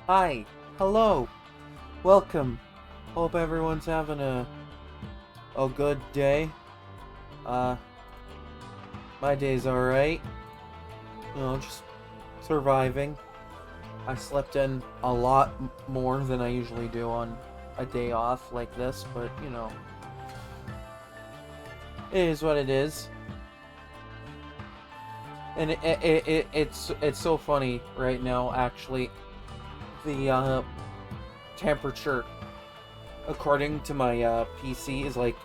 Hi, hello, welcome. Hope everyone's having a good day. Uh, my day's alright. Just surviving. I slept in a lot more than I usually do on a day off like this, but it is what it is. And it's so funny right now. Actually, the temperature, according to my PC, is like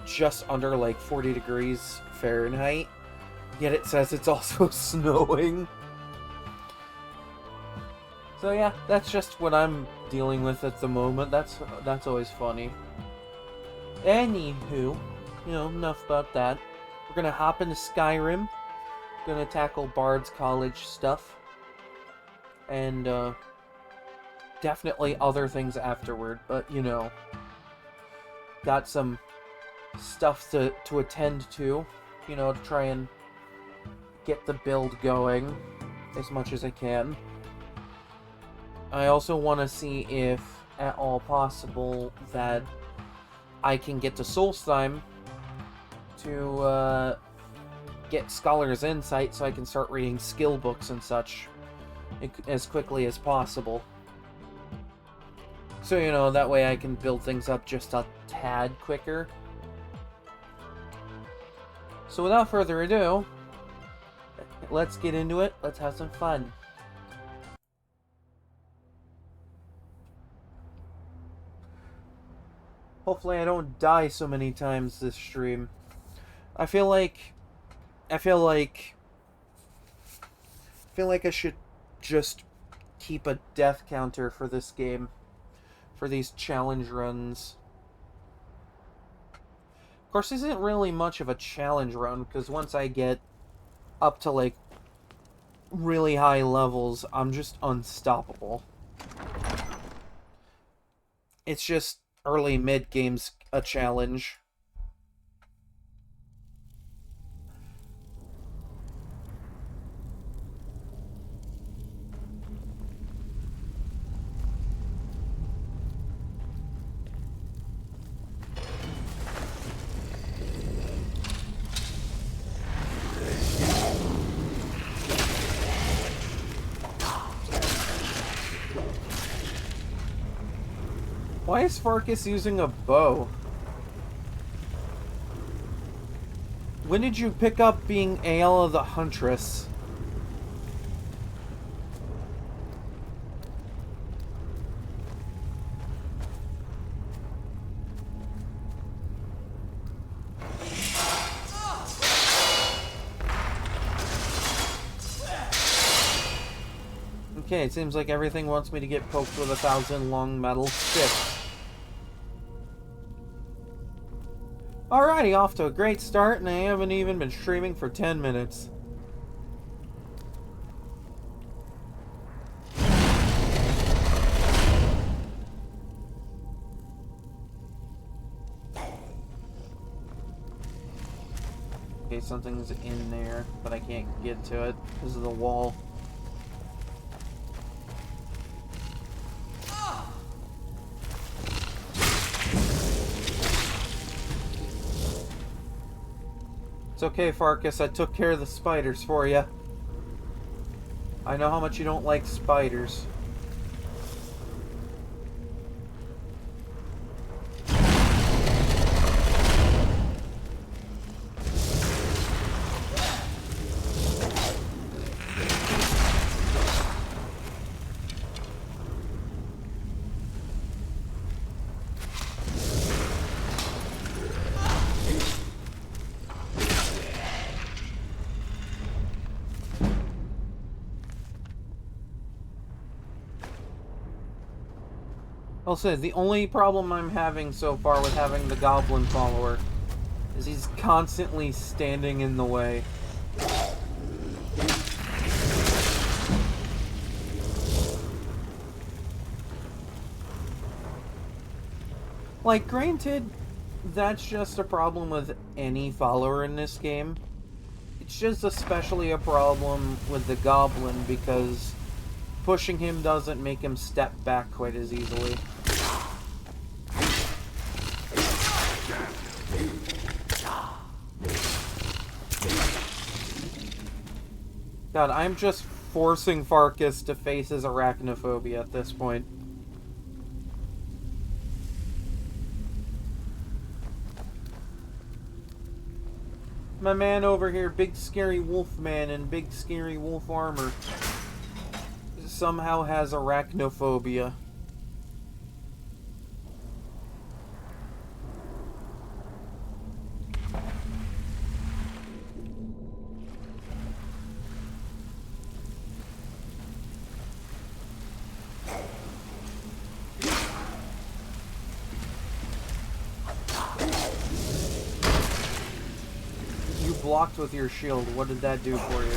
just under like 40 degrees Fahrenheit. Yet it says it's also snowing. So yeah, that's just what I'm dealing with at the moment. That's always funny. Anywho, enough about that. We're gonna hop into Skyrim. Gonna tackle Bard's College stuff. And definitely other things afterward, but got some stuff to attend to, to try and get the build going as much as I can. I also want to see if at all possible that I can get to Solstheim to get Scholar's Insight so I can start reading skill books and such as quickly as possible. So, that way I can build things up just a tad quicker. So without further ado, let's get into it. Let's have some fun. Hopefully I don't die so many times this stream. I feel like I should just keep a death counter for this game, for these challenge runs. Of course, this isn't really much of a challenge run, because once I get up to like really high levels, I'm just unstoppable. It's just early mid game's a challenge. Why is Farkas using a bow? When did you pick up being Aela the Huntress? Okay, it seems like everything wants me to get poked with 1,000 long metal sticks. Alrighty, off to a great start, and I haven't even been streaming for 10 minutes. Okay, something's in there, but I can't get to it because of the wall. It's okay, Farkas, I took care of the spiders for you. I know how much you don't like spiders. I'll say, the only problem I'm having so far with having the goblin follower is he's constantly standing in the way. Like, granted, that's just a problem with any follower in this game. It's just especially a problem with the goblin because pushing him doesn't make him step back quite as easily. God, I'm just forcing Farkas to face his arachnophobia at this point. My man over here, big scary wolf man in big scary wolf armor, somehow has arachnophobia. Blocked with your shield. What did that do for you?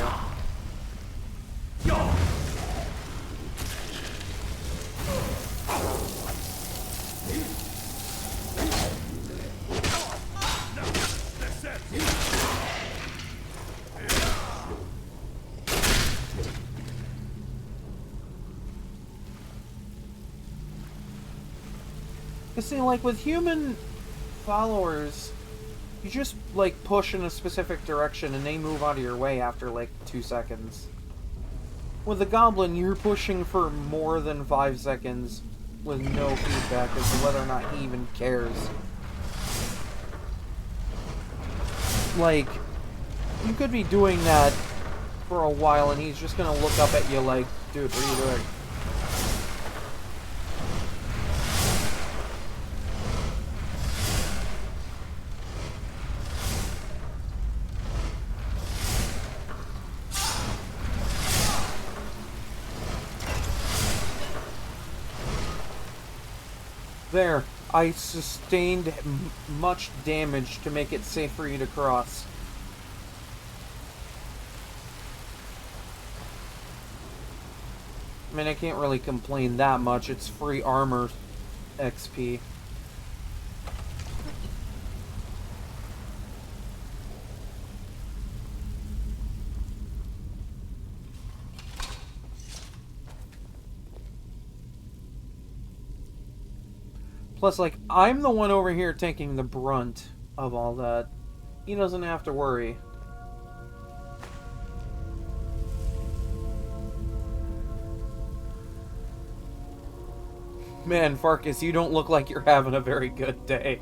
You see, like with human followers, you just, like, push in a specific direction and they move out of your way after, like, 2 seconds. With the goblin, you're pushing for more than 5 seconds with no feedback as to whether or not he even cares. Like, you could be doing that for a while and he's just gonna look up at you like, dude, what are you doing? There, I sustained much damage to make it safe for you to cross. I mean, I can't really complain that much. It's free armor XP. Plus, like, I'm the one over here taking the brunt of all that. He doesn't have to worry. Man, Farkas, you don't look like you're having a very good day.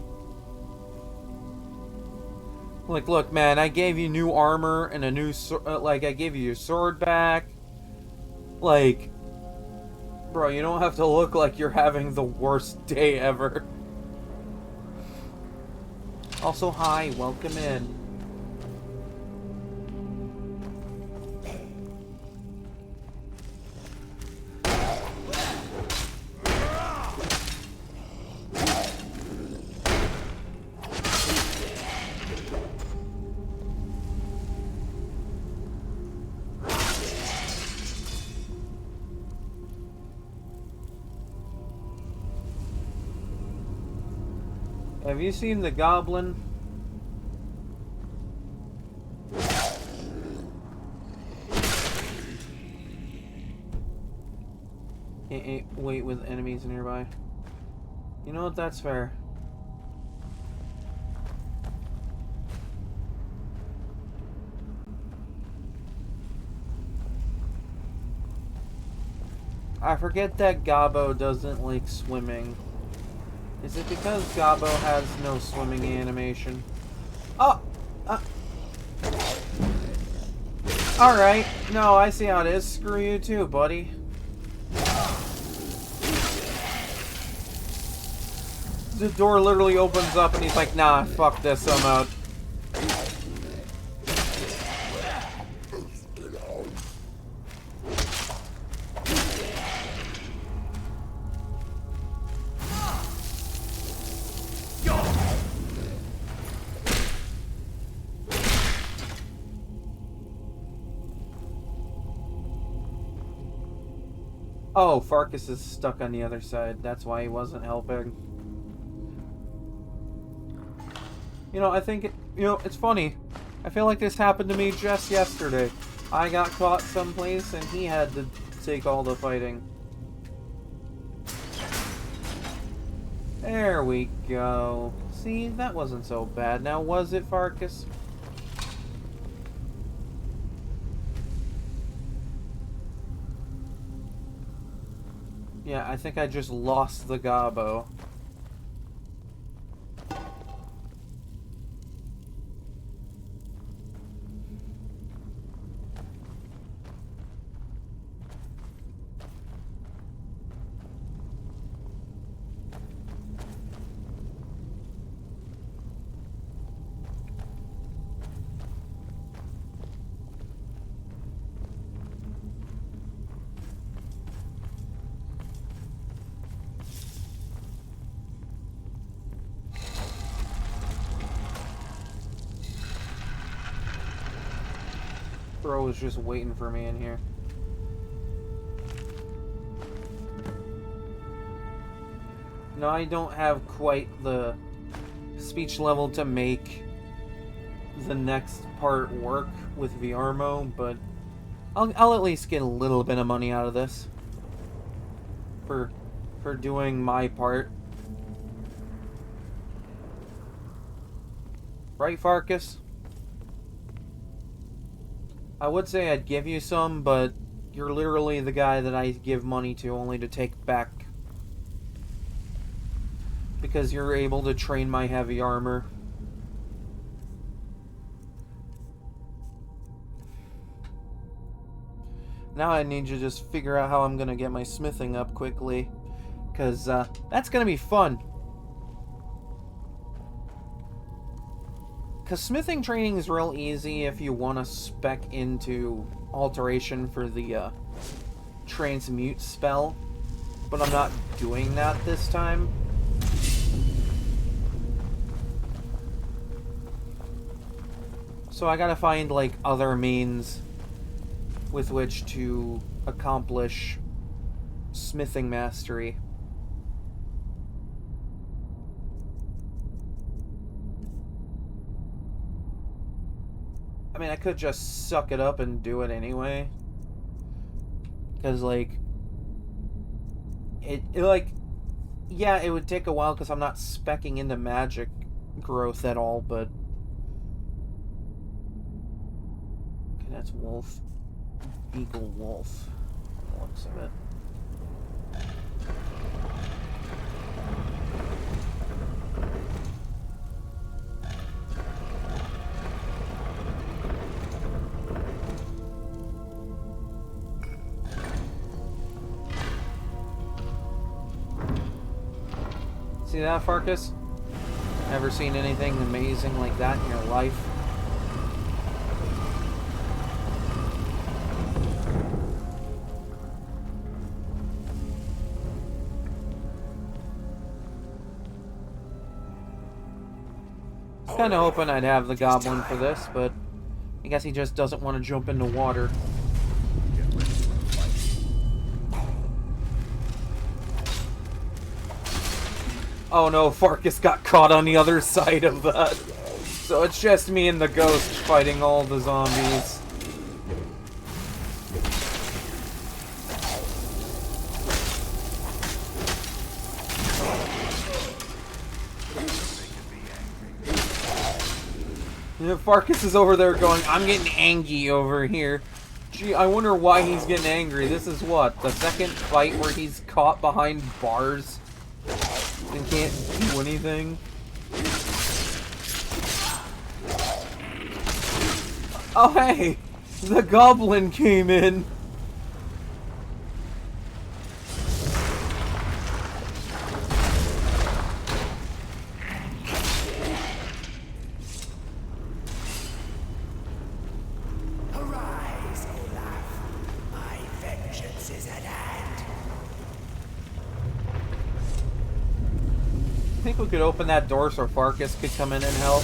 Like, look, man, I gave you new armor and a new like, I gave you your sword back. Like, bro, you don't have to look like you're having the worst day ever. Also, hi, welcome in. Have you seen the goblin? Can't wait with enemies nearby. You know what? That's fair. I forget that Gabo doesn't like swimming. Is it because Gabo has no swimming animation? Oh! Alright. No, I see how it is. Screw you too, buddy. The door literally opens up and he's like, nah, fuck this, I'm out. Oh, Farkas is stuck on the other side. That's why he wasn't helping. You know, I think, it's funny. I feel like this happened to me just yesterday. I got caught someplace and he had to take all the fighting. There we go. See, that wasn't so bad. Now, was it, Farkas? Yeah, I think I just lost the gobbo. Bro was just waiting for me in here. No, I don't have quite the speech level to make the next part work with VRMO, but I'll at least get a little bit of money out of this for doing my part. Right, Farkas? I would say I'd give you some, but you're literally the guy that I give money to only to take back. Because you're able to train my heavy armor. Now I need to just figure out how I'm gonna get my smithing up quickly. Because that's gonna be fun. Because smithing training is real easy if you want to spec into alteration for the transmute spell. But I'm not doing that this time. So I gotta find, like, other means with which to accomplish smithing mastery. I mean, I could just suck it up and do it anyway. Because, like... Yeah, it would take a while because I'm not speccing into magic growth at all, but... Okay, that's wolf. Beagle wolf. Looks of it. See that, Farkas? Ever seen anything amazing like that in your life? I was kind of hoping I'd have the goblin for this, but I guess he just doesn't want to jump into water. Oh no, Farkas got caught on the other side of that. So it's just me and the ghost fighting all the zombies. Yeah, Farkas is over there going, I'm getting angry over here. Gee, I wonder why he's getting angry. This is what, the second fight where he's caught behind bars and can't do anything? Oh hey! The goblin came in! Arise, Olaf. My vengeance is at hand. I think we could open that door so Farkas could come in and help.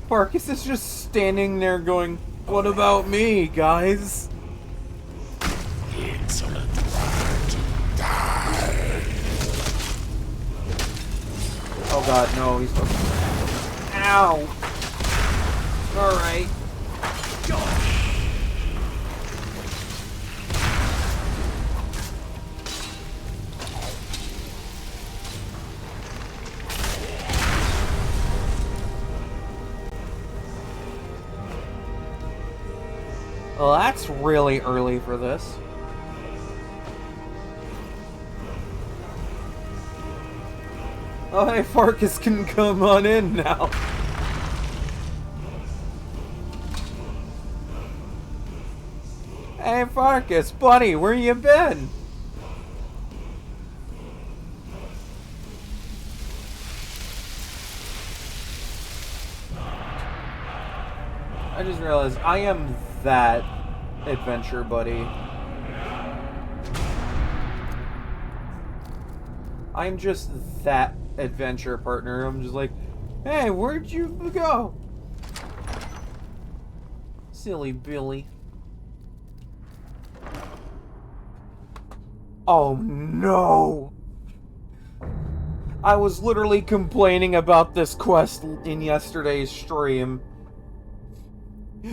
Farkas is just standing there going, what about me, guys? Insolent word. god, no, he's... Ow! Alright. Well, that's really early for this. Oh, hey, Farkas can come on in now. Hey, Farkas, buddy, where you been? I just realized I am that adventure buddy. I'm just that adventure partner. I'm just like, hey, where'd you go? Silly Billy. Oh no! I was literally complaining about this quest in yesterday's stream.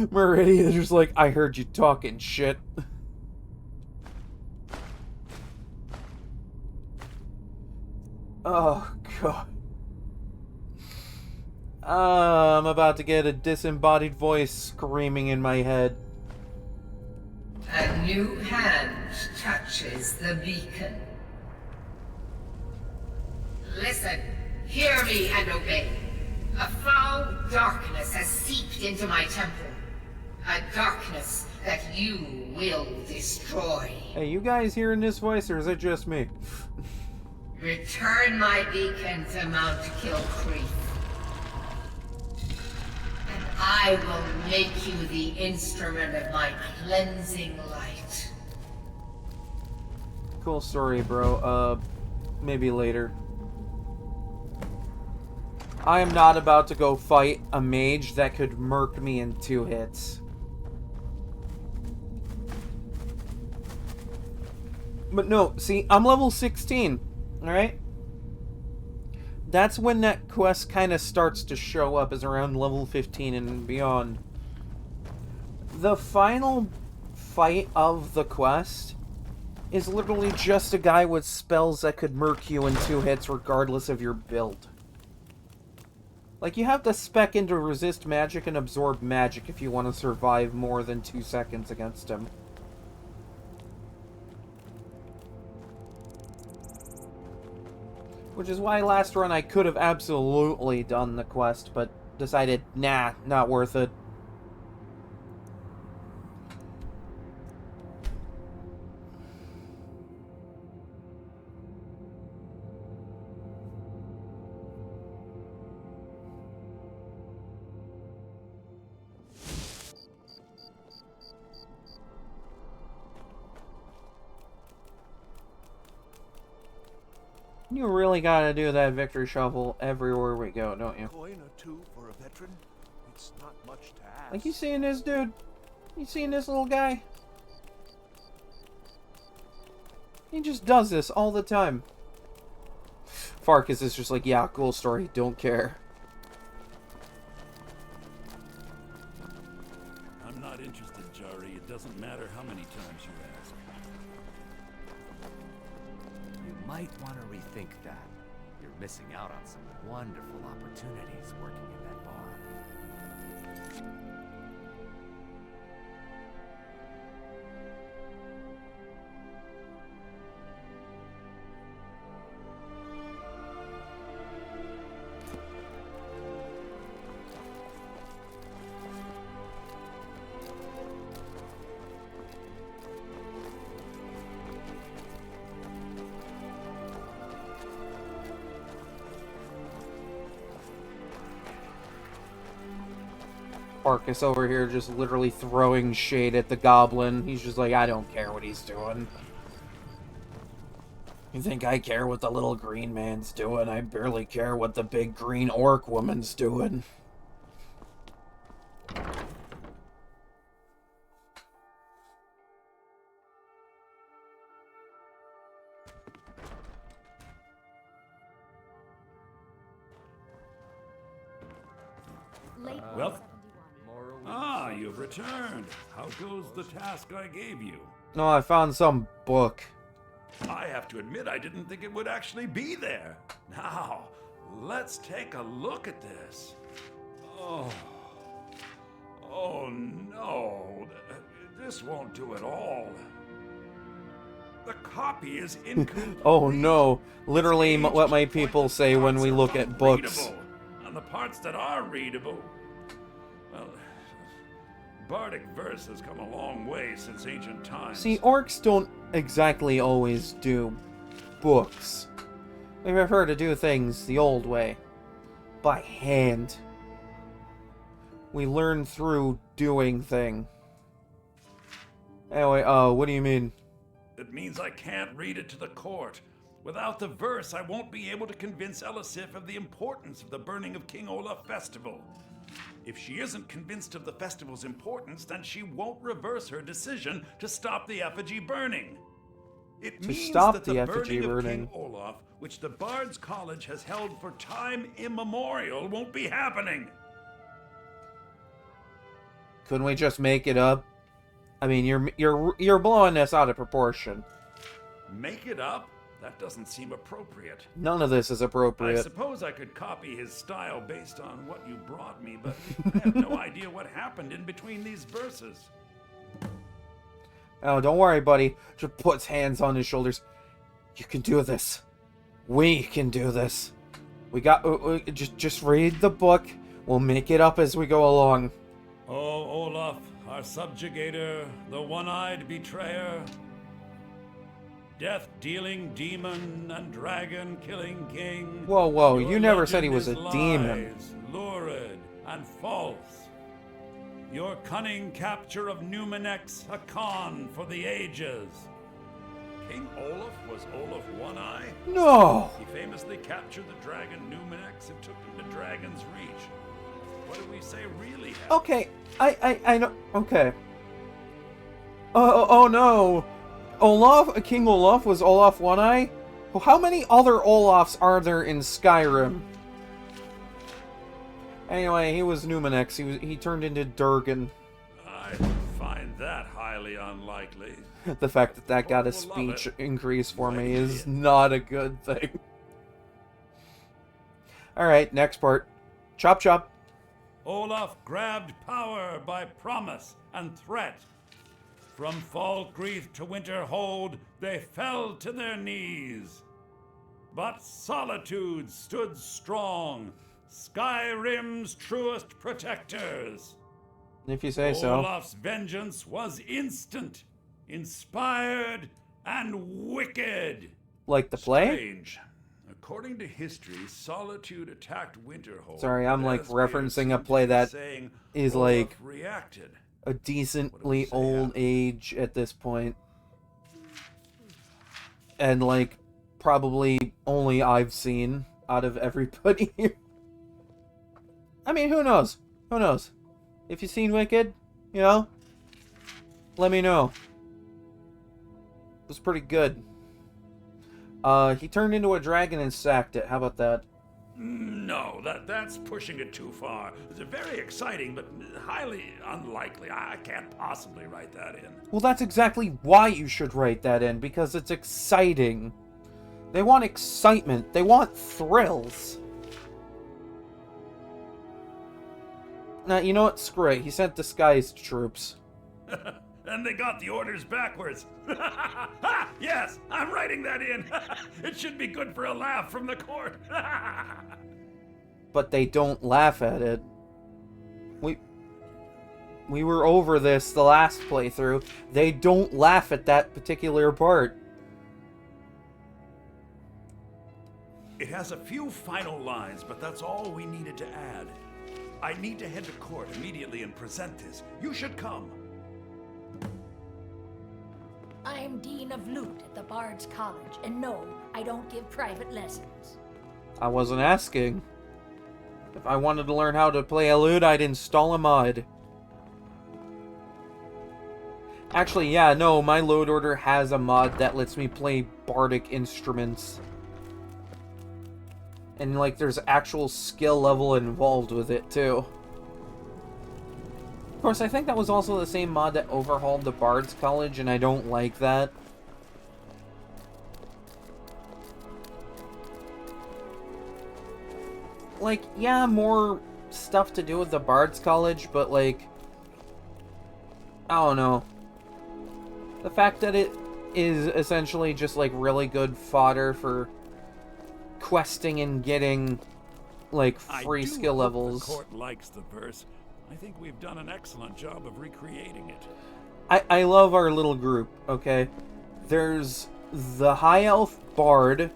Meridian's just like, I heard you talking shit. Oh, God. I'm about to get a disembodied voice screaming in my head. A new hand touches the beacon. Listen, hear me and obey. A foul darkness has seeped into my temple. A darkness that you will destroy. Hey, you guys hearing this voice, or is it just me? Return my beacon to Mount Kilcreath. And I will make you the instrument of my cleansing light. Cool story, bro. Maybe later. I am not about to go fight a mage that could murk me in 2 hits. But no, see, I'm level 16, alright? That's when that quest kind of starts to show up, is around level 15 and beyond. The final fight of the quest is literally just a guy with spells that could murk you in 2 hits regardless of your build. Like, you have to spec into resist magic and absorb magic if you want to survive more than 2 seconds against him. Which is why last run I could have absolutely done the quest, but decided, nah, not worth it. You really gotta do that victory shovel everywhere we go, don't you? Coin or two for a veteran? It's not much to ask. Like, you seeing this dude? You seeing this little guy? He just does this all the time. Farkas is just like, yeah, cool story, don't care. I'm not interested, Jari. It doesn't matter how many times you ask. You might want to rethink that. You're missing out on some wonderful opportunities working in that bar. Farkas over here just literally throwing shade at the goblin. He's just like, I don't care what he's doing. You think I care what the little green man's doing? I barely care what the big green orc woman's doing. Late Well, 71. you've returned. How goes the task I gave you? No, I found some book. I have to admit, I didn't think it would actually be there. Now, let's take a look at this. Oh no. This won't do at all. The copy is incomplete. Oh no. Literally what my people say when we look at books. Readable. And the parts that are readable, well, Bardic verse has come a long way since ancient times. See, orcs don't exactly always do books. We prefer to do things the old way. By hand. We learn through doing thing. Anyway, what do you mean? It means I can't read it to the court. Without the verse, I won't be able to convince Elisif of the importance of the burning of King Olaf festival. If she isn't convinced of the festival's importance, then she won't reverse her decision to stop the effigy burning. It means stop that the effigy burning of burning. King Olaf, which the Bard's College has held for time immemorial, won't be happening. Couldn't we just make it up? I mean, you're blowing this out of proportion. Make it up? That doesn't seem appropriate. None of this is I appropriate. suppose I could copy his style based on what you brought me, but I have no idea what happened in between these verses. Oh, don't worry, buddy. Just puts hands on his shoulders. You can do this. We can do this. We got. Just read the book. We'll make it up as we go along. Oh, Olaf, our subjugator, the one-eyed betrayer, death-dealing demon and dragon-killing king. Whoa, whoa! Your You never said he legend was a is demon. lies, lurid and false. Your cunning capture of Numenex, a con for the ages. King Olaf was Olaf One-Eye? No. He famously captured the dragon Numenex and took him to Dragon's Reach. What do we say really happened? Okay, I know. Okay. Oh no. King Olaf was Olaf One-Eye? Well, how many other Olafs are there in Skyrim? Anyway, he was Numenex. He turned into Durgan. I find that highly unlikely. The fact that got a We'll love speech it. increase for me Like is it. not a good thing. Alright, next part. Chop chop. Olaf grabbed power by promise and threat. From Falkreath to Winterhold, they fell to their knees. But Solitude stood strong, Skyrim's truest protectors. If you say so. Olaf's vengeance was instant, inspired, and wicked. Like the play? Strange. According to history, Solitude attacked Winterhold. Sorry, I'm, like, As we referencing a seem to play be that saying, is, Olaf like, reacted. a decently old age at this point. And, like, probably only I've seen out of everybody here. I mean, who knows? Who knows? If you've seen Wicked, you know, let me know. It was pretty good. He turned into a dragon and sacked it. How about that? No, that's pushing it too far. It's very exciting, but highly unlikely. I can't possibly write that in. Well, that's exactly why you should write that in, because it's exciting. They want excitement. They want thrills. Now, you know what? Screw it. He sent disguised troops. And they got the orders backwards. Ha! Yes, I'm writing that in. It should be good for a laugh from the court. But they don't laugh at it. We were over this the last playthrough. They don't laugh at that particular part. It has a few final lines, but that's all we needed to add. I need to head to court immediately and present this. You should come. I'm Dean of Lute at the Bard's College, and no, I don't give private lessons. I wasn't asking. If I wanted to learn how to play a lute, I'd install a mod. Actually, yeah, no, my load order has a mod that lets me play bardic instruments. And, like, there's actual skill level involved with it, too. Of course, I think that was also the same mod that overhauled the Bard's College, and I don't like that. Like, yeah, more stuff to do with the Bard's College, but like, I don't know. The fact that it is essentially just like really good fodder for questing and getting like free skill levels. The court likes the verse. I think we've done an excellent job of recreating it. I love our little group, okay? There's the High Elf Bard,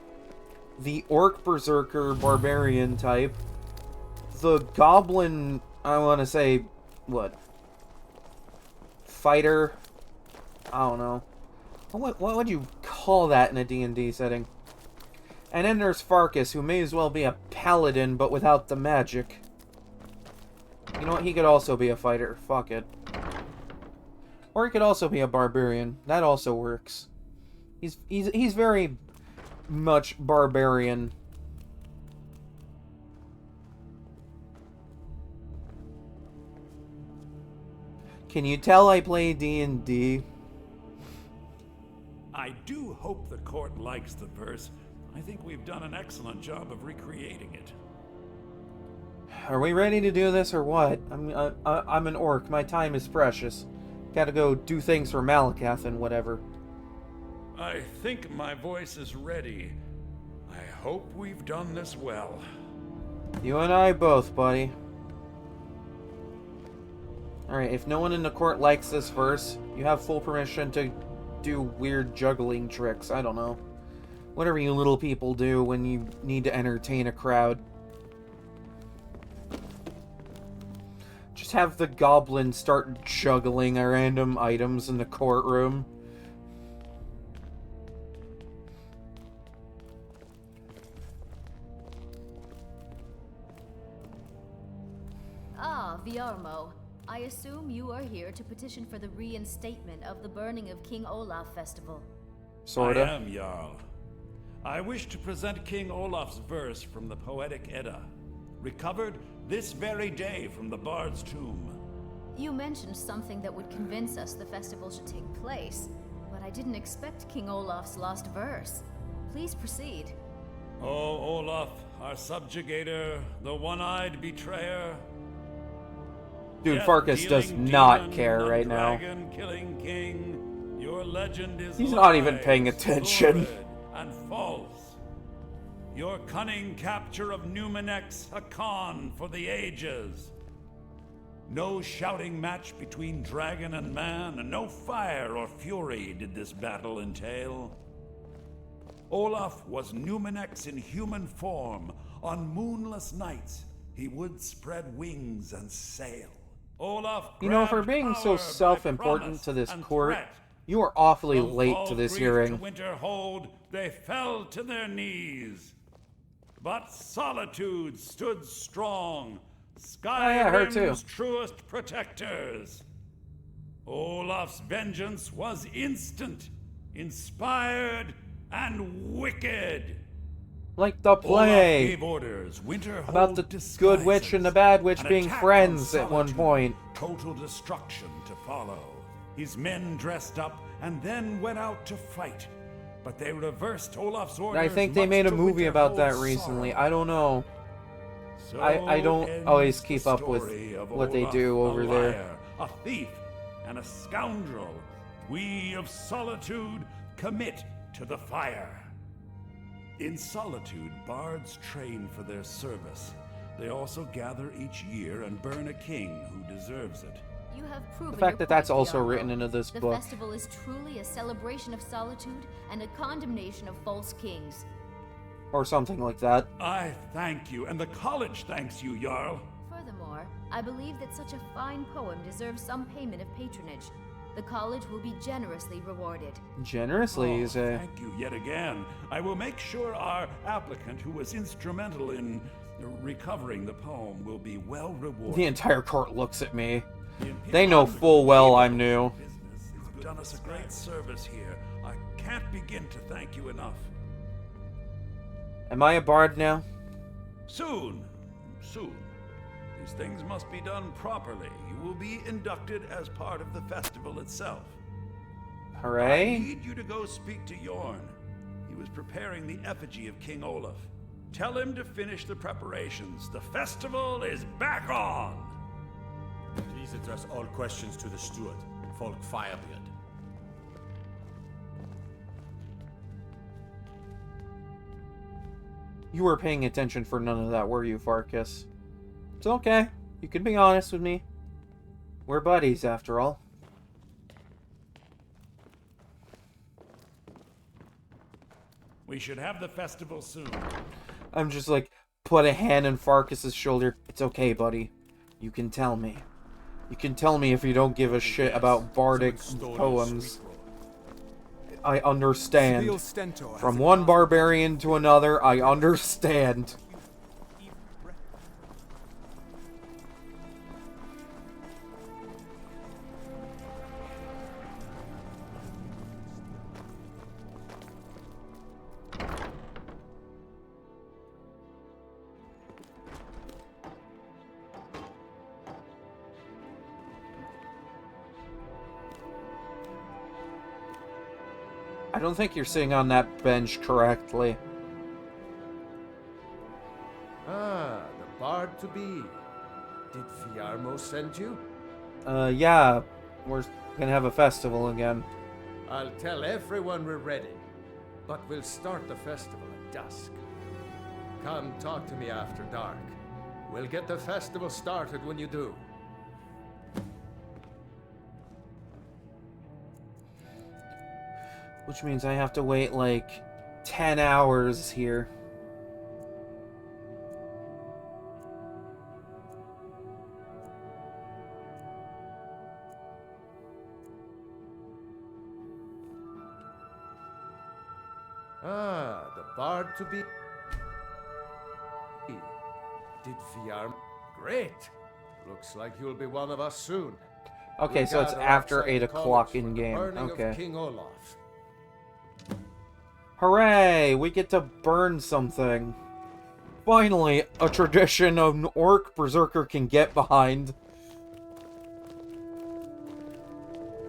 the Orc Berserker Barbarian type, the Goblin, I want to say, what? Fighter? I don't know. What would you call that in a D&D setting? And then there's Farkas, who may as well be a paladin, but without the magic. You know what? He could also be a fighter. Fuck it. Or he could also be a barbarian. That also works. He's very much barbarian. Can you tell I play D&D? I do hope the court likes the verse. I think we've done an excellent job of recreating it. Are we ready to do this or what? I'm an orc. My time is precious. Gotta go do things for Malakath and whatever. I think my voice is ready. I hope we've done this well. You and I both, buddy. Alright, if no one in the court likes this verse, you have full permission to do weird juggling tricks. I don't know. Whatever you little people do when you need to entertain a crowd. Just have the goblin start juggling random items in the courtroom. Ah, Viarmo. I assume you are here to petition for the reinstatement of the burning of King Olaf festival. Sorta. I am, Jarl. I wish to present King Olaf's verse from the Poetic Edda, recovered this very day from the Bard's tomb. You mentioned something that would convince us the festival should take place, but I didn't expect King Olaf's lost verse. Please proceed. O Olaf, our subjugator, the one-eyed betrayer. Dude, Farkas does not care right now. Dragon-killing king, your legend is He's not even lies, paying attention. sordid, and false. Your cunning capture of Numenex, a con for the ages. No shouting match between dragon and man, and no fire or fury did this battle entail. Olaf was Numenex in human form. On moonless nights, he would spread wings and sail. Olaf, You know, for being so self-important to this court, you are awfully late to this hearing. Winter hold, they fell to their knees. But solitude stood strong, her too. Skyrim's truest protectors. Olaf's vengeance was instant, inspired, and wicked. Like the Olaf play gave orders, Winterhold about the disguises, good witch and the bad witch an being attack friends on at one Solitude, point. Total destruction to follow. His men dressed up and then went out to fight. But they reversed Olaf's orders. I think they much made a to movie about that Winterhold's recently. sorrow. I don't know. So I don't ends always the keep up with story of what they Olaf, do over a there. liar, a thief, and a scoundrel. We of Solitude commit to the fire. In Solitude, bards train for their service. They also gather each year and burn a king who deserves it. You have proven The fact your that that's point, also Viarmo. written into this the book. festival is truly a celebration of solitude and a condemnation of false kings. Or something like that. I thank you, and the college thanks you, Jarl. Furthermore, I believe that such a fine poem deserves some payment of patronage. The college will be generously rewarded. Generously, you say. Thank you yet again. I will make sure our applicant, who was instrumental in recovering the poem, will be well rewarded. The entire court looks at me. The They know full well I'm new. business. You've done us a great service here. I can't begin to thank you enough. Am I a bard now? Soon. These things must be done properly. You will be inducted as part of the festival itself. I Hooray. need you to go speak to Yorn. He was preparing the effigy of King Olaf. Tell him to finish the preparations. The festival is back on! Please address all questions to the steward, Folk Firebeard. You were paying attention for none of that, were you, Farkas? It's okay. You can be honest with me. We're buddies, after all. We should have the festival soon. I'm just like, put a hand on Farkas's shoulder. It's okay, buddy. You can tell me. You can tell me if you don't give a shit about bardic poems. I understand. From one barbarian to another, I understand. I don't think you're sitting on that bench correctly. Ah, the bard to be. Did Fiarmo send you? Yeah. We're gonna have a festival again. I'll tell everyone we're ready, but we'll start the festival at dusk. Come talk to me after dark. We'll get the festival started when you do. Which means I have to wait like 10 hours here. Ah, the bard to be. Did Fiarmo? Great. Looks like you'll be one of us soon. Okay, We'll so it's gather after outside 8 the o'clock college for in the game. burning of Okay. King Olaf. Hooray! We get to burn something. Finally, a tradition an orc berserker can get behind.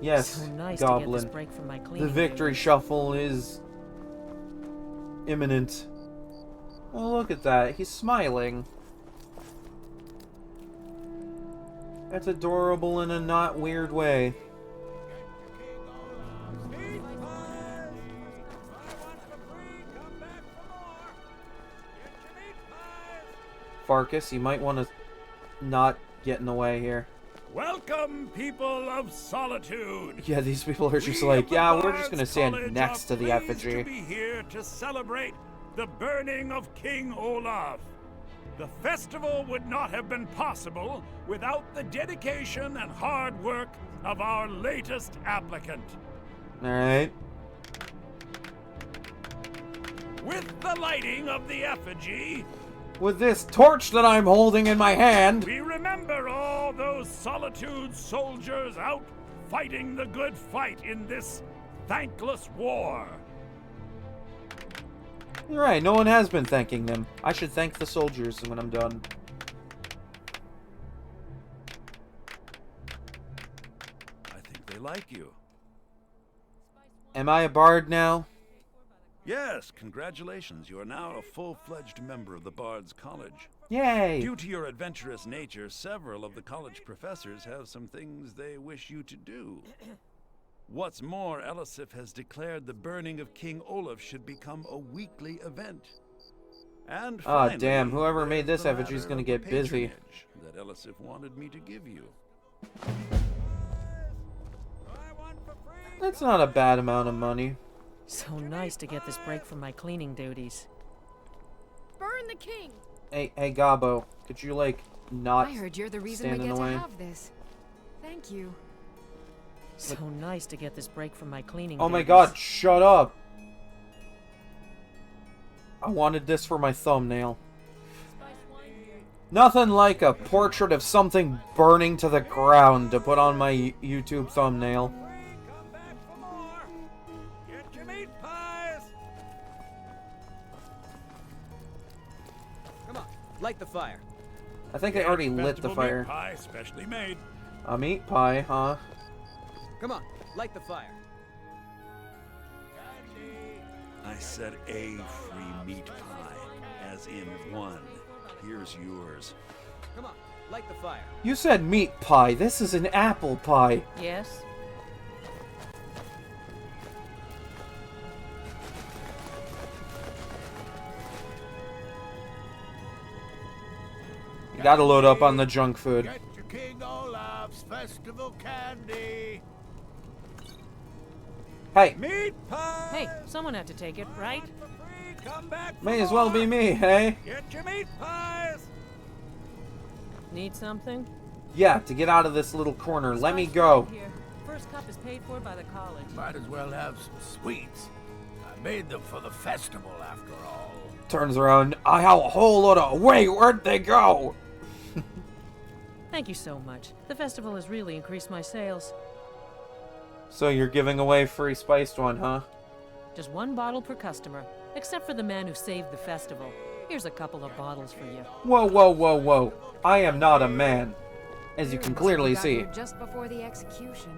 Yes, So nice Goblin. to get this break from my The cleaning victory days. shuffle is imminent. Oh, look at that. He's smiling. That's adorable in a not weird way. Farkas, you might want to not get in the way here. Welcome, people of Solitude! Yeah, these people are just We like, of the yeah, we're Bards just gonna stand College next are to the pleased effigy. to be here to celebrate the burning of King Olaf. The festival would not have been possible without the dedication and hard work of our latest applicant. Alright. With the lighting of the effigy, With this torch that I'm holding in my hand, we remember all those Solitude soldiers out fighting the good fight in this thankless war. you're right, no one has been thanking them. I should thank the soldiers when I'm done. I think they like you. Am I a bard now? Yes, congratulations. You are now a full-fledged member of the Bards College. Yay! Due to your adventurous nature, several of the college professors have some things they wish you to do. What's more, Elisif has declared the burning of King Olaf should become a weekly event. And Aw, finally, damn, whoever there's made this the effigy is matter gonna of the get busy. patronage that Elisif wanted me to give you. That's not a bad amount of money. So nice to get this break from my cleaning duties. Burn the king! Hey, Gabo, could you, like, not I heard you're the reason stand we in get the to way? have this. Thank you. So nice to get this break from my cleaning Oh my duties. god, shut up! I wanted this for my thumbnail. Nothing like a portrait of something burning to the ground to put on my YouTube thumbnail. Come back for more. Get your meat pies. Come on, light the fire. I think I already lit the Festival fire. meat pie, specially made. A meat pie, huh? Come on, light the fire. I said a free meat pie, as in one. Here's yours. Come on, light the fire. You said meat pie. This is an apple pie. Yes? You gotta load up on the junk food. Get your King Olaf's festival candy. Hey, Meat pie! Hey, someone had to take it, right? For free, come back for may as well be more. me, hey? Get your meat pies! Need something? Yeah, to get out of this little corner. Let me Spice go. right here. First cup is paid for by the college. Might as well have some sweets. I made them for the festival after all. Turns around. I have a whole lot of. Wait, where'd they go? Thank you so much. The festival has really increased my sales. So you're giving away free spiced one, huh? Just one bottle per customer, except for the man who saved the festival. Here's a couple of bottles for you. Whoa, whoa, whoa, whoa. I am not a man. As you can clearly Got see. here just before the execution.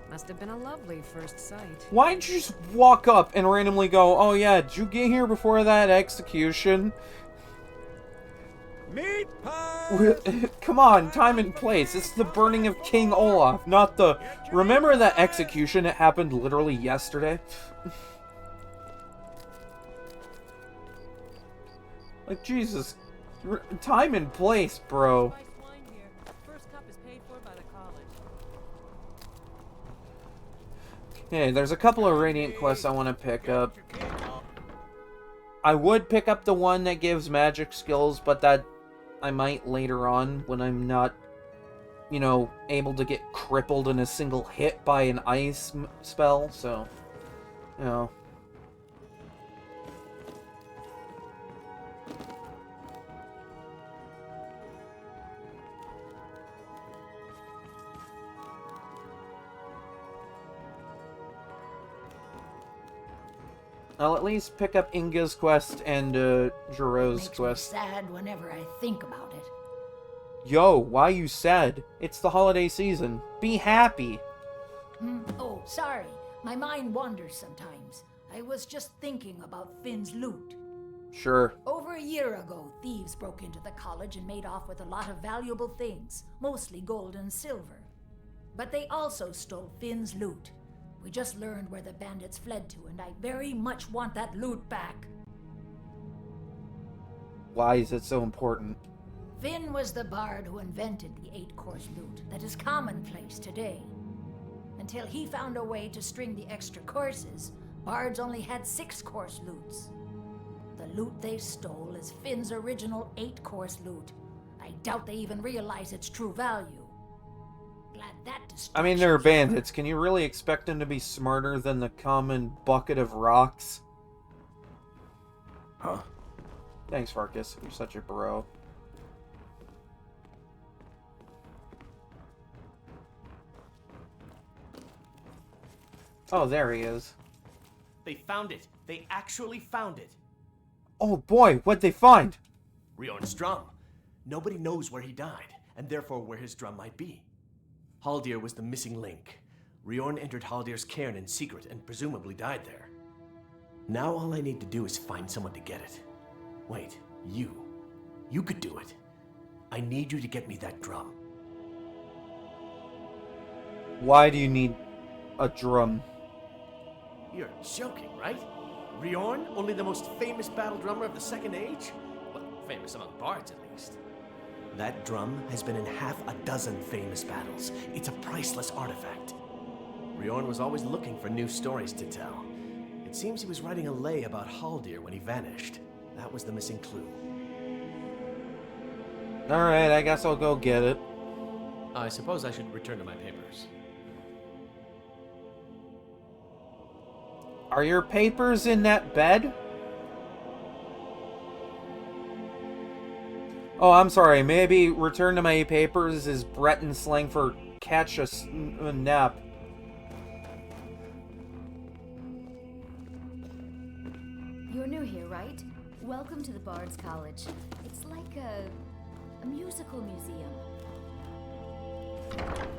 Must have been a lovely first sight. Why'd you just walk up and randomly go, oh yeah, did you get here before that execution? Meat pie! Come on, time and place. It's the burning of King Olaf, not the... Remember that execution? It happened literally yesterday. Like, Jesus. Time and place, bro. Spiced wine here. First cup is paid for by the college. Okay, there's a couple of Radiant quests I want to pick up. I would pick up the one that gives magic skills, but that I might later on when I'm not, you know, able to get crippled in a single hit by an ice spell, so, you know. I'll at least pick up Inga's quest and Jiro's Makes me quest. sad whenever I think about it. Yo, why you sad? It's the holiday season. Be happy. Oh, sorry. My mind wanders sometimes. I was just thinking about Finn's loot. Sure. Over a year ago, thieves broke into the college and made off with a lot of valuable things, mostly gold and silver. But they also stole Finn's loot. We just learned where the bandits fled to, and I very much want that loot back. Why is it so important? Finn was the bard who invented the 8-course loot that is commonplace today. Until he found a way to string the extra courses, bards only had 6-course loots. The loot they stole is Finn's original 8-course loot. I doubt they even realize its true value. Glad that I mean, they're bandits. Can you really expect them to be smarter than the common bucket of rocks? Huh? Thanks, Farkas. You're such a bro. Oh, there he is. They found it. They actually found it. Oh boy, what'd they find? Riorn's drum. Nobody knows where he died, and therefore where his drum might be. Haldir was the missing link. Riorn entered Haldir's cairn in secret and presumably died there. Now all I need to do is find someone to get it. Wait, you. You could do it. I need you to get me that drum. Why do you need a drum? You're joking, right? Riorn, only the most famous battle drummer of the Second Age? Well, famous among bards, at least. That drum has been in half a dozen famous battles. It's a priceless artifact. Riorn was always looking for new stories to tell. It seems he was writing a lay about Haldir when he vanished. That was the missing clue. Alright, I guess I'll go get it. I suppose I should return to my papers. Are your papers in that bed? Oh, I'm sorry. Maybe return to my papers is Breton slang for catch a nap. You're new here, right? Welcome to the Bard's College. It's like a A musical museum.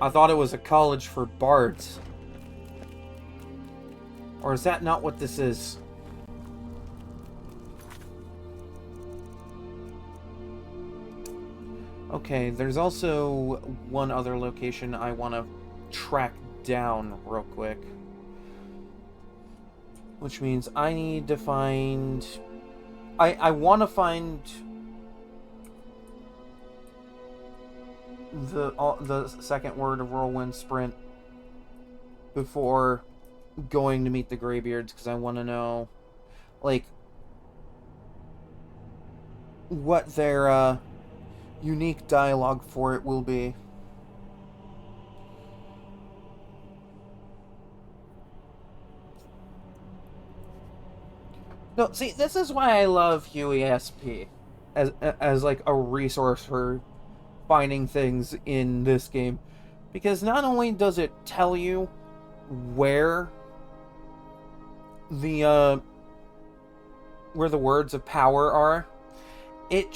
I thought it was a college for bards. Or is that not what this is? Okay, there's also one other location I want to track down real quick. Which means I need to find... I want to find... the second word of Whirlwind Sprint before going to meet the Greybeards, because I want to know, like, what their unique dialogue for it will be. No, see, this is why I love HueySP as like a resource for finding things in this game, because not only does it tell you where the words of power are, it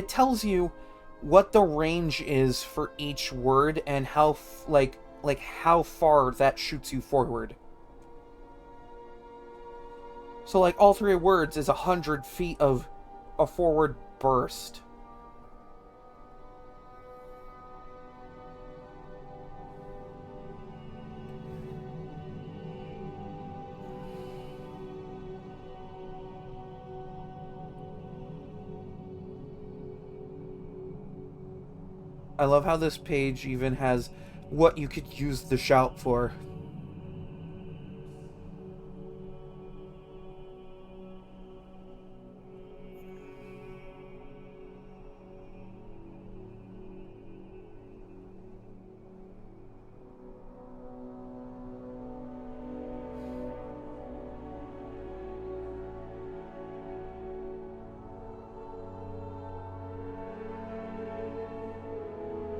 tells you what the range is for each word and how like how far that shoots you forward. So like all three words is 100 feet of a forward burst. I love how this page even has what you could use the shout for.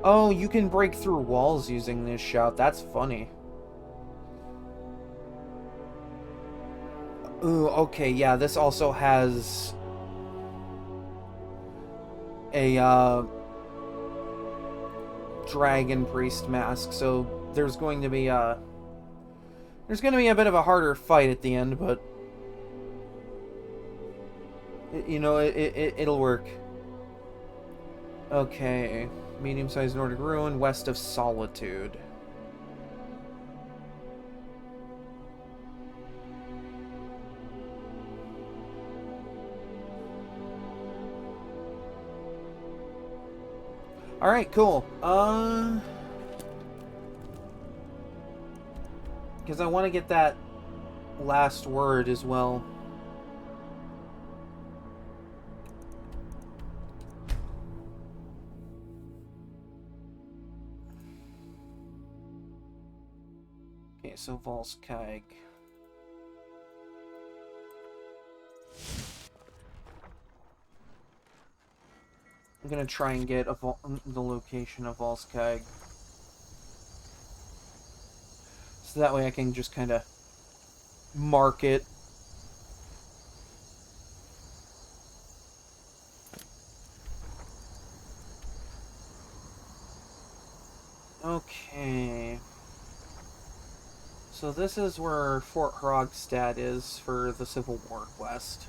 Oh, you can break through walls using this shout. That's funny. Ooh, okay, yeah, this also has a dragon priest mask, so there's going to be a bit of a harder fight at the end, but you know, it'll work. Okay. Medium-sized Nordic ruin west of Solitude. Alright, cool. Because I want to get that last word as well. Okay, so Volskag. I'm gonna try and get the location of Volskag. So that way I can just kind of mark it. Okay. So this is where Fort Hrogstad is for the Civil War quest.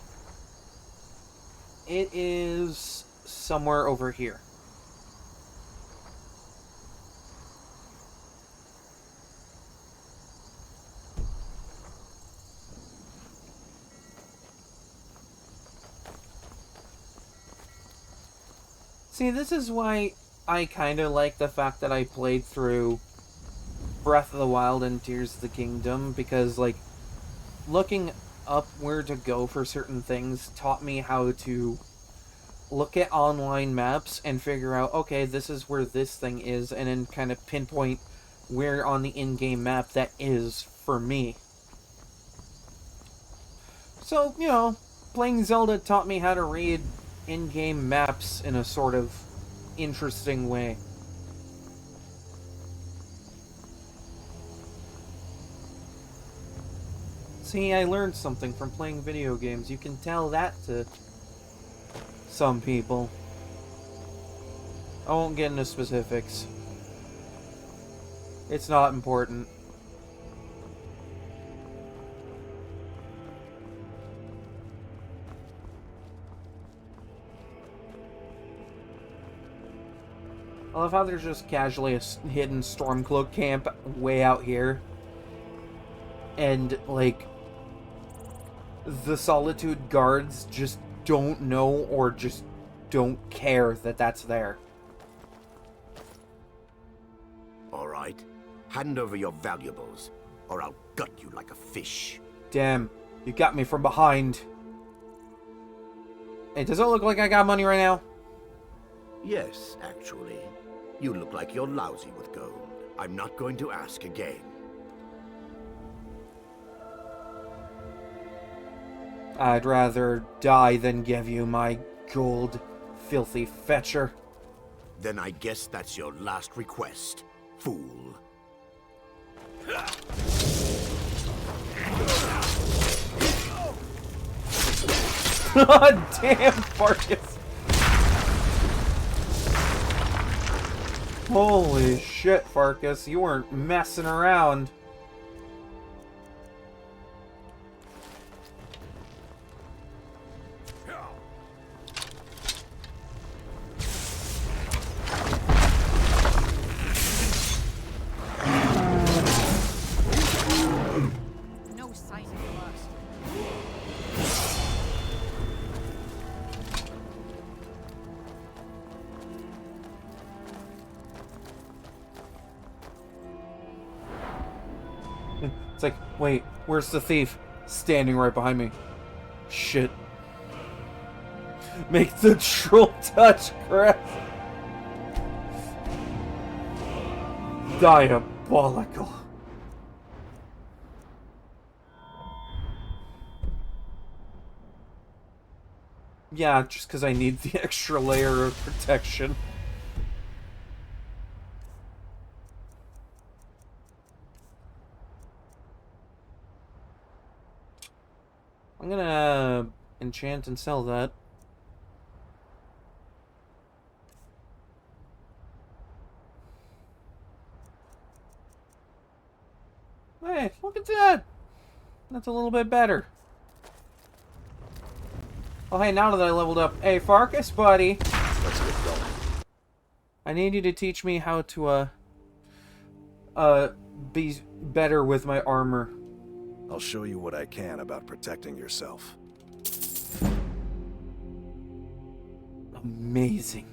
It is somewhere over here. See, this is why I kind of like the fact that I played through Breath of the Wild and Tears of the Kingdom, because, like, looking up where to go for certain things taught me how to look at online maps and figure out, okay, this is where this thing is, and then kind of pinpoint where on the in-game map that is for me. So, you know, playing Zelda taught me how to read in-game maps in a sort of interesting way. See, I learned something from playing video games. You can tell that to some people. I won't get into specifics. It's not important. I love how there's just casually a hidden Stormcloak camp way out here. And, like, the Solitude guards just don't know or just don't care that that's there. All right. Hand over your valuables, or I'll gut you like a fish. Damn, you got me from behind. Hey, does it look like I got money right now? Yes, actually. You look like you're lousy with gold. I'm not going to ask again. I'd rather die than give you my gold, filthy fetcher. Then I guess that's your last request, fool. Damn, Farkas. Holy shit, Farkas, you weren't messing around. No sign of lust. It's like, wait, where's the thief? Standing right behind me. Shit. Make the troll touch, crap. Diabolical. Yeah, just because I need the extra layer of protection. I'm gonna enchant and sell that. Hey, look at that! That's a little bit better. Oh, hey, now that I leveled up... Hey, Farkas, buddy! Let's get going. I need you to teach me how to, be better with my armor. I'll show you what I can about protecting yourself. Amazing.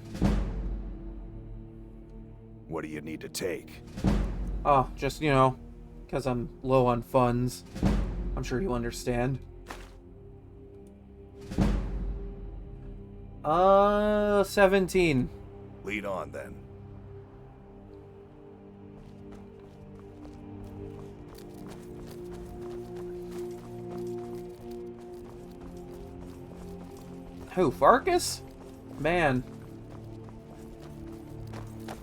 What do you need to take? Oh, just, you know, because I'm low on funds. I'm sure you understand. 17. Lead on, then. Who, Farkas? Man.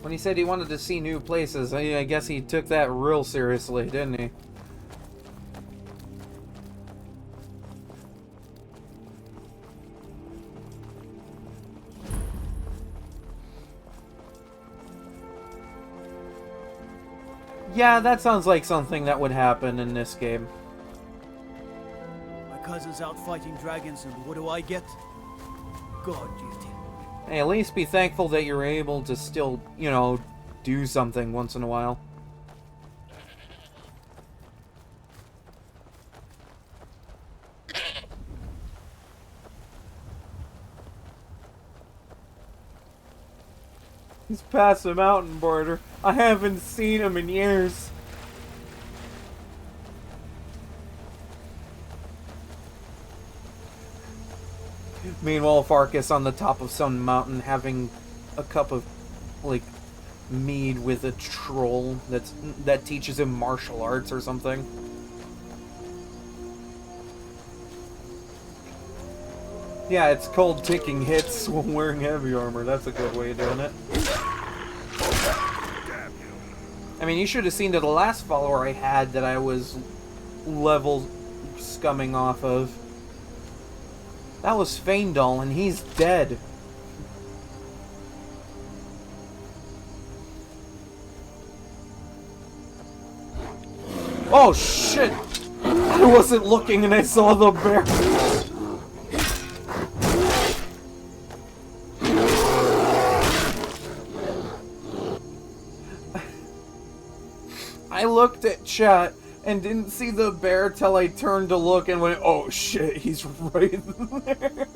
When he said he wanted to see new places, I guess he took that real seriously, didn't he? Yeah, that sounds like something that would happen in this game. My cousin's out fighting dragons, and what do I get? God duty. Hey, at least be thankful that you're able to still, you know, do something once in a while. He's past the mountain border. I haven't seen him in years. Meanwhile, Farkas on the top of some mountain having a cup of, like, mead with a troll that teaches him martial arts or something. Yeah, it's called taking hits while wearing heavy armor. That's a good way of doing it. I mean, you should have seen to the last follower I had that I was level scumming off of. That was Feindal, and he's dead. Oh shit! I wasn't looking and I saw the bear. I looked at chat and didn't see the bear till I turned to look and went, oh shit, he's right there.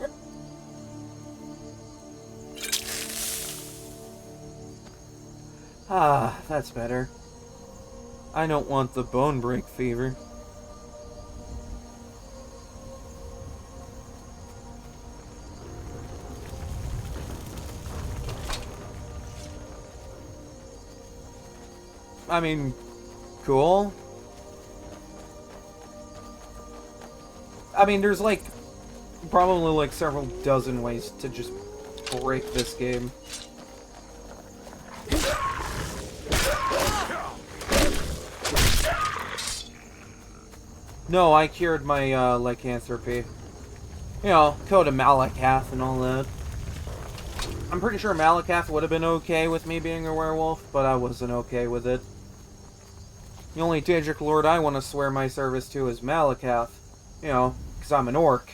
Ah, that's better. I don't want the bone break fever. I mean, cool. I mean, there's like, probably like several dozen ways to just break this game. No, I cured my lycanthropy. You know, Code of Malakath and all that. I'm pretty sure Malakath would have been okay with me being a werewolf, but I wasn't okay with it. The only Daedric Lord I want to swear my service to is Malakath. You know, because I'm an orc.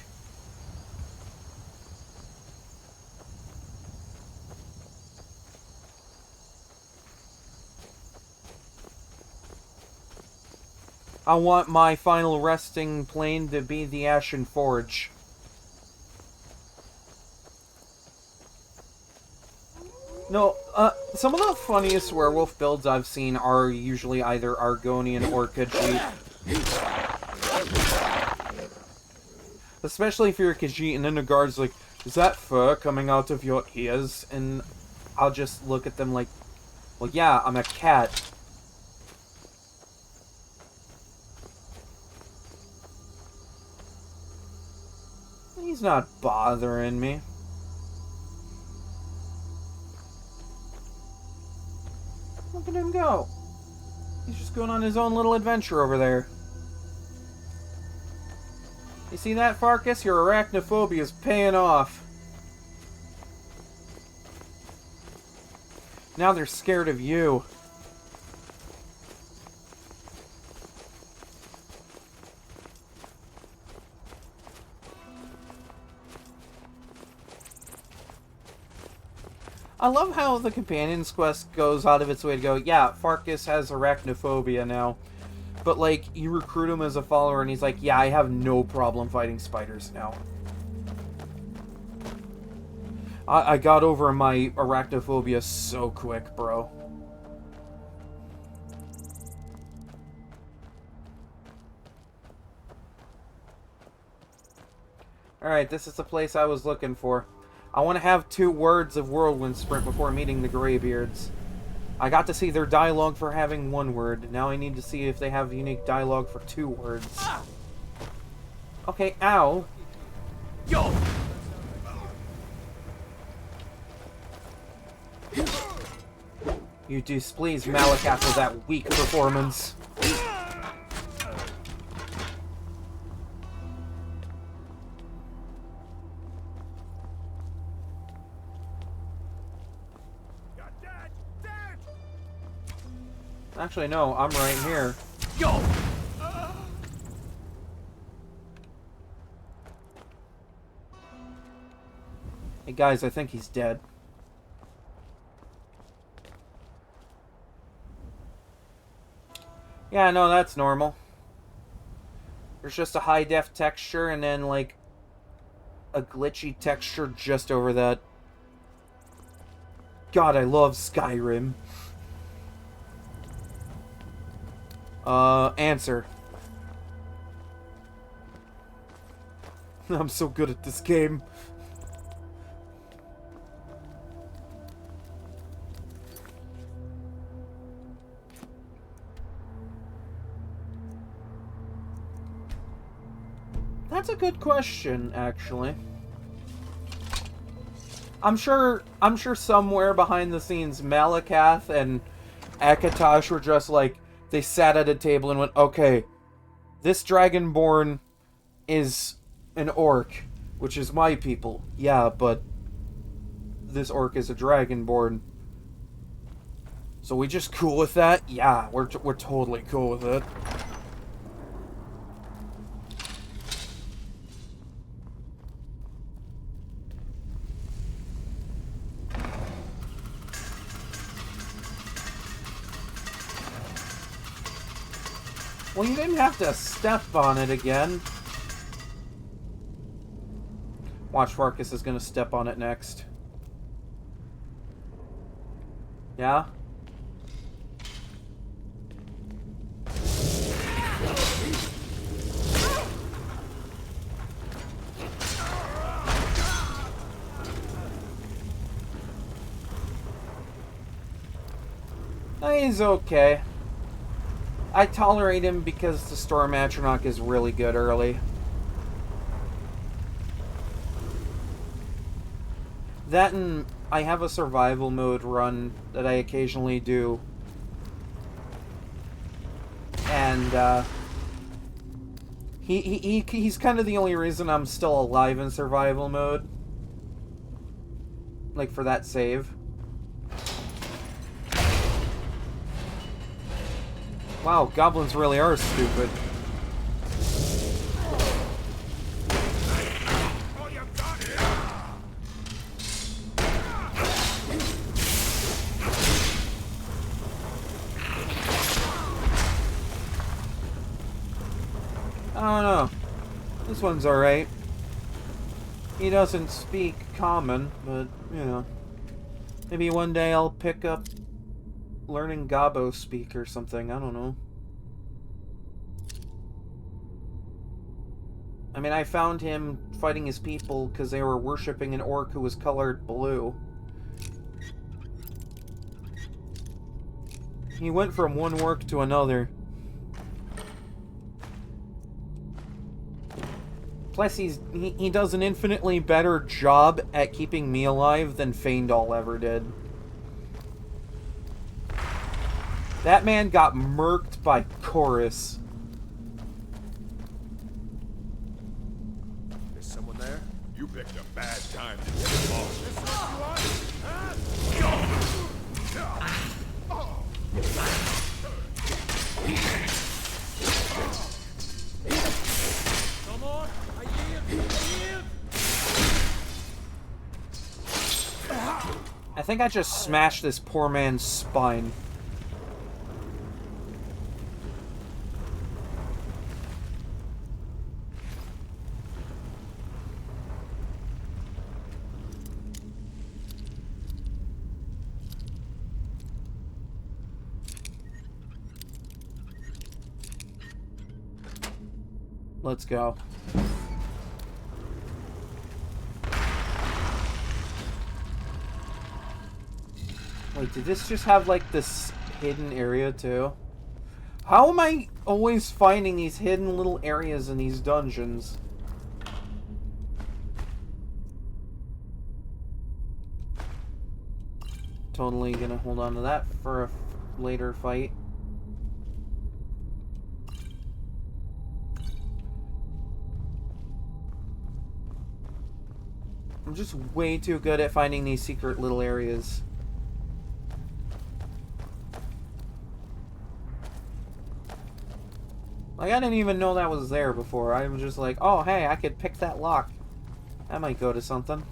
I want my final resting plane to be the Ashen Forge. No, some of the funniest werewolf builds I've seen are usually either Argonian or Khajiit. Especially if you're a Khajiit and then the guard's like, is that fur coming out of your ears? And I'll just look at them like, well yeah, I'm a cat. He's not bothering me. Look at him go. He's just going on his own little adventure over there. You see that, Farkas? Your arachnophobia is paying off. Now they're scared of you. I love how the Companion's Quest goes out of its way to go, yeah, Farkas has arachnophobia now. But, like, you recruit him as a follower and he's like, yeah, I have no problem fighting spiders now. I got over my arachnophobia so quick, bro. Alright, this is the place I was looking for. I want to have 2 words of Whirlwind Sprint before meeting the Greybeards. I got to see their dialogue for having 1 word. Now I need to see if they have unique dialogue for 2 words. Okay, ow. Yo! You displease Malakath with that weak performance. Actually, no, I'm right here. Yo! Hey guys, I think he's dead. Yeah, no, that's normal. There's just a high-def texture and then, like, a glitchy texture just over that. God, I love Skyrim. Answer. I'm so good at this game. That's a good question, actually. I'm sure somewhere behind the scenes Malakath and Akatosh were just like, they sat at a table and went, okay, this Dragonborn is an orc, which is my people. Yeah, but this orc is a Dragonborn. So we just cool with that? Yeah, we're totally cool with it. Well, you didn't have to step on it again. Watch, Farkas is gonna step on it next. Yeah? He's okay. I tolerate him because the Storm Atronach is really good early. That and I have a survival mode run that I occasionally do. And, he's kind of the only reason I'm still alive in survival mode. Like, for that save. Wow, goblins really are stupid. I don't know. This one's alright. He doesn't speak common, but, you know. Maybe one day I'll pick up learning Gabo speak or something. I don't know. I mean, I found him fighting his people because they were worshipping an orc who was colored blue. He went from one orc to another. Plus, he does an infinitely better job at keeping me alive than Feindal ever did. That man got murked by Chorus. Is someone there? You picked a bad time to get involved. This is what you want? Come on! I yield! I think I just smashed this poor man's spine. Let's go. Wait, did this just have, like, this hidden area, too? How am I always finding these hidden little areas in these dungeons? Totally gonna hold on to that for a later fight. I'm just way too good at finding these secret little areas. Like, I didn't even know that was there before. I was just like, oh, hey, I could pick that lock. That might go to something.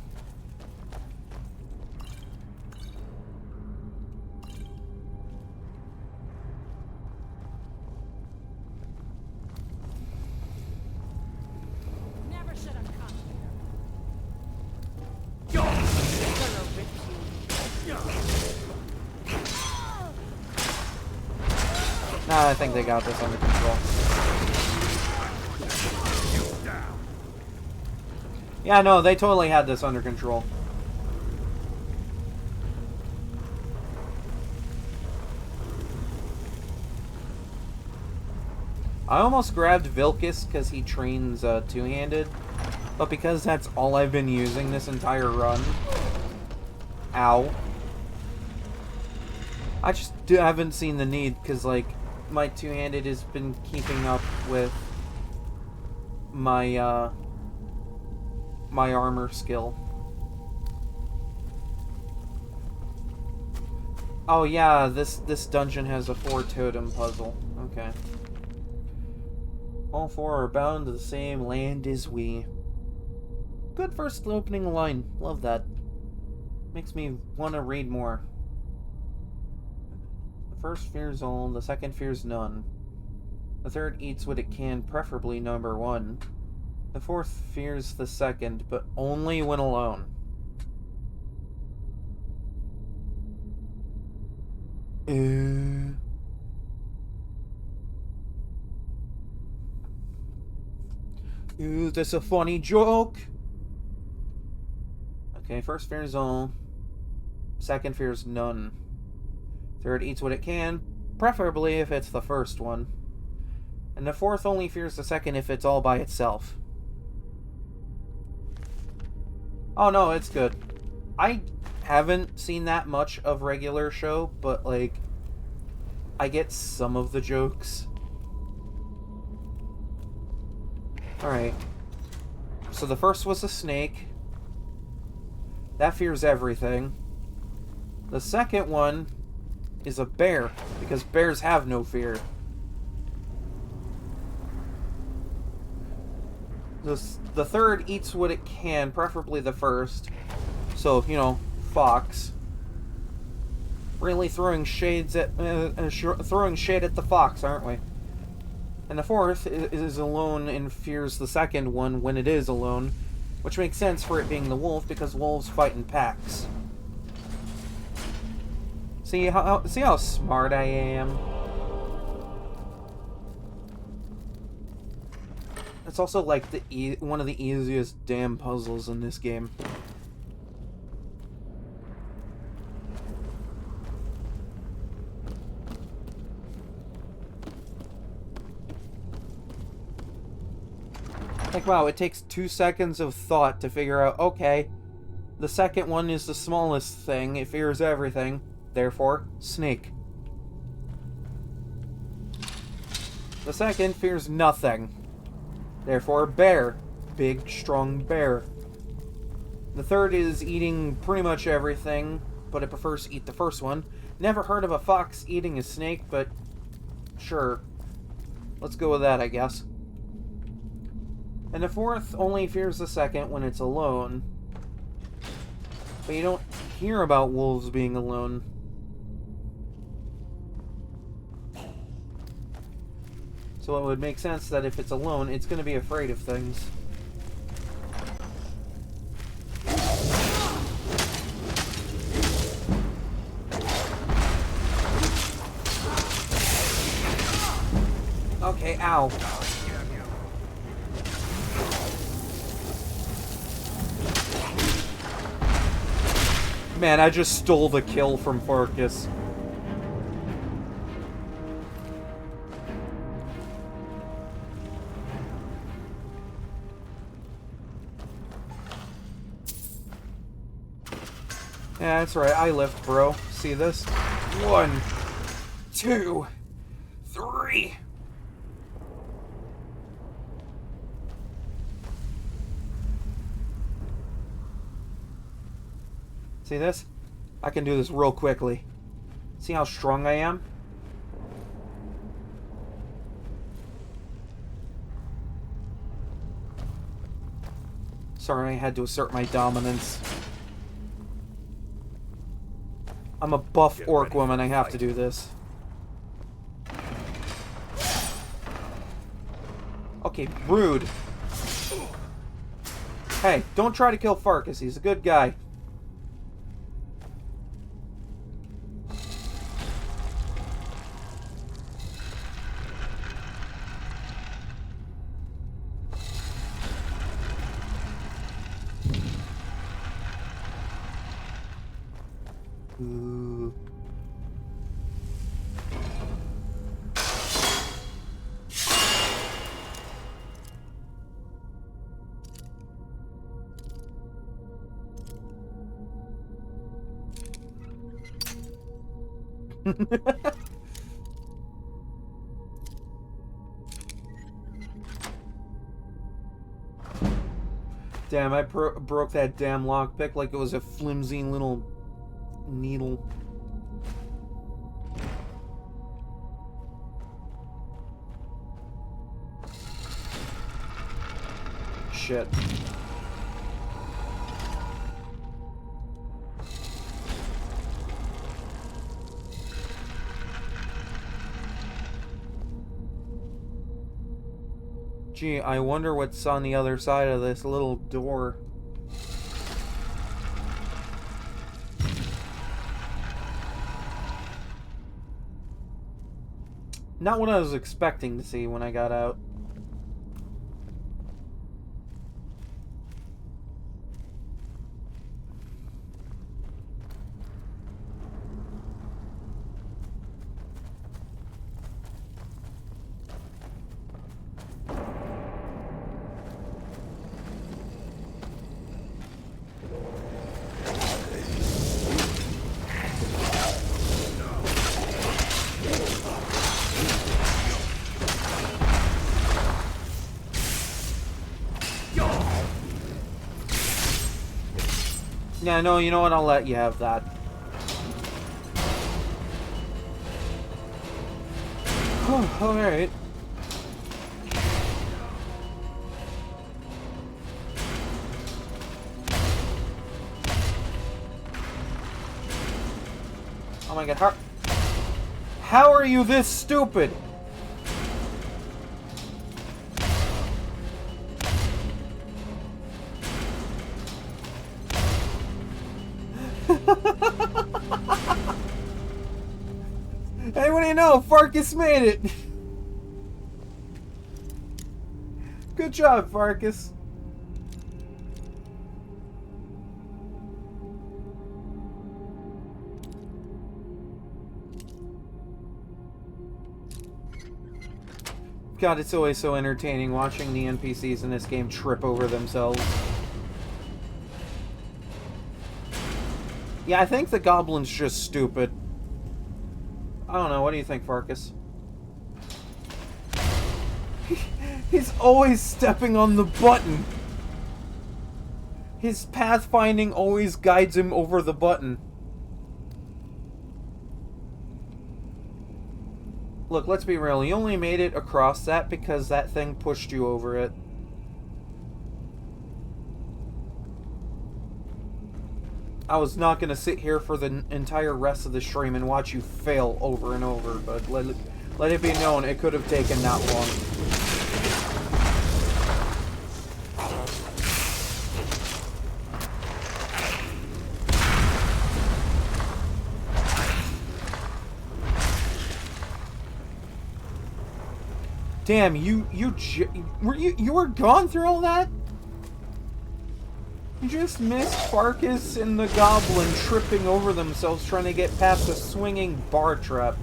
Never should have come Nah, I think they got this under control. Yeah, no, they totally had this under control. I almost grabbed Vilcus because he trains two-handed, but because that's all I've been using this entire run. Ow. I just haven't seen the need because, like, my two-handed has been keeping up with my my armor skill. Oh yeah, this dungeon has a 4-totem puzzle. Okay. All four are bound to the same land as we. Good first opening line. Love that. Makes me want to read more. The first fears all, the second fears none. The third eats what it can, preferably number one. The fourth fears the second, but only when alone. Is this a funny joke? Okay, first fears all. Second fears none. Third eats what it can, preferably if it's the first one. And the fourth only fears the second if it's all by itself. Oh no, it's good. I haven't seen that much of regular show, but like, I get some of the jokes. Alright. So the first was a snake. That fears everything. The second one is a bear, because bears have no fear. The third eats what it can, preferably the first. So, you know, fox. Really throwing shade at the fox, aren't we? And the fourth is alone and fears the second one when it is alone, which makes sense for it being the wolf because wolves fight in packs. See how smart I am? It's also like one of the easiest damn puzzles in this game. Like, wow, it takes 2 seconds of thought to figure out, okay, the second one is the smallest thing, it fears everything, therefore, snake. The second fears nothing, therefore, bear. Big, strong bear. The third is eating pretty much everything, but it prefers to eat the first one. Never heard of a fox eating a snake, but sure. Let's go with that, I guess. And the fourth only fears the second when it's alone. But you don't hear about wolves being alone. So it would make sense that if it's alone, it's going to be afraid of things. Okay, ow. Man, I just stole the kill from Farkas. Yeah, that's right. I lift, bro. See this? 1, 2, 3. See this? I can do this real quickly. See how strong I am? Sorry, I had to assert my dominance. I'm a buff orc woman, I have to do this. Okay, rude. Hey, don't try to kill Farkas, he's a good guy. Ooh. Damn, I broke that damn lockpick like it was a flimsy little needle. Shit. Gee, I wonder what's on the other side of this little door. Not what I was expecting to see when I got out. Yeah, no, you know what? I'll let you have that. Oh, alright. Oh my god, how are you this stupid? Hey, what do you know? Farkas made it! Good job, Farkas. God, it's always so entertaining watching the NPCs in this game trip over themselves. Yeah, I think the goblin's just stupid. I don't know, what do you think, Farkas? He's always stepping on the button. His pathfinding always guides him over the button. Look, let's be real. You only made it across that because that thing pushed you over it. I was not going to sit here for the entire rest of the stream and watch you fail over and over, but let it be known, it could have taken that long. Damn, you were gone through all that? You just missed Farkas and the goblin tripping over themselves trying to get past a swinging bar trap.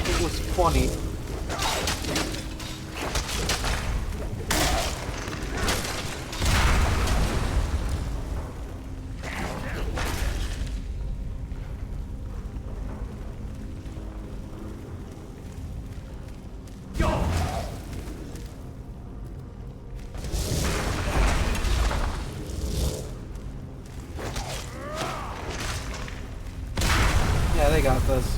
It was funny. Yeah, they got this.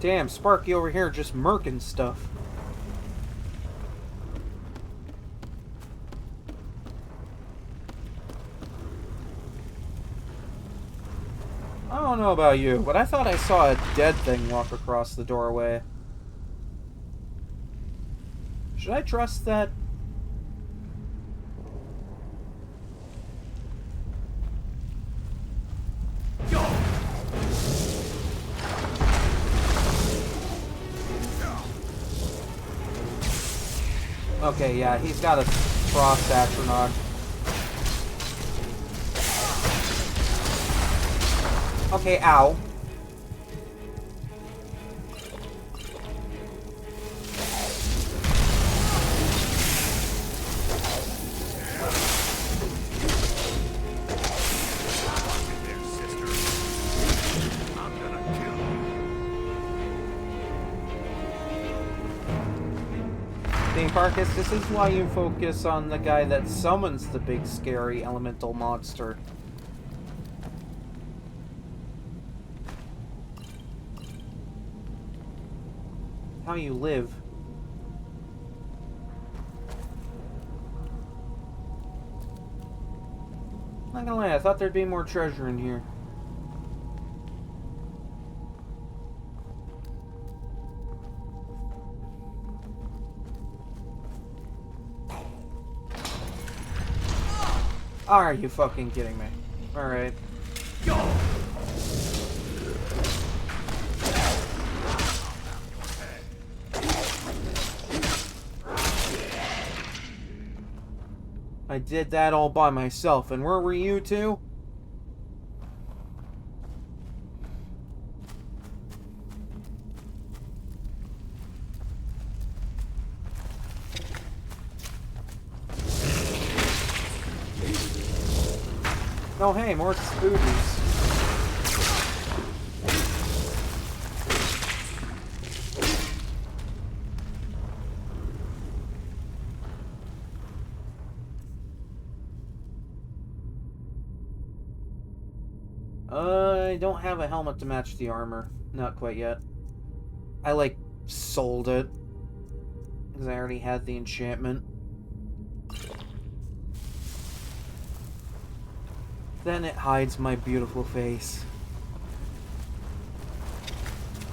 Damn, Sparky over here just murking stuff. I don't know about you, but I thought I saw a dead thing walk across the doorway. Should I trust that? Okay, yeah, he's got a frost astronaut. Okay, ow. Farkas, this is why you focus on the guy that summons the big scary elemental monster. How you live. Not gonna lie, I thought there'd be more treasure in here. Are you fucking kidding me? Alright. I did that all by myself, and where were you two? Oh hey, more spooters. I don't have a helmet to match the armor. Not quite yet. I, like, sold it. Because I already had the enchantment. Then it hides my beautiful face.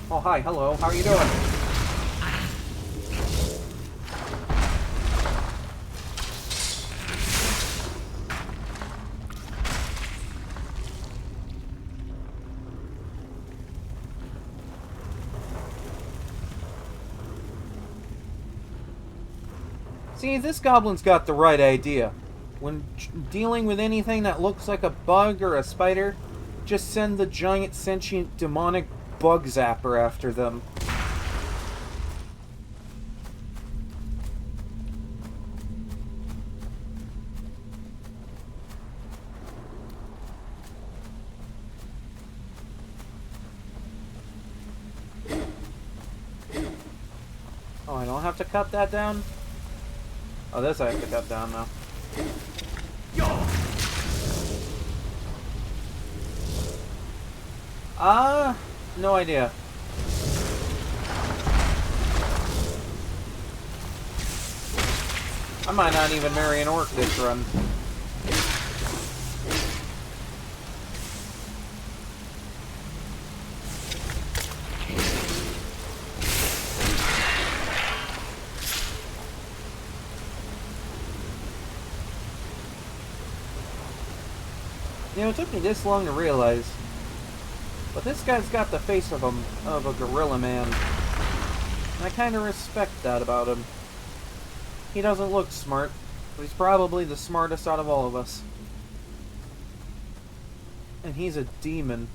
Oh, hi, hello. How are you doing? See, this goblin's got the right idea. When dealing with anything that looks like a bug or a spider, just send the giant sentient demonic bug zapper after them. Oh, I don't have to cut that down? Oh, this I have to cut down now. No idea. I might not even marry an orc this run. You know, it took me this long to realize, but this guy's got the face of a gorilla man. And I kind of respect that about him. He doesn't look smart, but he's probably the smartest out of all of us. And he's a demon.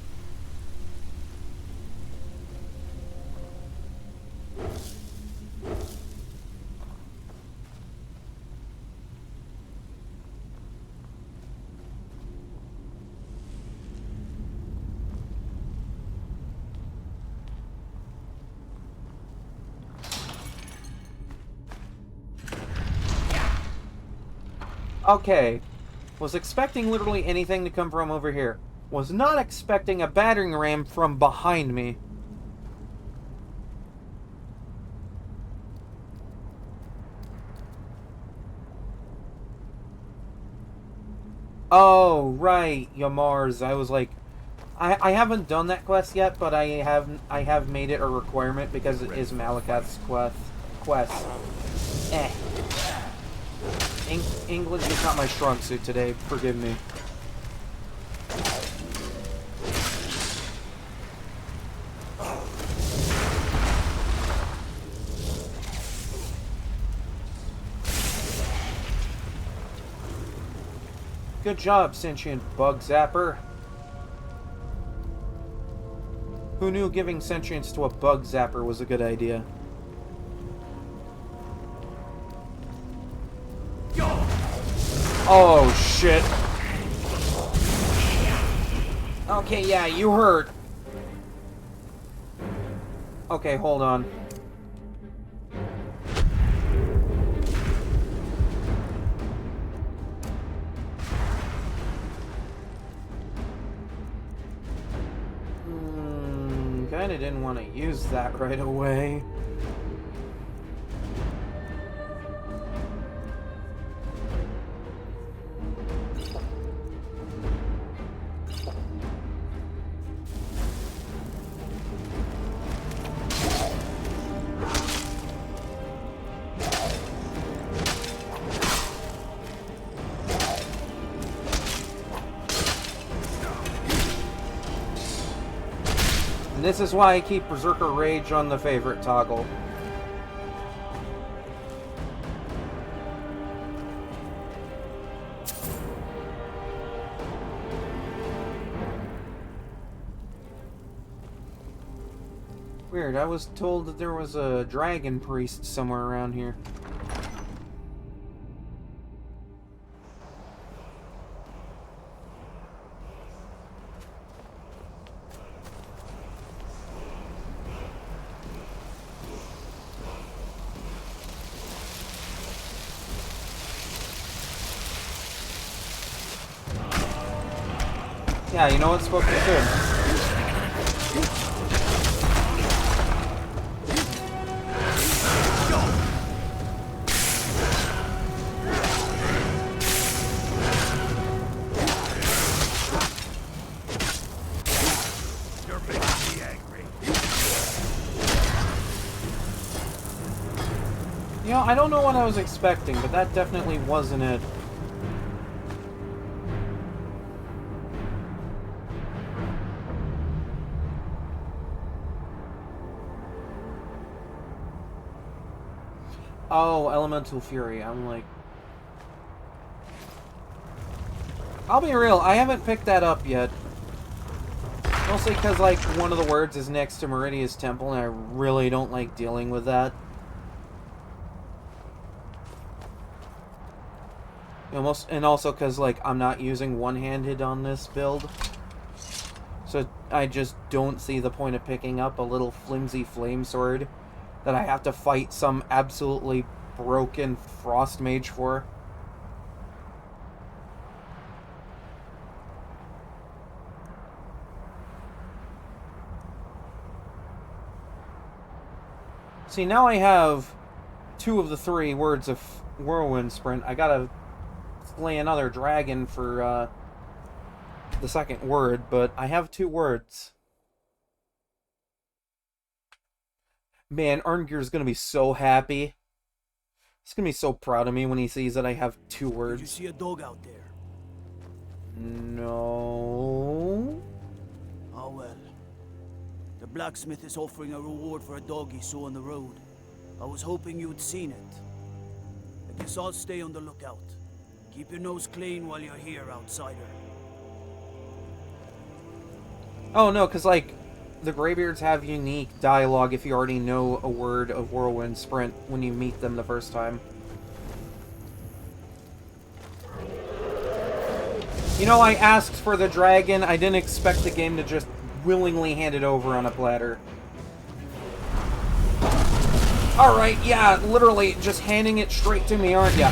Okay, was expecting literally anything to come from over here. Was not expecting a battering ram from behind me. Oh, right, Yamars. I was like, I haven't done that quest yet, but I have made it a requirement because it is Malakat's quest. Eh. English is not my strong suit today, forgive me. Good job, sentient bug zapper. Who knew giving sentience to a bug zapper was a good idea? Oh, shit. Okay, yeah, you hurt. Okay, hold on. Kinda didn't want to use that right away. And this is why I keep Berserker Rage on the favorite toggle. Weird, I was told that there was a dragon priest somewhere around here. Yeah, you know what? Spoke is good. You're making me angry. You know, I don't know what I was expecting, but that definitely wasn't it. Oh, Elemental Fury. I'm like... I'll be real, I haven't picked that up yet. Mostly because, like, one of the words is next to Meridia's Temple, and I really don't like dealing with that. And also because, like, I'm not using one-handed on this build. So I just don't see the point of picking up a little flimsy flame sword that I have to fight some absolutely broken frost mage for. See, now I have 2 of the 3 words of Whirlwind Sprint. I gotta slay another dragon for the second word, but I have 2 words. Man, Arngir's gonna be so happy. He's gonna be so proud of me when he sees that I have 2 words. Did you see a dog out there? No. Oh well. The blacksmith is offering a reward for a dog he saw on the road. I was hoping you'd seen it. I guess I'll stay on the lookout. Keep your nose clean while you're here, outsider. Oh no, because like, the Greybeards have unique dialogue if you already know a word of Whirlwind Sprint when you meet them the first time. You know, I asked for the dragon. I didn't expect the game to just willingly hand it over on a platter. Alright, yeah, literally just handing it straight to me, aren't ya?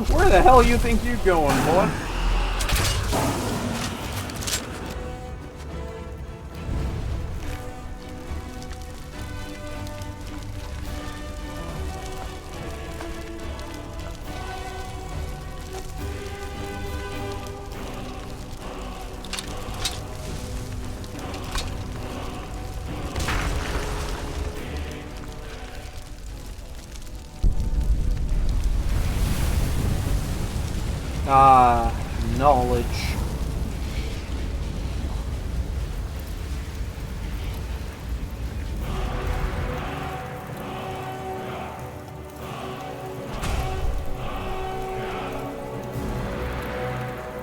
Where the hell you think you're going, boy? Knowledge.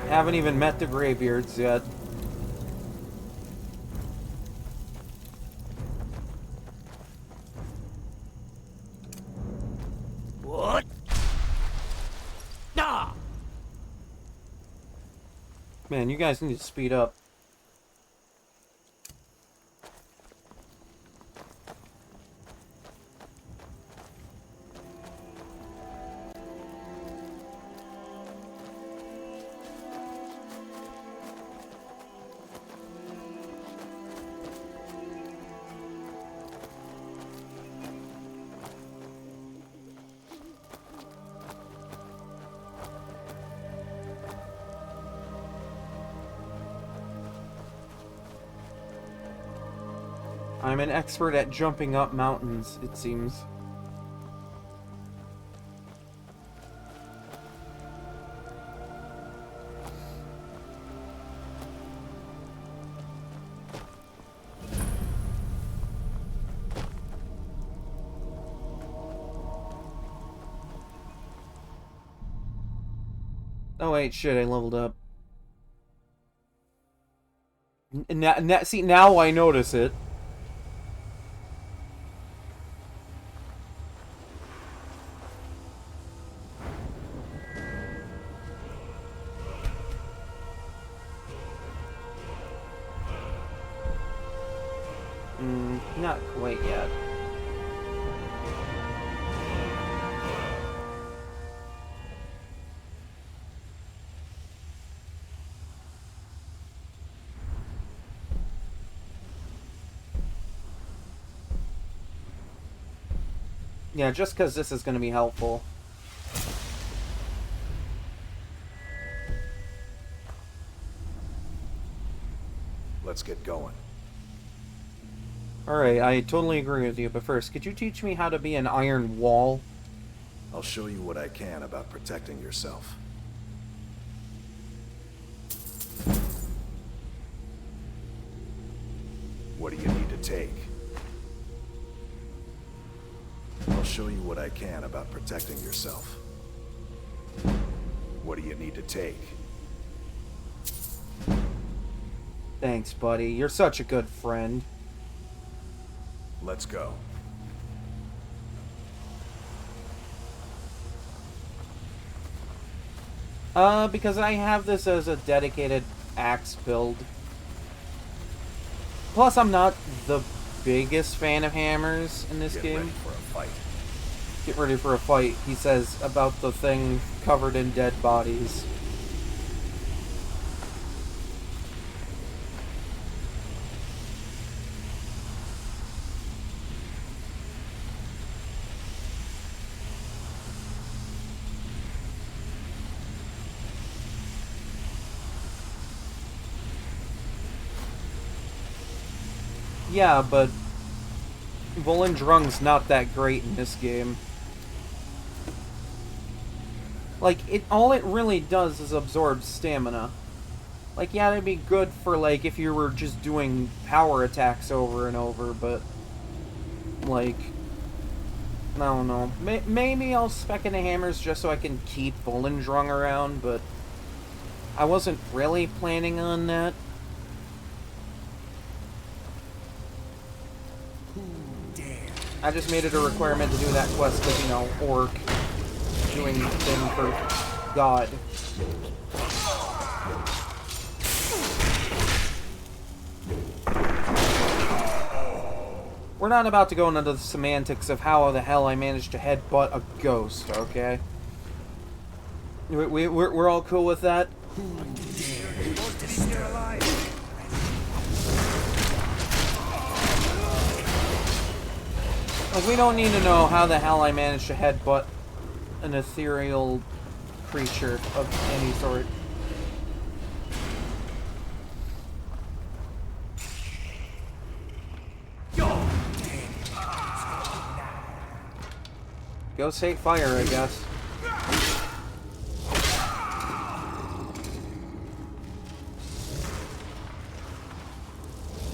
Haven't even met the Greybeards yet. What? Nah! Man, you guys need to speed up. I'm an expert at jumping up mountains, it seems. Oh wait, shit, I leveled up. See, now I notice it. Not quite yet. Yeah, just because this is going to be helpful. Let's get going. Alright, I totally agree with you, but first, could you teach me how to be an iron wall? I'll show you what I can about protecting yourself. What do you need to take? I'll show you what I can about protecting yourself. What do you need to take? Thanks, buddy. You're such a good friend. Let's go. Because I have this as a dedicated axe build. Plus, I'm not the biggest fan of hammers in this game. Get ready for a fight. Get ready for a fight, he says about the thing covered in dead bodies. Yeah, but Volendrung's not that great in this game. Like, all it really does is absorb stamina. Like, yeah, that'd be good for, like, if you were just doing power attacks over and over, but, like, I don't know. Maybe I'll spec into hammers just so I can keep Volendrung around, but I wasn't really planning on that. I just made it a requirement to do that quest because, you know, orc doing thing for God. We're not about to go into the semantics of how the hell I managed to headbutt a ghost, okay? We're all cool with that? Like, we don't need to know how the hell I managed to headbutt an ethereal creature of any sort. Ghosts hate fire, I guess.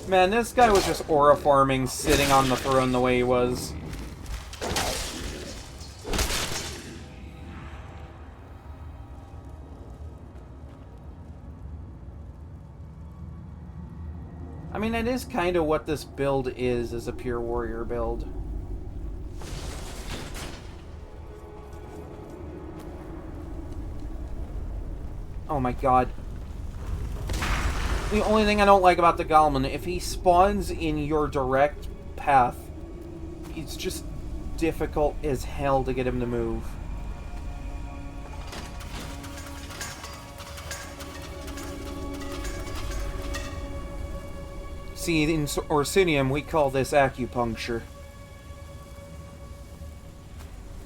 Man, this guy was just aura farming, sitting on the throne the way he was. I mean, it is kind of what this build is a pure warrior build. Oh my god. The only thing I don't like about the Golem, if he spawns in your direct path, it's just difficult as hell to get him to move. See, in Orsinium, we call this acupuncture.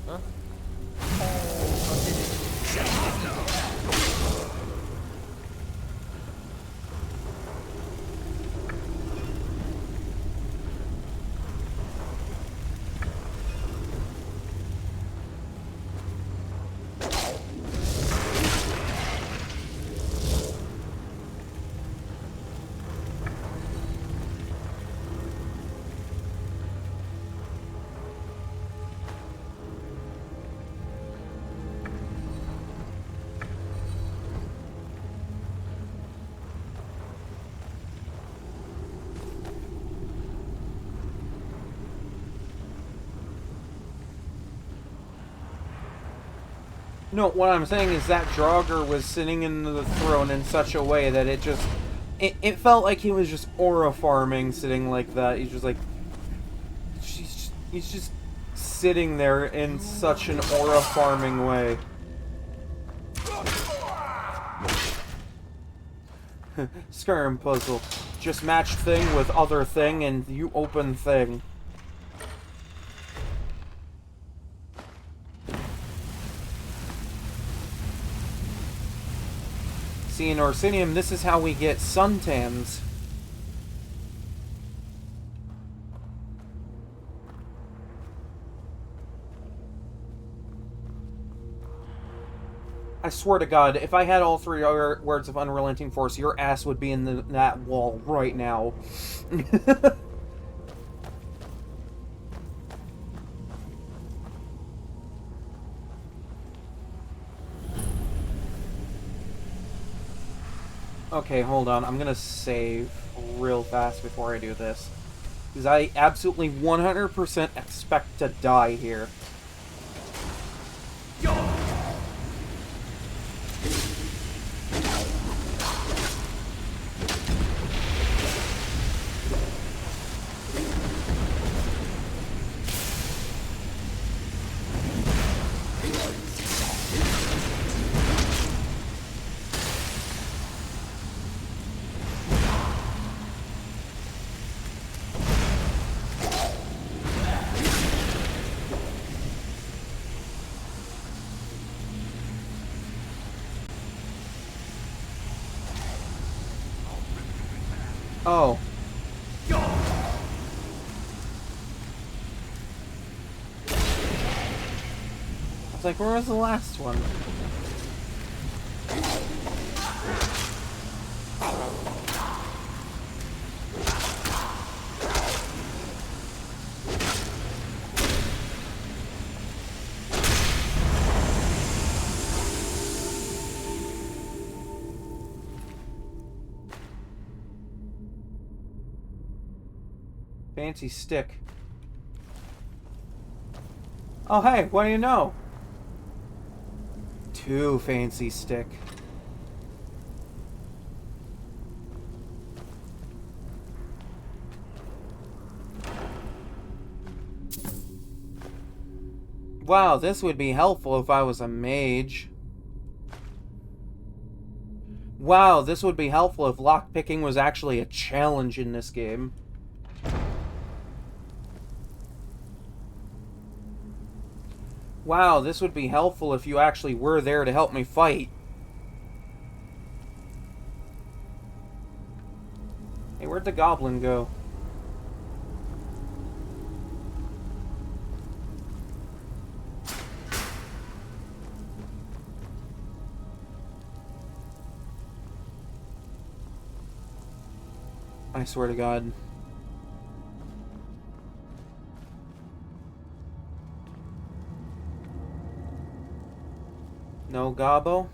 Huh? No, what I'm saying is that Draugr was sitting in the throne in such a way that it just... It felt like he was just aura farming, sitting like that. He's just like... He's just sitting there in such an aura farming way. Skyrim puzzle. Just match thing with other thing and you open thing. See, in Orsinium, this is how we get suntans. I swear to God, if I had all three words of Unrelenting Force, your ass would be in that wall right now. Okay, hold on. I'm gonna save real fast before I do this. Because I absolutely 100% expect to die here. Oh. I was like, where was the last one? Fancy stick. Oh, hey, what do you know? Too fancy stick. Wow, this would be helpful if I was a mage. Wow, this would be helpful if lockpicking was actually a challenge in this game. Wow, this would be helpful if you actually were there to help me fight. Hey, where'd the goblin go? I swear to God. No gobbo?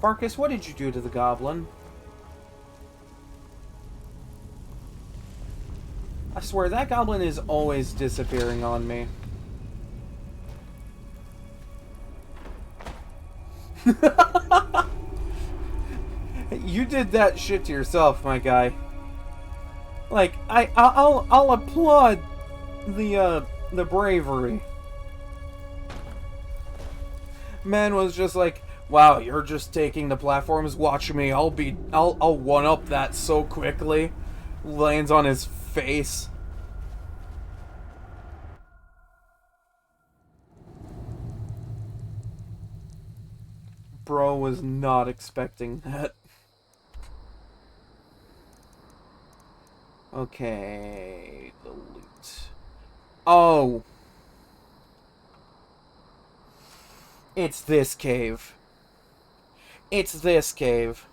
Farkas, what did you do to the goblin? I swear, that goblin is always disappearing on me. You did that shit to yourself, my guy. Like, I'll applaud the bravery. Man was just like, wow, you're just taking the platforms, watch me, I'll one-up that so quickly. Lands on his face. Bro was not expecting that. Okay, the loot. Oh! It's this cave. It's this cave.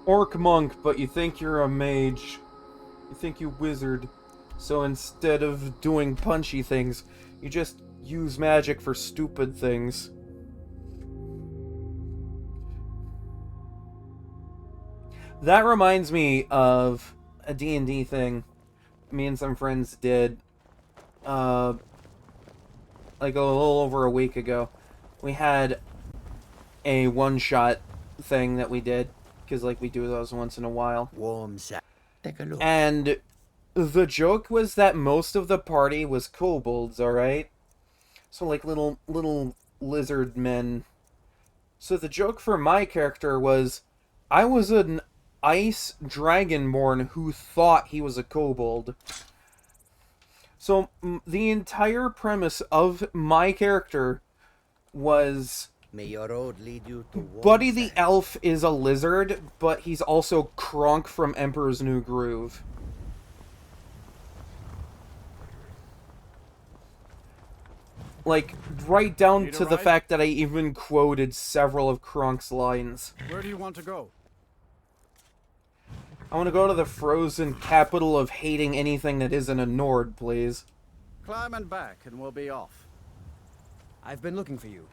Orc monk, but you think you're a mage. You think you wizard. So instead of doing punchy things, you just use magic for stupid things. That reminds me of a D&D thing me and some friends did like a little over a week ago. We had a one-shot thing that we did, because like we do those once in a while. Take a look. And the joke was that most of the party was kobolds, alright? So like little lizard men. So the joke for my character was, I was an ice dragonborn who thought he was a kobold. So the entire premise of my character was, May your road lead you to Buddy the Elf is a lizard, but he's also Kronk from Emperor's New Groove. Like, right down to the fact that I even quoted several of Kronk's lines. Where do you want to go? I want to go to the frozen capital of hating anything that isn't a Nord, please. Climb and back, and we'll be off. I've been looking for you.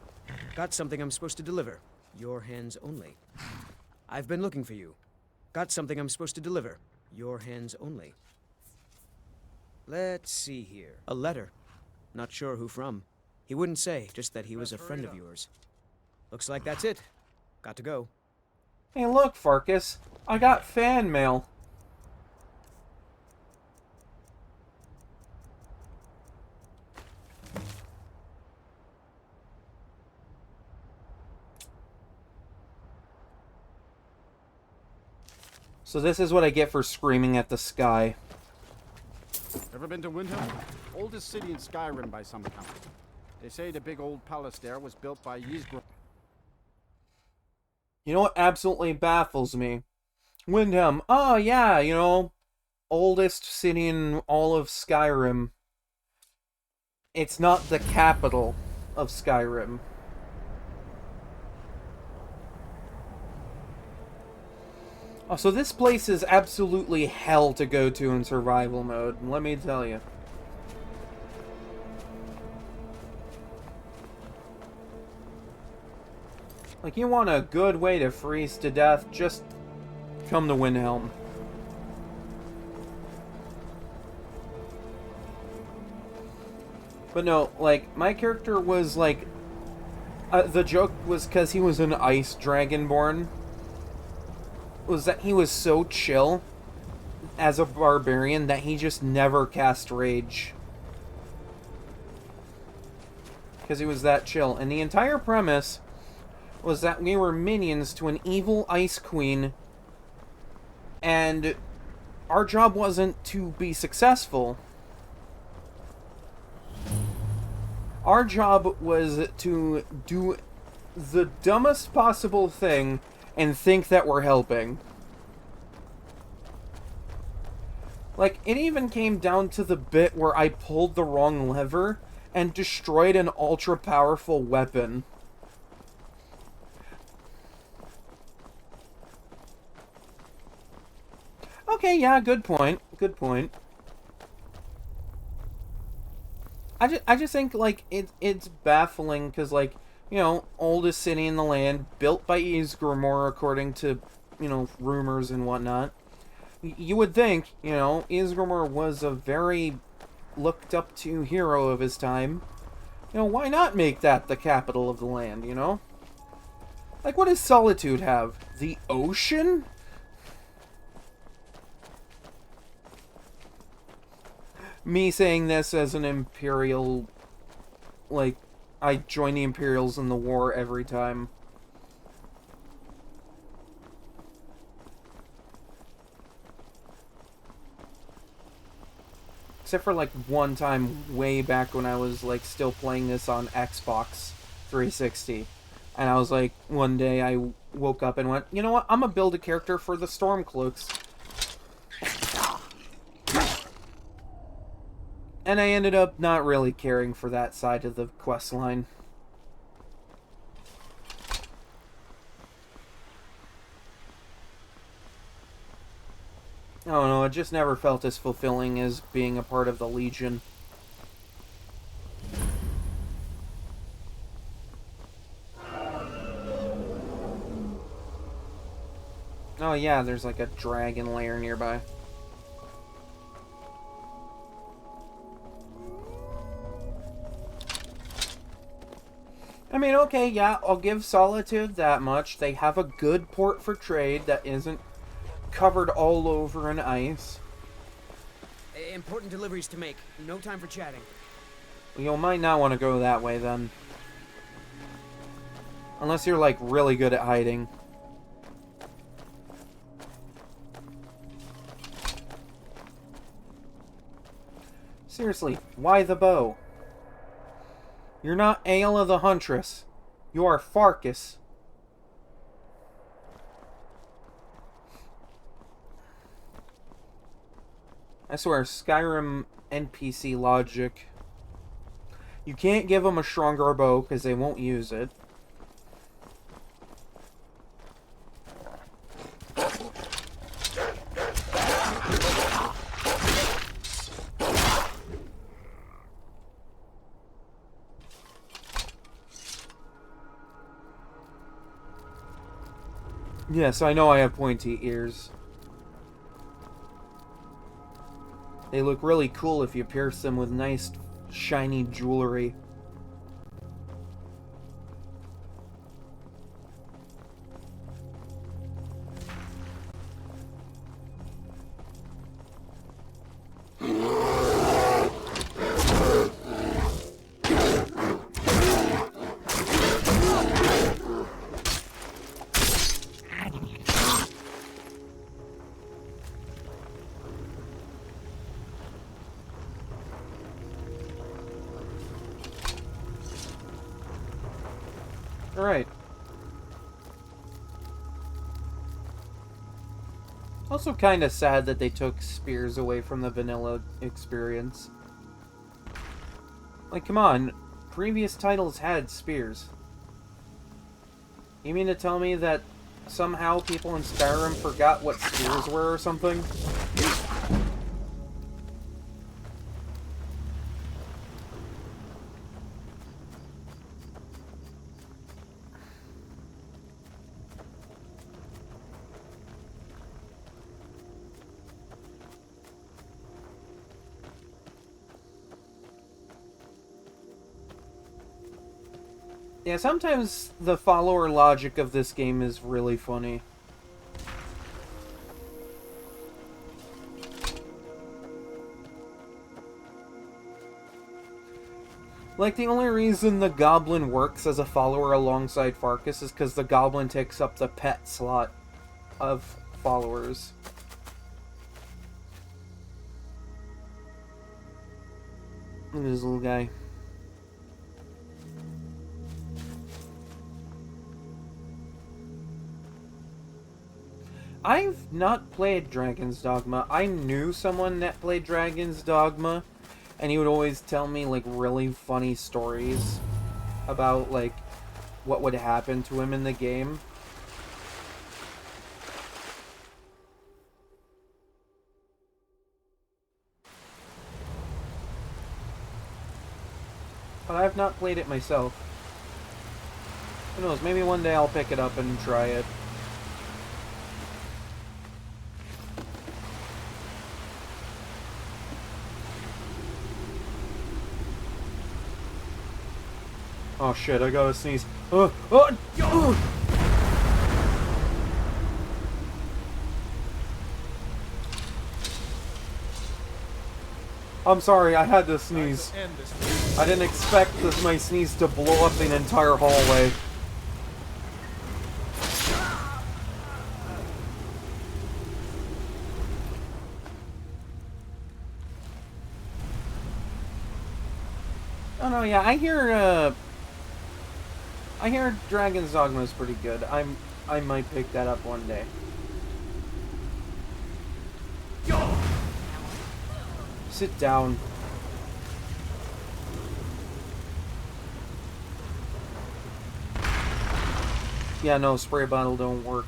Got something I'm supposed to deliver. Your hands only. I've been looking for you. Got something I'm supposed to deliver. Your hands only. Let's see here. A letter. Not sure who from. He wouldn't say, just that he was a friend of yours. Looks like that's it. Got to go. Hey look, Farkas. I got fan mail. So this is what I get for screaming at the sky. Ever been to Windhelm? Oldest city in Skyrim by some account. They say the big old palace there was built by Ysgrim. You know what absolutely baffles me? Windhelm. Oh yeah, you know, oldest city in all of Skyrim. It's not the capital of Skyrim. Oh, so this place is absolutely hell to go to in survival mode, let me tell you. Like, you want a good way to freeze to death, just come to Windhelm. But no, like, my character was, like... the joke was because he was an ice dragonborn. Was that he was so chill as a barbarian that he just never cast rage. Because he was that chill. And the entire premise was that we were minions to an evil ice queen, and our job wasn't to be successful. Our job was to do the dumbest possible thing and think that we're helping. Like, it even came down to the bit where I pulled the wrong lever and destroyed an ultra-powerful weapon. Okay, yeah, good point. Good point. I just think, like, it's baffling, because, like, you know, oldest city in the land, built by Ysgrim, according to, you know, rumors and whatnot. You would think, you know, Ysgrim was a very looked-up-to hero of his time. You know, why not make that the capital of the land, you know? Like, what does Solitude have? The ocean? Me saying this as an Imperial, like, I join the Imperials in the war every time. Except for, like, one time way back when I was, like, still playing this on Xbox 360. And I was like, one day I woke up and went, you know what, I'm gonna build a character for the Stormcloaks. And I ended up not really caring for that side of the quest line. I don't know, it just never felt as fulfilling as being a part of the Legion. Oh yeah, there's like a dragon lair nearby. I mean, okay, yeah, I'll give Solitude that much. They have a good port for trade that isn't covered all over in ice. Important deliveries to make. No time for chatting. You might not want to go that way then. Unless you're like really good at hiding. Seriously, why the bow? You're not Ayla the Huntress. You are Farkas. I swear, Skyrim NPC logic. You can't give them a stronger bow because they won't use it. Yes, I know I have pointy ears. They look really cool if you pierce them with nice, shiny jewelry. Alright. Also kind of sad that they took spears away from the vanilla experience. Like, come on. Previous titles had spears. You mean to tell me that somehow people in Skyrim forgot what spears were or something? Yeah, sometimes the follower logic of this game is really funny. Like, the only reason the Goblin works as a follower alongside Farkas is because the Goblin takes up the pet slot of followers. Look at this little guy. I've not played Dragon's Dogma. I knew someone that played Dragon's Dogma, and he would always tell me, like, really funny stories about, like, what would happen to him in the game. But I've not played it myself. Who knows, maybe one day I'll pick it up and try it. Oh shit, I gotta sneeze. I'm sorry, I had to sneeze. I didn't expect my sneeze to blow up the entire hallway. Oh no, yeah, I hear Dragon's Dogma is pretty good. I might pick that up one day. Sit down. Yeah, no, spray bottle don't work.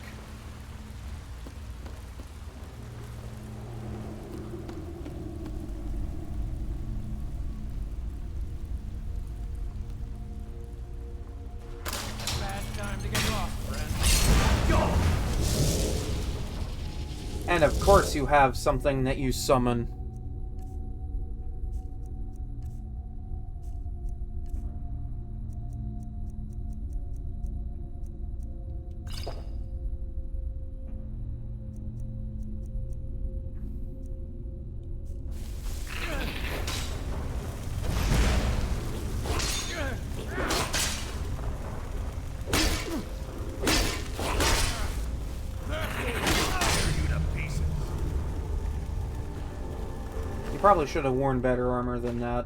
And of course you have something that you summon. You probably should have worn better armor than that.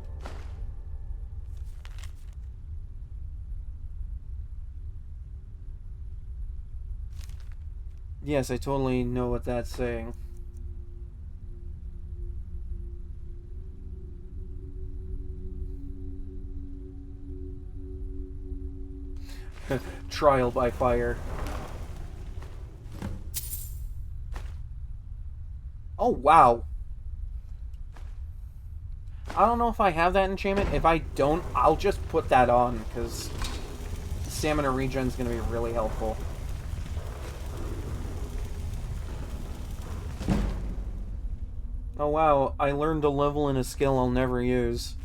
Yes, I totally know what that's saying. Trial by fire. Oh, wow. I don't know if I have that enchantment. If I don't, I'll just put that on, because stamina regen is going to be really helpful. Oh wow, I learned a level in a skill I'll never use.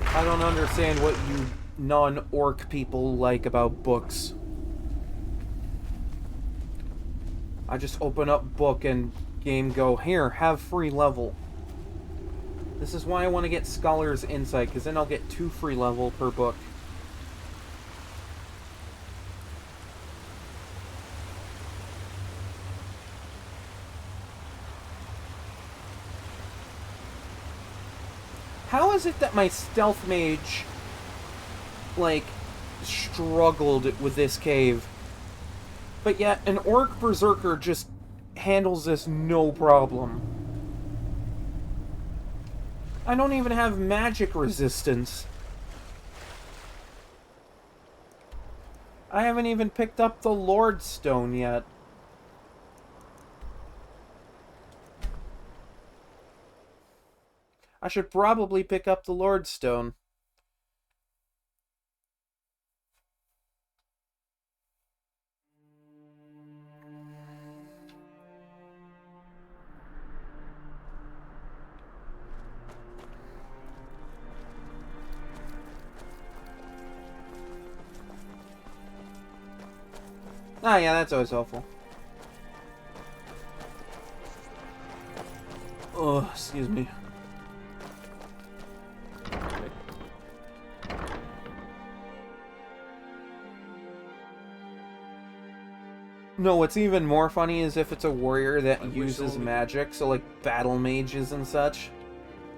I don't understand what you non-orc people like about books. I just open up book and game go, here, have free level. This is why I want to get Scholar's Insight, because then I'll get 2 free level per book. How is it that my stealth mage, like, struggled with this cave, but yet an orc berserker just handles this no problem? I don't even have magic resistance. I haven't even picked up the Lord Stone yet. I should probably pick up the Lord Stone. Ah, yeah, that's always helpful. Oh, excuse me. No, what's even more funny is if it's a warrior that uses magic, so like battle mages and such.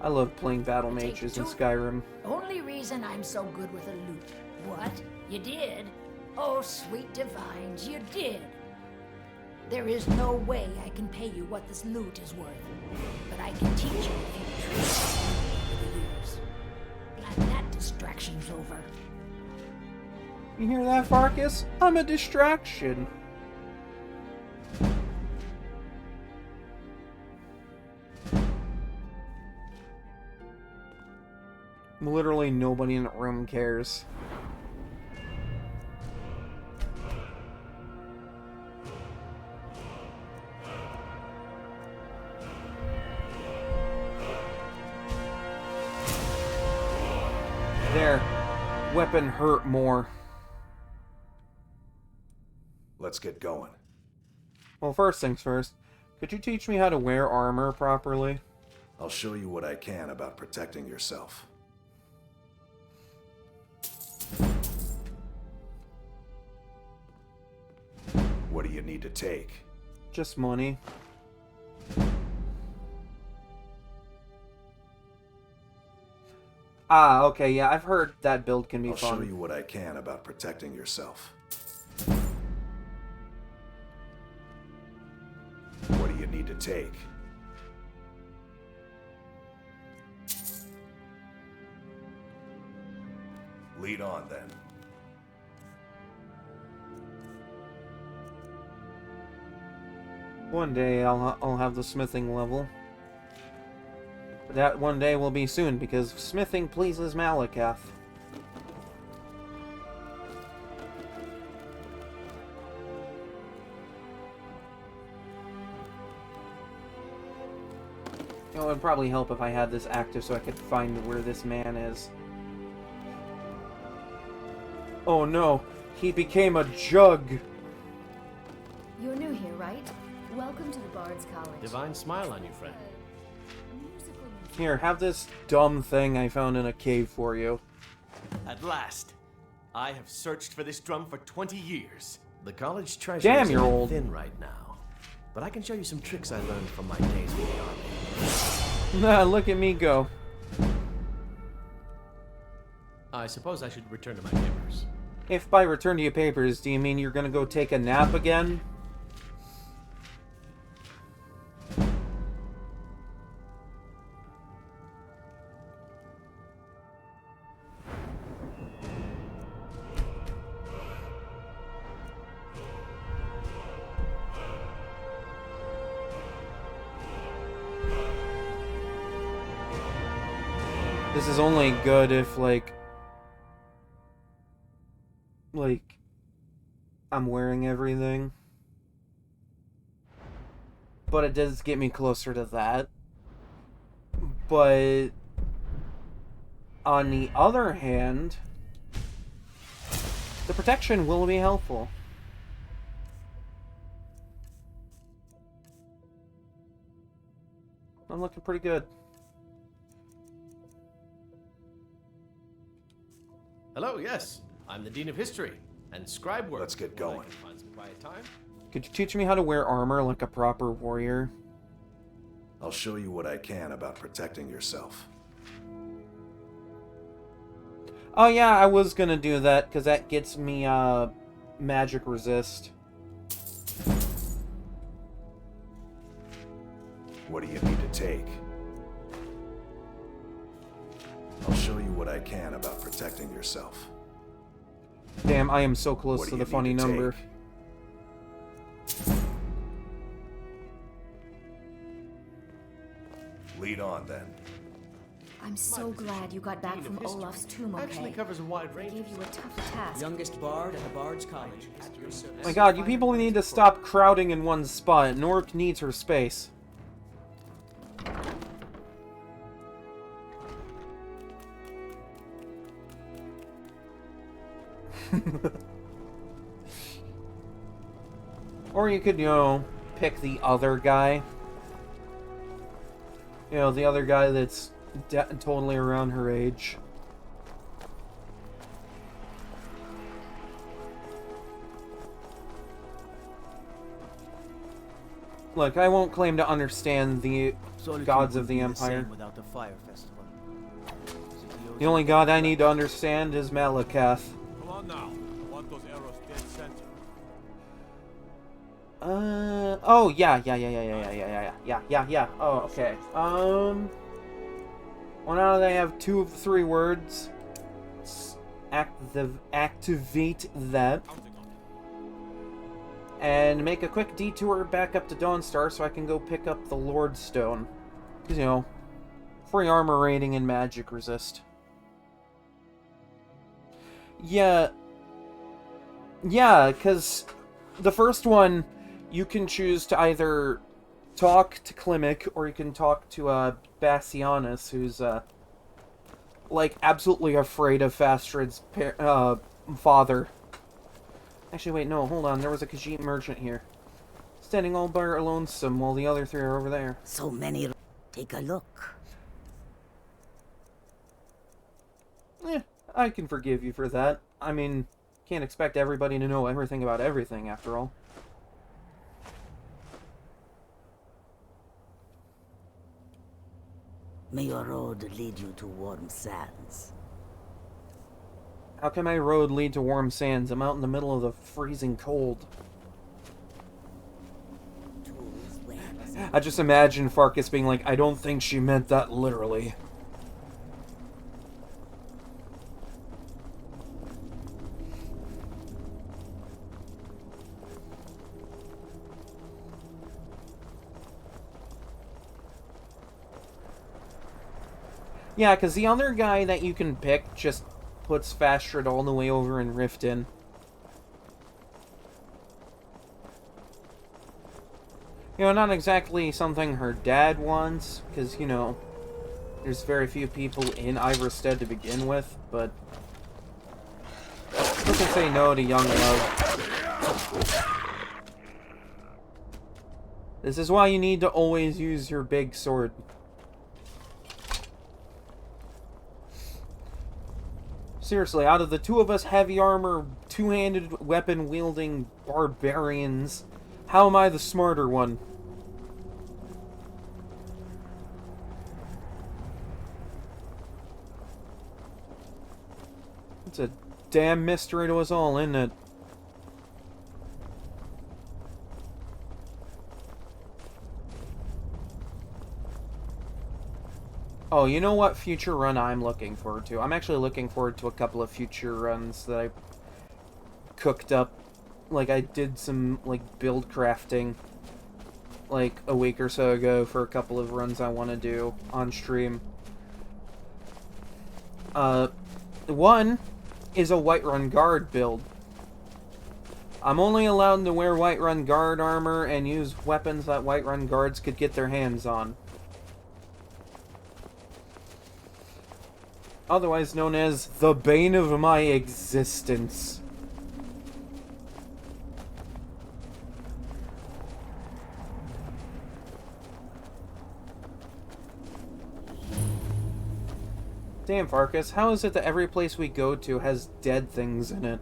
I love playing battle mages in Skyrim. Only reason I'm so good with a loot. What? You did? Oh, sweet divines, you did. There is no way I can pay you what this loot is worth. But I can teach you a few tricks over the years. Glad that distraction's over. You hear that, Farkas? I'm a distraction. Literally nobody in the room cares. Their weapon hurt more. Let's get going. Well, first things first. Could you teach me how to wear armor properly? I'll show you what I can about protecting yourself. What do you need to take? Just money. Ah, okay, yeah, I've heard that build can be fun. I'll show you what I can about protecting yourself. What do you need to take? Lead on, then. One day I'll have the smithing level. But that one day will be soon, because smithing pleases Malakath. would probably help if I had this active so I could find where this man is. Oh no, he became a jug. You're new here, right? Welcome to the Bard's College. Divine smile on you, friend. Here, have this dumb thing I found in a cave for you. At last. I have searched for this drum for 20 years. The college treasure Damn, is you're a bit old. thin right now. But I can show you some tricks I learned from my days in the army. Nah, look at me go. I suppose I should return to my papers. If by return to your papers, do you mean you're gonna go take a nap again? This is only good if, like, I'm wearing everything. But it does get me closer to that. But on the other hand, the protection will be helpful. I'm looking pretty good. Hello, yes. I'm the Dean of History and Scribe Work. Let's get going. Find some quiet time. Could you teach me how to wear armor like a proper warrior? I'll show you what I can about protecting yourself. Oh yeah, I was gonna do that, because that gets me, magic resist. What do you need to take? I'll show you what I can about protecting yourself. Damn, I am so close What to do the you funny need to number. Lead on, then. I'm so glad you got back from Olaf's tomb okay. Actually covers a wide They range. gave you a tough task. Youngest bard at the Bard's College. At your service. My god, you people need to stop crowding in one spot. Nork needs her space. Or you could, you know, pick the other guy. You know, the other guy that's totally around her age. Look, I won't claim to understand the gods of the Empire. Without the fire festival. The only god I need to understand is Malakath. Come on now. I want those arrows dead center. Oh, yeah. Oh, okay. Well, now they have 2 of the 3 words. Activate that. And make a quick detour back up to Dawnstar so I can go pick up the Lord Stone. Because, you know, free armor rating and magic resist. Yeah, because the first one, you can choose to either talk to Klimek or you can talk to Bassianus, who's like absolutely afraid of Fastred's father. Actually, wait, no, hold on. There was a Khajiit merchant here, standing all by her lonesome while the other 3 are over there. So many. Take a look. I can forgive you for that. I mean, can't expect everybody to know everything about everything, after all. May your road lead you to warm sands. How can my road lead to warm sands? I'm out in the middle of the freezing cold. I just imagine Farkas being like, I don't think she meant that literally. Yeah, because the other guy that you can pick just puts Fastred all the way over in Riften. You know, not exactly something her dad wants, because, you know, there's very few people in Iverstead to begin with, but who can say no to young love? This is why you need to always use your big sword. Seriously, out of the two of us heavy armor, two-handed weapon-wielding barbarians, how am I the smarter one? It's a damn mystery to us all, isn't it? Oh, you know what future run I'm looking forward to? I'm actually looking forward to a couple of future runs that I cooked up. Like, I did some, like, build crafting, like, a week or so ago for a couple of runs I want to do on stream. One is a Whiterun Guard build. I'm only allowed to wear Whiterun Guard armor and use weapons that Whiterun Guards could get their hands on. Otherwise known as the bane of my existence. Damn, Farkas, how is it that every place we go to has dead things in it?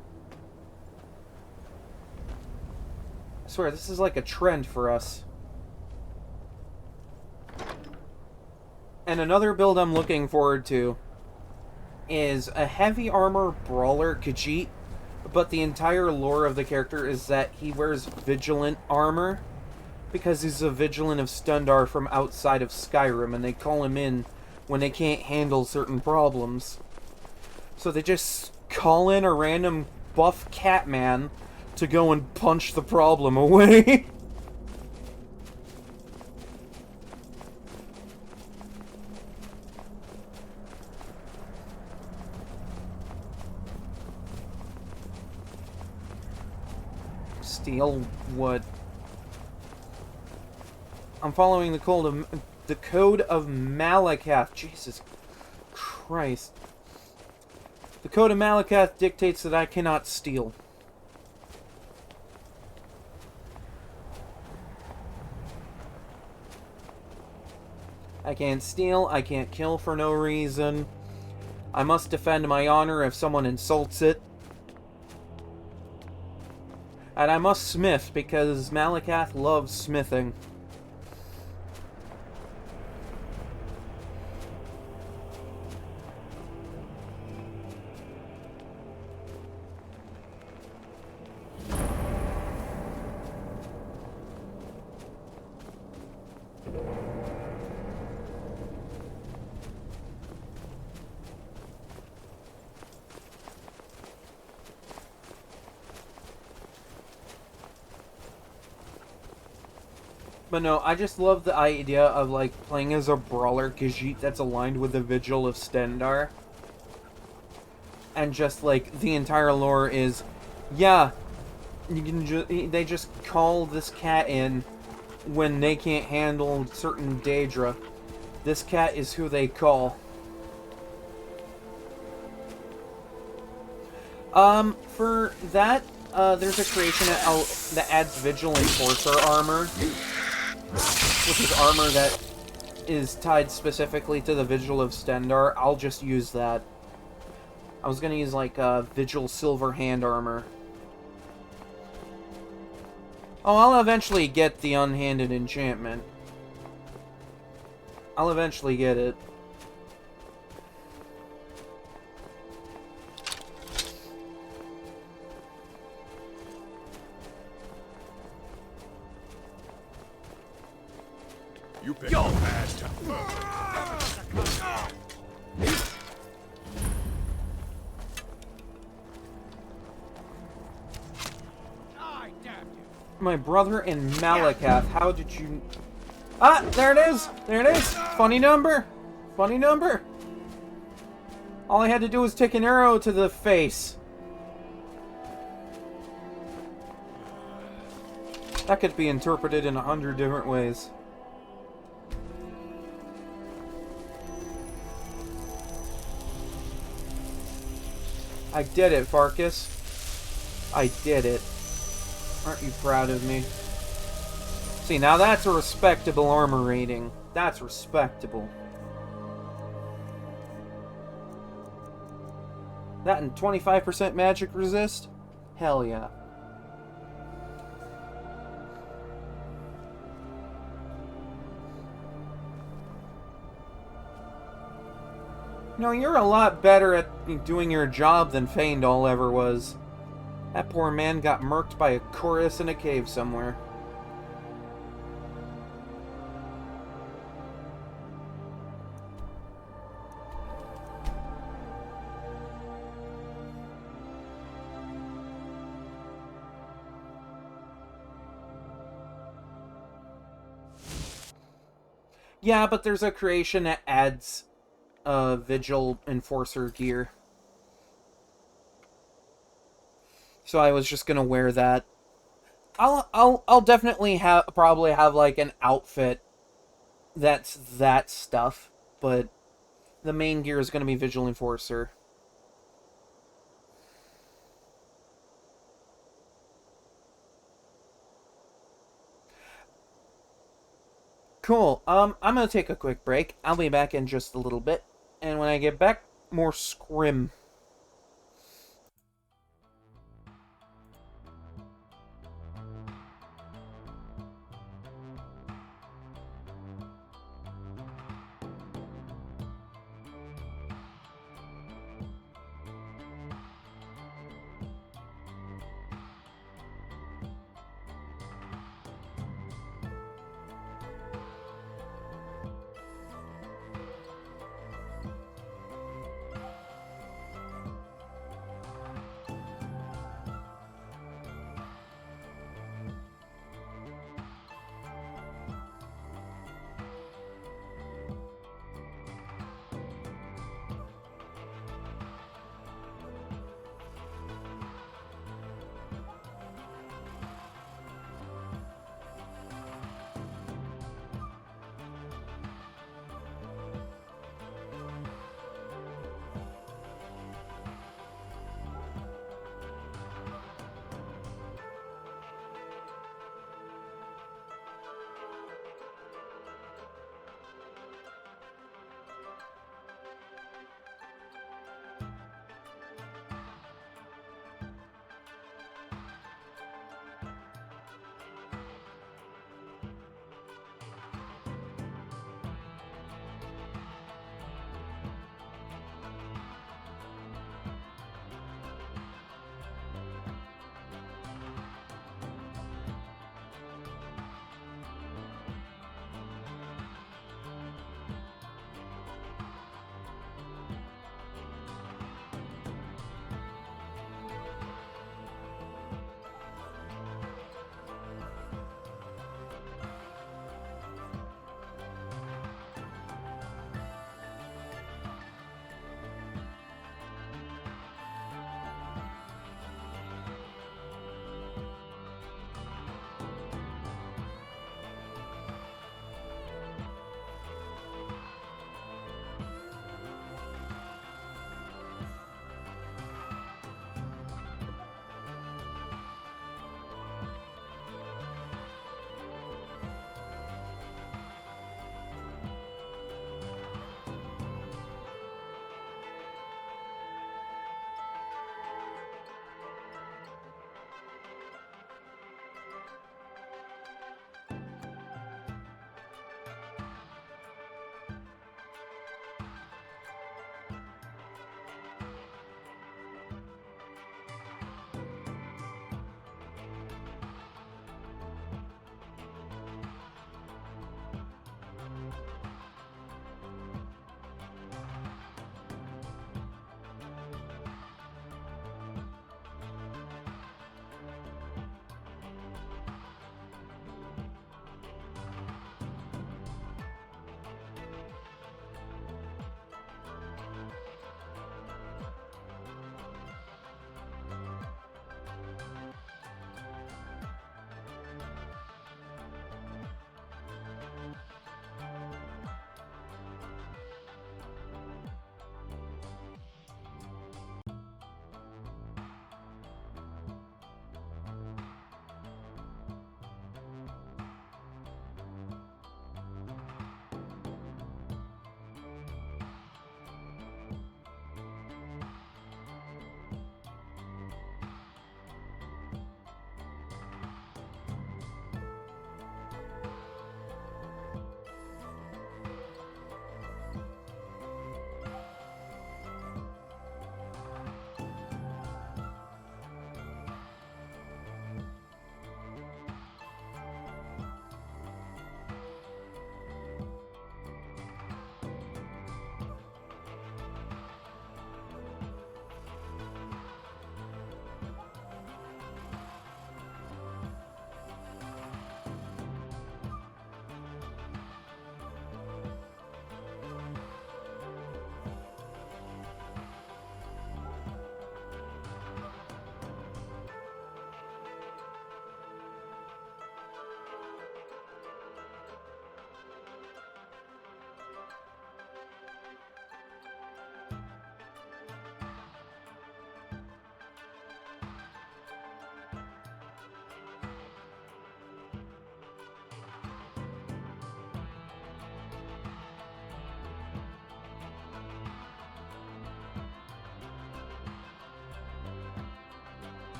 I swear, this is like a trend for us. And another build I'm looking forward to is a heavy armor brawler Khajiit, but the entire lore of the character is that he wears vigilant armor because he's a vigilant of Stundar from outside of Skyrim, and they call him in when they can't handle certain problems. So they just call in a random buff Catman to go and punch the problem away. Steal what? I'm following the code of Malakath. Jesus Christ. The code of Malakath dictates that I cannot steal. I can't steal, I can't kill for no reason. I must defend my honor if someone insults it. And I must smith because Malakath loves smithing. But no, I just love the idea of, like, playing as a brawler Khajiit that's aligned with the Vigil of Stendar. And just, like, the entire lore is, yeah, you can they just call this cat in when they can't handle certain Daedra. This cat is who they call. For that, there's a creation that adds Vigil Enforcer armor. Which is armor that is tied specifically to the Vigil of Stendar. I'll just use that. I was gonna use, like, Vigil Silver Hand armor. Oh, I'll eventually get the Unhanded enchantment. I'll eventually get it. You picked a bad time. My brother in Malakath, how did you... Ah, there it is! There it is! Funny number! Funny number! All I had to do was take an arrow to the face. That could be interpreted in 100 different ways. I did it, Farkas. I did it. Aren't you proud of me? See, now that's a respectable armor rating. That's respectable. That and 25% magic resist? Hell yeah. No, you're a lot better at doing your job than Feindal ever was. That poor man got murked by a chorus in a cave somewhere. Yeah, but there's a creation that adds Vigil Enforcer gear. So I was just gonna wear that. I'll definitely probably have like an outfit that's that stuff, but the main gear is gonna be Vigil Enforcer. Cool. I'm gonna take a quick break. I'll be back in just a little bit. And when I get back, more scrim.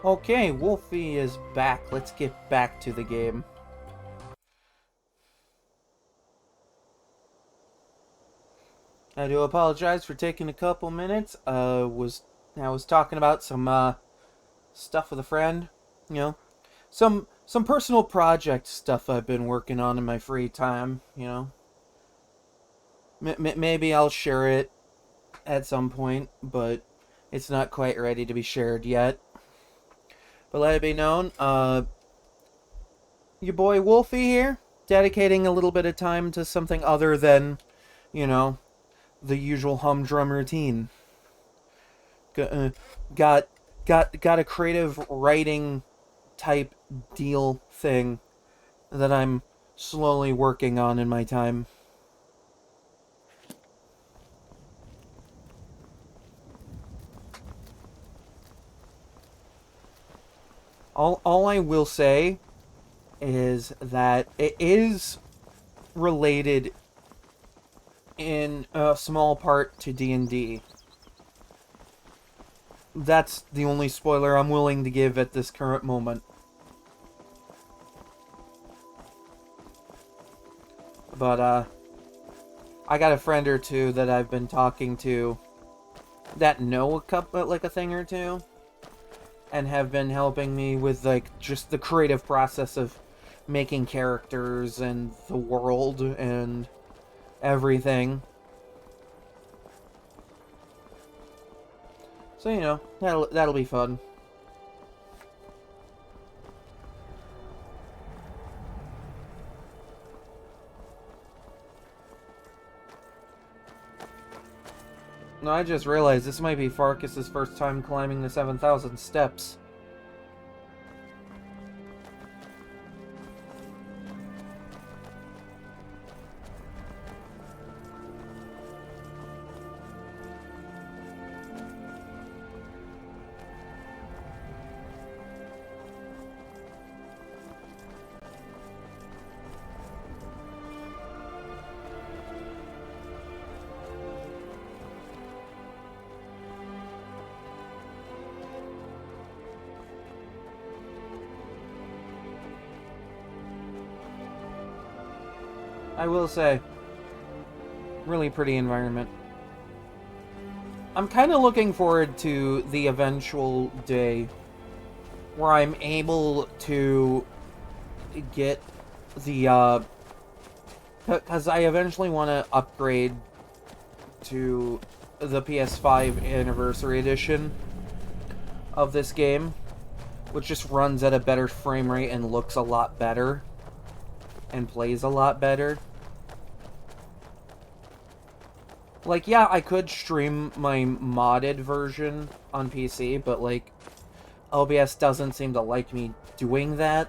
Okay, Wolfie is back. Let's get back to the game. I do apologize for taking a couple minutes. I was talking about some stuff with a friend, you know, some personal project stuff I've been working on in my free time, you know. Maybe I'll share it at some point, but it's not quite ready to be shared yet. But let it be known, your boy Wolfie here, dedicating a little bit of time to something other than, you know, the usual humdrum routine. Got a creative writing type deal thing that I'm slowly working on in my time. All I will say is that it is related in a small part to D&D. That's the only spoiler I'm willing to give at this current moment. But, I got a friend or two that I've been talking to that know a thing or two, and have been helping me with, like, just the creative process of making characters and the world and everything. So, you know, that'll be fun. No, I just realized this might be Farkas's first time climbing the 7,000 steps. I will say, really pretty environment. I'm kind of looking forward to the eventual day where I'm able to get the, because I eventually want to upgrade to the PS5 Anniversary Edition of this game, which just runs at a better frame rate and looks a lot better and plays a lot better. Like, yeah, I could stream my modded version on PC, but, like, OBS doesn't seem to like me doing that.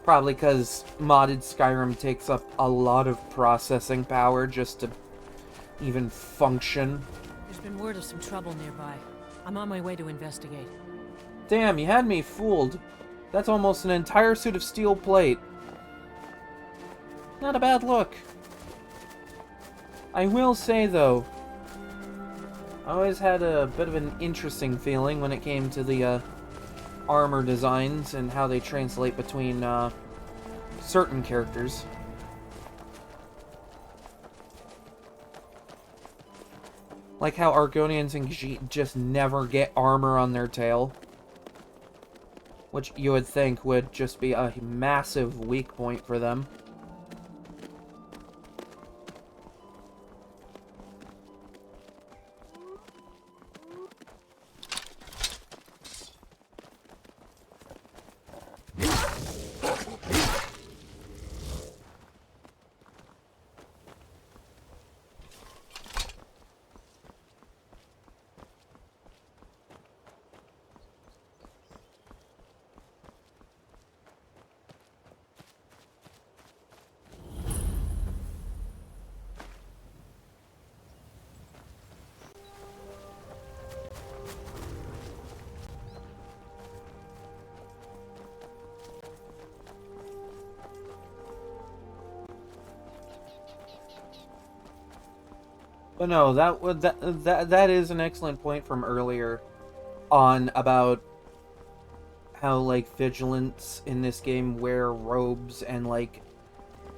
Probably because modded Skyrim takes up a lot of processing power just to even function. There's been word of some trouble nearby. I'm on my way to investigate. Damn, you had me fooled. That's almost an entire suit of steel plate. Not a bad look. I will say, though, I always had a bit of an interesting feeling when it came to the armor designs and how they translate between certain characters. Like how Argonians and Khajiit just never get armor on their tail. Which you would think would just be a massive weak point for them. But no, that is an excellent point from earlier on about how, like, vigilants in this game wear robes and, like,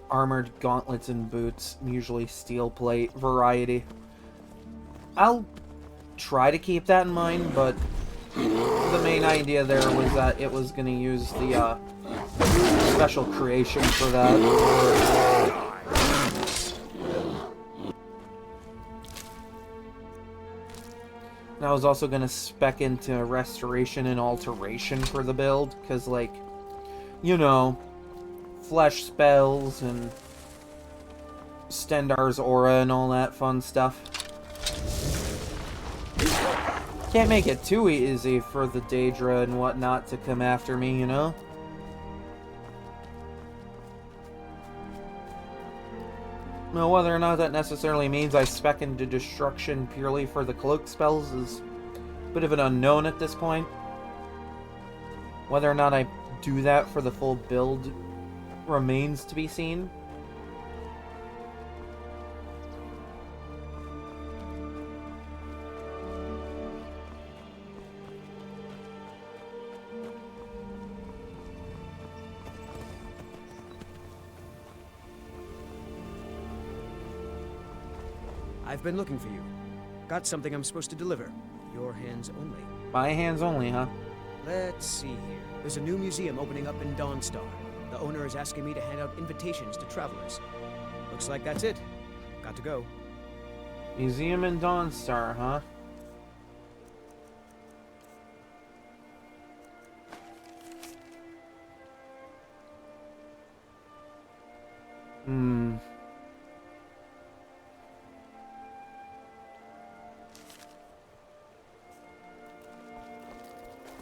armored gauntlets and boots, usually steel plate variety. I'll try to keep that in mind, but the main idea there was that it was going to use the special creation for that. And I was also going to spec into restoration and alteration for the build, because, like, you know, flesh spells and Stendarr's aura and all that fun stuff. Can't make it too easy for the Daedra and whatnot to come after me, you know? Now, whether or not that necessarily means I spec into destruction purely for the cloak spells is a bit of an unknown at this point. Whether or not I do that for the full build remains to be seen. I've been looking for you. Got something I'm supposed to deliver. Your hands only. My hands only, huh? Let's see here. There's a new museum opening up in Dawnstar. The owner is asking me to hand out invitations to travelers. Looks like that's it. Got to go. Museum in Dawnstar, huh?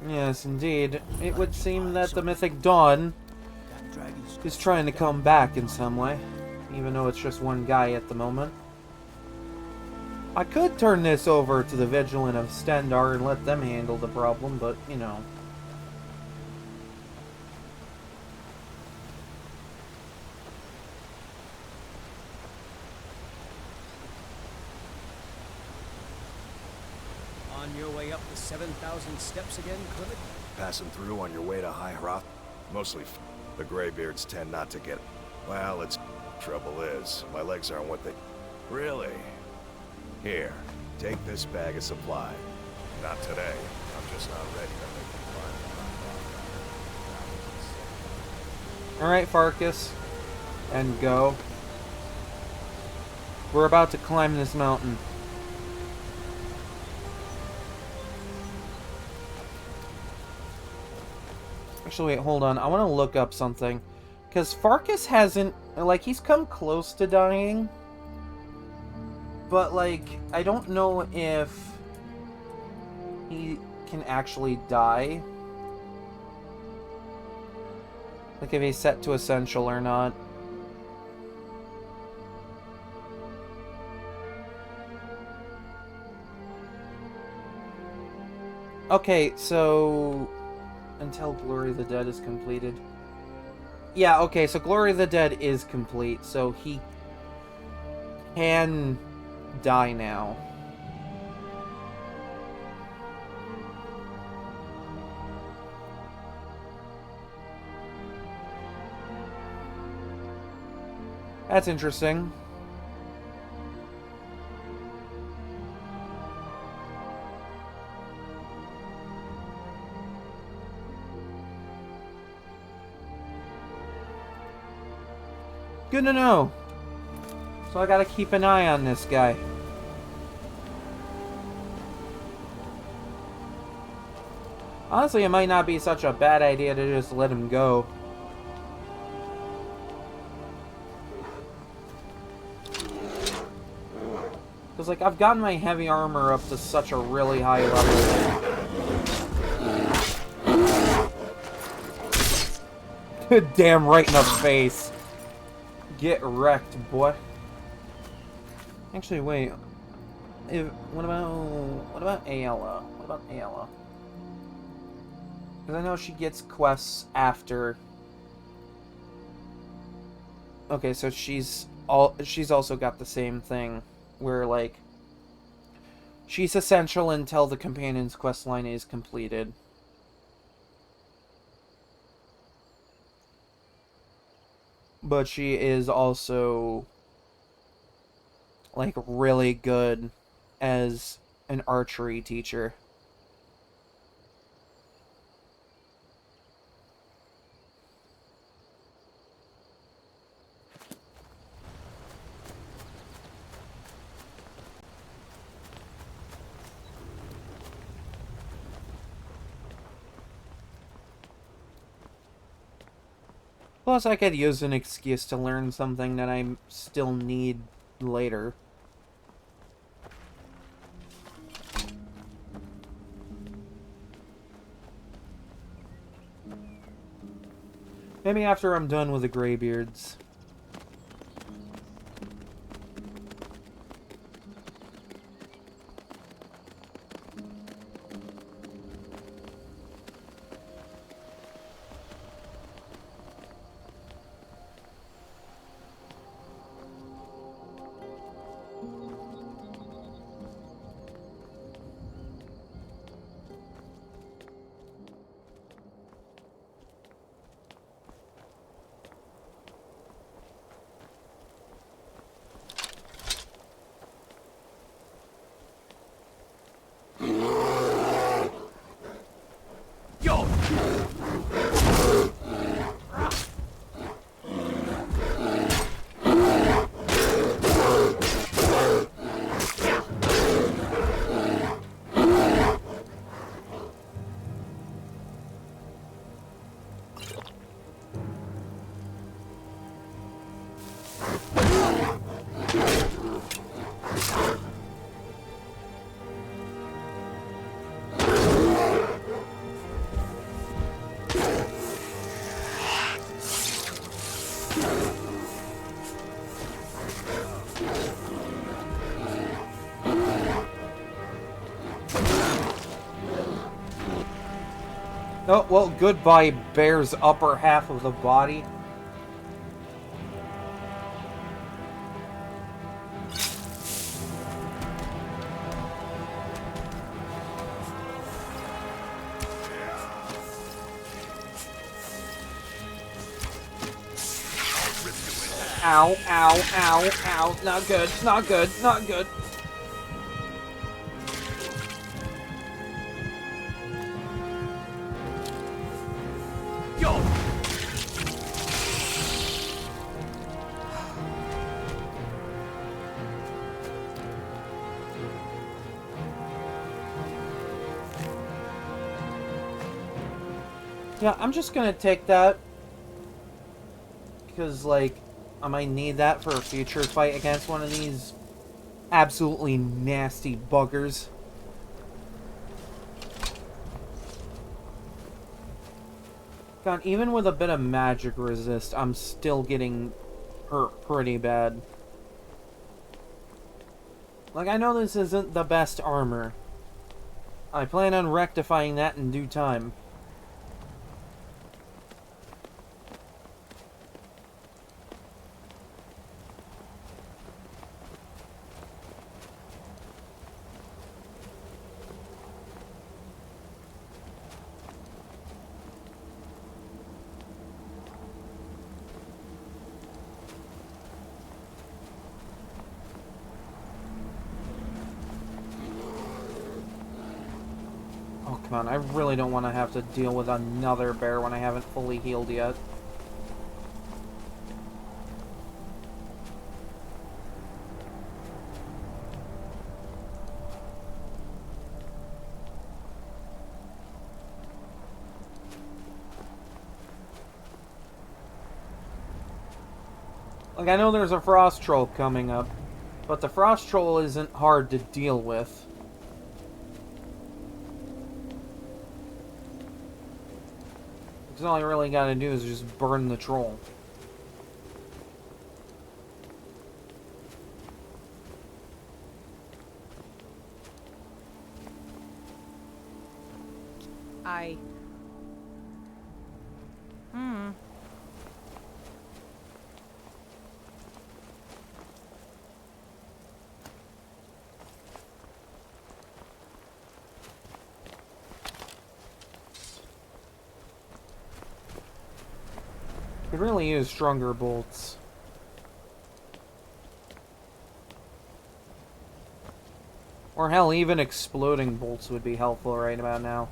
Yes, indeed. It would seem that the Mythic Dawn is trying to come back in some way, even though it's just one guy at the moment. I could turn this over to the Vigilant of Stendarr and let them handle the problem, but, you know. On your way up the 7,000 steps again, Clement? Passing through on your way to High Hroth? Mostly the Greybeards tend not to get... Well, it's... Trouble is, my legs aren't what they... Really? Here, take this bag of supply. Not today. I'm just not ready to make you climb. Alright, Farkas. And go. We're about to climb this mountain. Actually, wait, hold on. I want to look up something. Because Farkas hasn't... Like, he's come close to dying. But, like, I don't know if he can actually die. Like, if he's set to Essential or not. Okay, so... Until Glory of the Dead is completed. Yeah, okay, so Glory of the Dead is complete, so he can die now. That's interesting. Good to know. So I gotta keep an eye on this guy. Honestly, it might not be such a bad idea to just let him go. Because, like, I've gotten my heavy armor up to such a really high level. Damn right in the face. Get wrecked, boy. Actually, wait. What about Ayala? What about Ayala? Because I know she gets quests after. Okay, so she's also got the same thing, where, like, She's essential until the companion's questline is completed. But she is also, like, really good as an archery teacher. Plus, I could use an excuse to learn something that I still need later. Maybe after I'm done with the Greybeards. Oh, well, goodbye, bear's upper half of the body. Ow, ow, ow, ow. Not good, not good, not good. Yeah, I'm just gonna take that. Because, like, I might need that for a future fight against one of these absolutely nasty buggers. God, even with a bit of magic resist, I'm still getting hurt pretty bad. Like, I know this isn't the best armor. I plan on rectifying that in due time. Oh, come on. I really don't want to have to deal with another bear when I haven't fully healed yet. Like, I know there's a frost troll coming up, but the frost troll isn't hard to deal with. Because all you really gotta do is just burn the troll. Could really use stronger bolts. Or hell, even exploding bolts would be helpful right about now.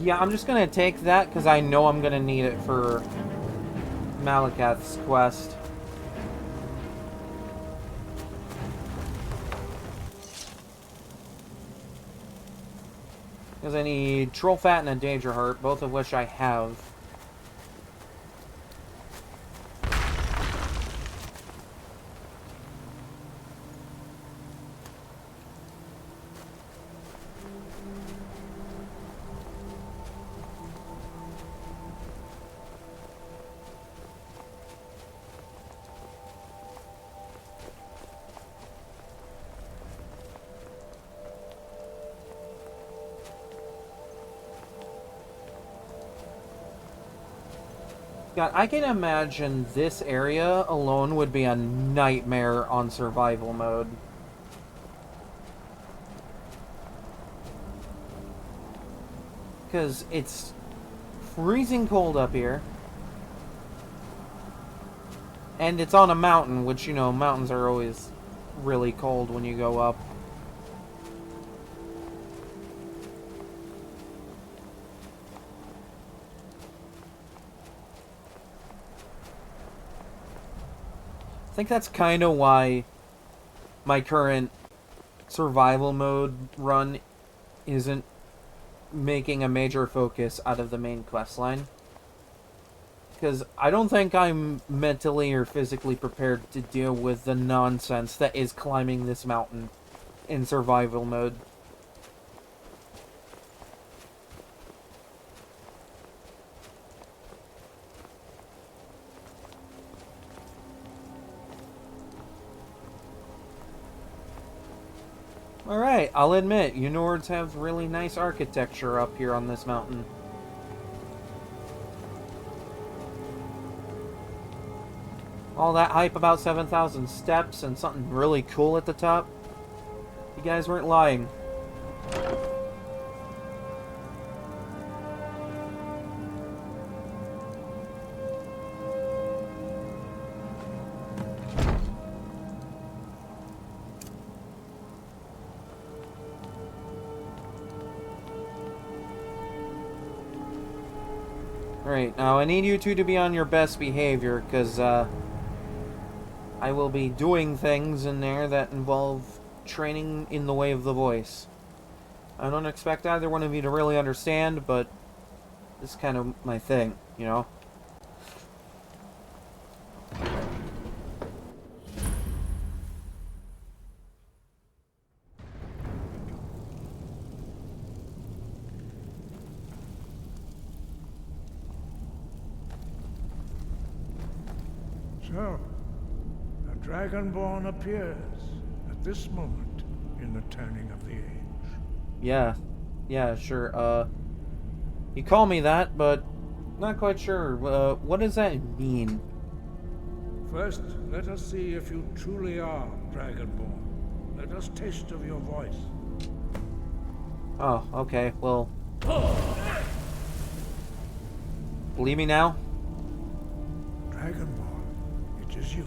Yeah, I'm just gonna take that because I know I'm gonna need it for Malakath's quest. Because I need Troll Fat and a Danger Heart, both of which I have. God, I can imagine this area alone would be a nightmare on survival mode. Because it's freezing cold up here. And it's on a mountain, which, you know, mountains are always really cold when you go up. I think that's kind of why my current survival mode run isn't making a major focus out of the main quest line. Because I don't think I'm mentally or physically prepared to deal with the nonsense that is climbing this mountain in survival mode. Alright, I'll admit, you Nords have really nice architecture up here on this mountain. All that hype about 7,000 steps and something really cool at the top. You guys weren't lying. Alright, now I need you two to be on your best behavior, because, I will be doing things in there that involve training in the way of the voice. I don't expect either one of you to really understand, but this is kind of my thing, you know? So, a Dragonborn appears at this moment in the turning of the age. Yeah, sure. You call me that, but not quite sure. What does that mean? First, let us see if you truly are Dragonborn. Let us taste of your voice. Oh, okay, well... Believe me now? Dragonborn, it is you.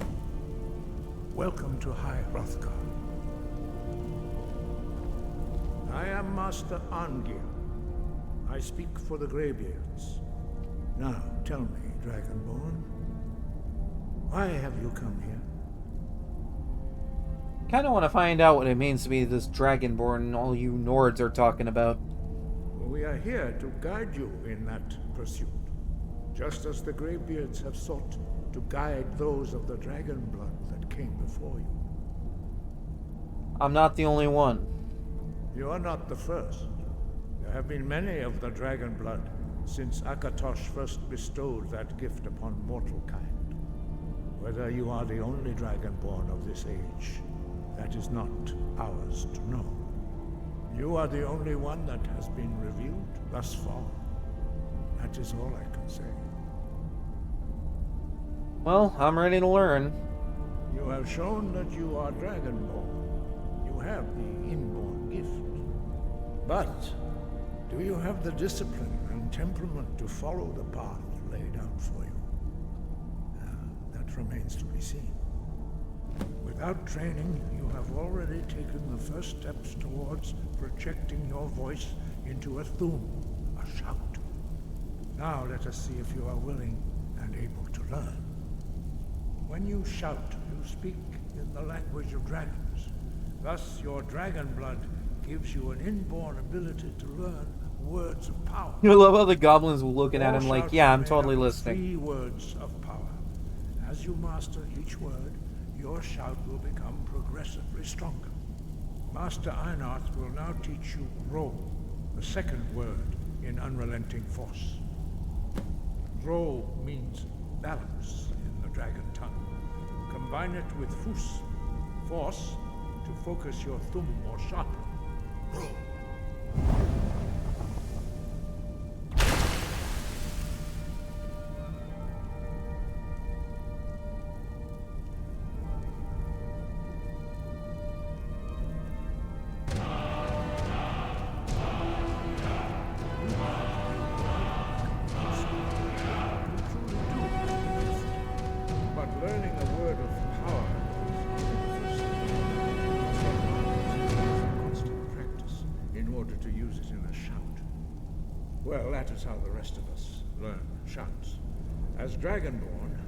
Welcome to High Hrothgar. I am Master Angir. I speak for the Greybeards. Now, tell me, Dragonborn, why have you come here? Kinda want to find out what it means to be this Dragonborn all you Nords are talking about. We are here to guide you in that pursuit, just as the Greybeards have sought to guide those of the dragon blood that came before you. I'm not the only one. You are not the first. There have been many of the dragon blood since Akatosh first bestowed that gift upon mortal kind. Whether you are the only dragonborn of this age, that is not ours to know. You are the only one that has been revealed thus far. That is all I can say. Well, I'm ready to learn. You have shown that you are dragonborn. You have the inborn gift. But do you have the discipline and temperament to follow the path laid out for you? That remains to be seen. Without training, you have already taken the first steps towards projecting your voice into a thum, a shout. Now let us see if you are willing and able to learn. When you shout, you speak in the language of dragons. Thus, your dragon blood gives you an inborn ability to learn words of power. I love how the goblins were looking at All him like, shouts yeah, are I'm made totally up of listening. 3 words of power. As you master each word, your shout will become progressively stronger. Master Einarth will now teach you Ro, the second word in Unrelenting Force. Ro means balance in the dragon tongue. Combine it with Fus, force, to focus your thumb more sharply. Ro. Well, that is how the rest of us learn shouts. As Dragonborn,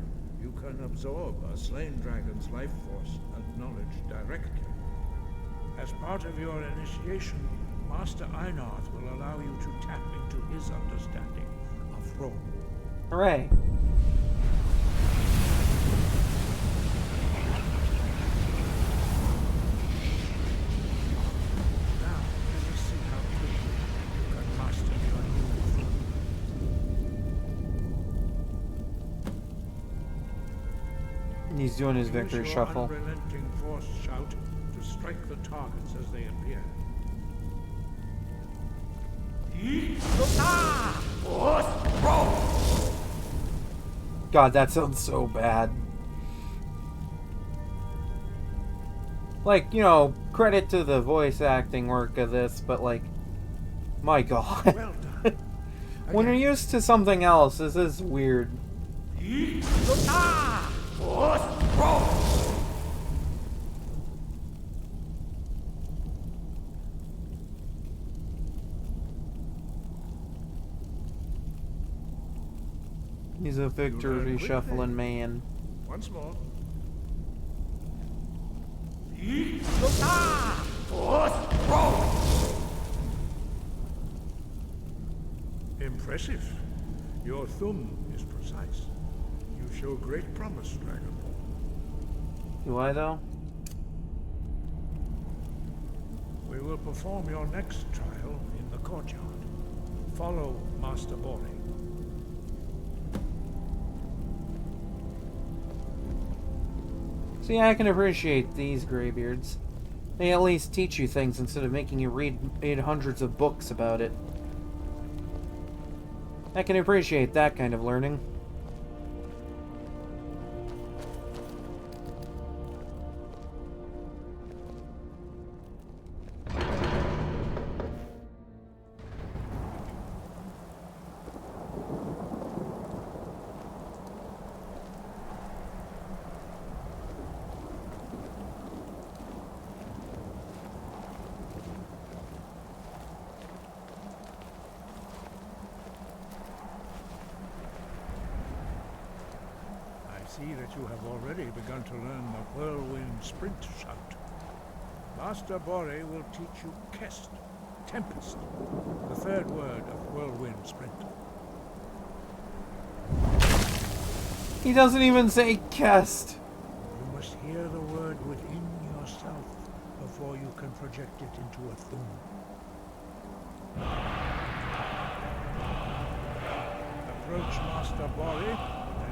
you can absorb a slain dragon's life force and knowledge directly. As part of your initiation, Master Einarth will allow you to tap into his understanding of Ro. Hooray. He's doing his victory Use your shuffle. Unrelenting force shout to strike the targets as they appear. God, that sounds so bad. Like, you know, credit to the voice acting work of this, but like, my God. Well done. When you're used to something else, this is weird. He's a victory shuffling man. Once more. Impressive. Your thumb is precise. You show great promise, Dragonborn. Do I, though? We will perform your next trial in the courtyard. Follow Master Bori. See, I can appreciate these graybeards. They at least teach you things instead of making you read 800s of books about it. I can appreciate that kind of learning. I see that you have already begun to learn the Whirlwind Sprint shout. Master Bori will teach you Kest, Tempest, the third word of Whirlwind Sprint. He doesn't even say cast. You must hear the word within yourself before you can project it into a thum. Approach Master Bori, and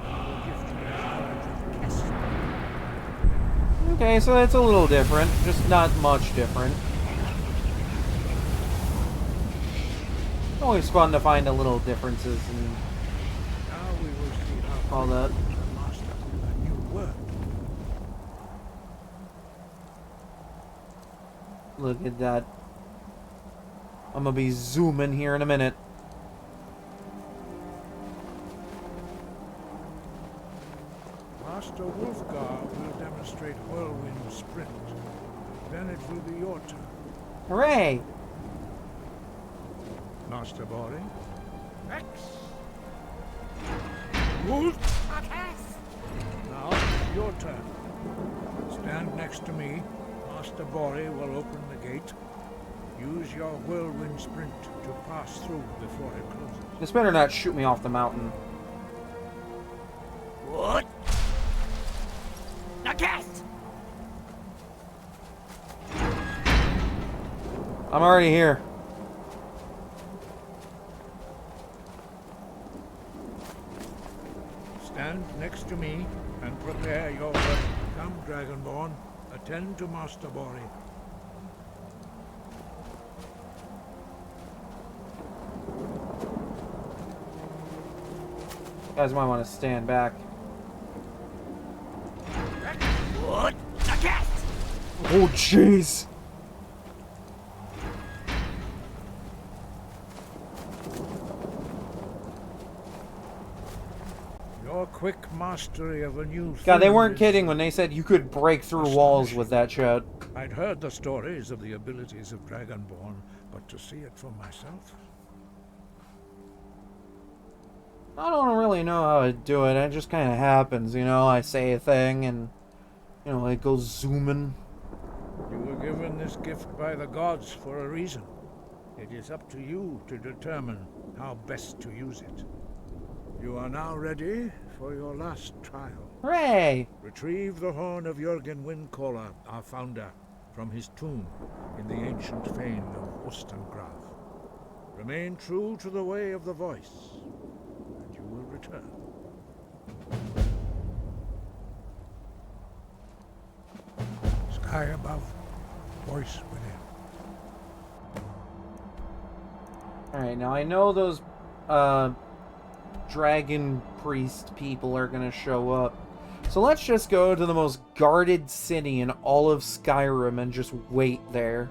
he will gift you his knowledge of cast. Okay, so that's a little different. Just not much different. Always fun to find a little differences and Now we will see how all that. to master a new word. Look at that. I'm gonna be zooming here in a minute. Master Wolfgar will demonstrate whirlwind sprint. Then it will be your turn. Hooray! Master Bori. X. Wolf. Now it's your turn. Stand next to me. Master Bori will open the gate. Use your whirlwind sprint to pass through before it closes. This better not shoot me off the mountain. What? Now cast! I'm already here. Stand next to me and prepare your weapon. Come, Dragonborn. Attend to Master Bori. You guys might want to stand back. What? Now cast! Oh, jeez! Your quick mastery of a new God, they thing weren't is kidding when they said you could break through walls with that shit. I'd heard the stories of the abilities of Dragonborn, but to see it for myself? I don't really know how to do it. It just kind of happens, you know? I say a thing and, you know, it goes zooming. You were given this gift by the gods for a reason. It is up to you to determine how best to use it. You are now ready for your last trial. Hooray! Retrieve the horn of Jürgen Windcaller, our founder, from his tomb in the ancient fane of Ostengraf. Remain true to the way of the voice, and you will return. Sky above, voice within. Alright, now I know those, dragon priest people are gonna show up. So let's just go to the most guarded city in all of Skyrim and just wait there.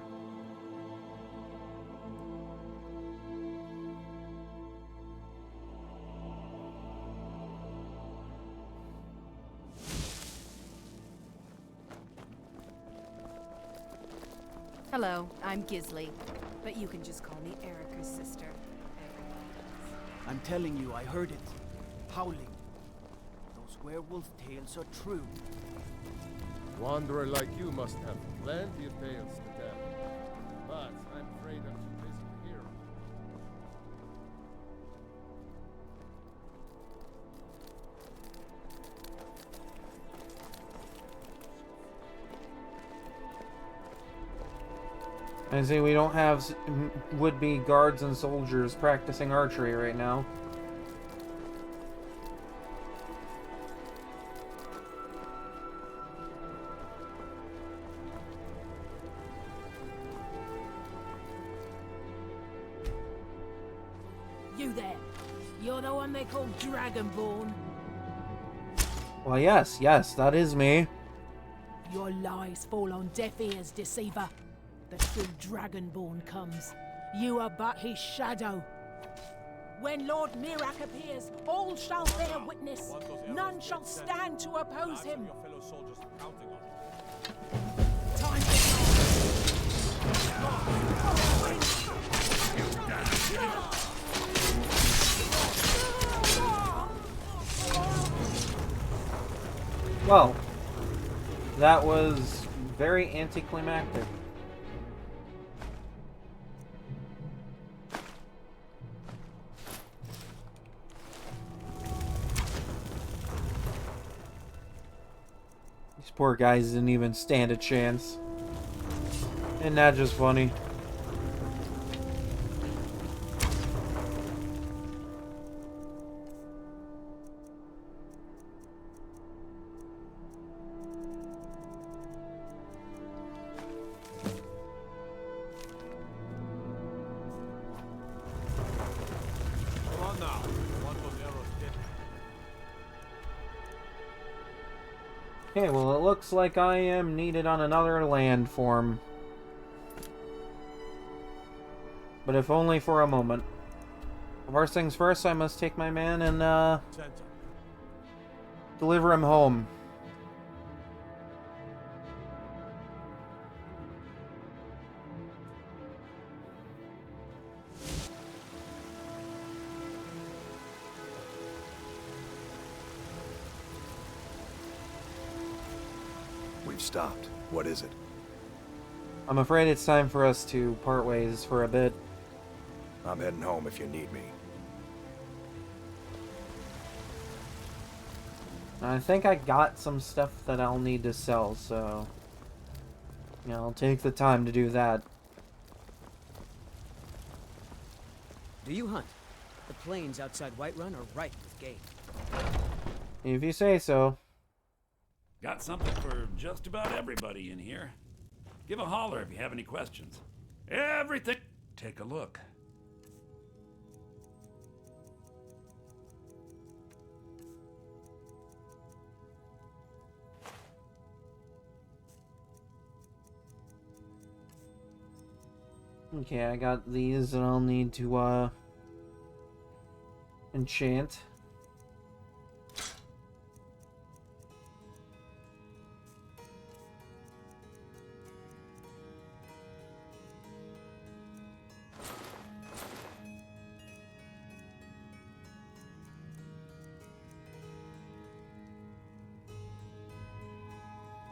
Hello, I'm Gisley, but you can just call me Erica's sister. I'm telling you, I heard it. Howling. Those werewolf tales are true. Wanderer like you must have plenty of tales to tell. But I'm afraid I'm too busy to hear 'em. I see we don't have would-be guards and soldiers practicing archery right now. You there. You're the one they call Dragonborn. Well, yes, that is me. Your lies fall on deaf ears, deceiver. The true Dragonborn comes. You are but his shadow. When Lord Mirak appears, all shall bear witness. None shall stand to oppose him. Time Well, that was very anticlimactic. These poor guys didn't even stand a chance. Isn't that just funny? Come on now. Want those arrows dead? Okay, well, it looks like I am needed on another landform. But if only for a moment. First things first, I must take my man and, deliver him home. We've stopped. What is it? I'm afraid it's time for us to part ways for a bit. I'm heading home if you need me. I think I got some stuff that I'll need to sell, so... yeah, I'll take the time to do that. Do you hunt? The plains outside Whiterun are ripe with game. If you say so. Got something for just about everybody in here. Give a holler if you have any questions. Everything. Take a look. Okay, I got these that I'll need to, enchant.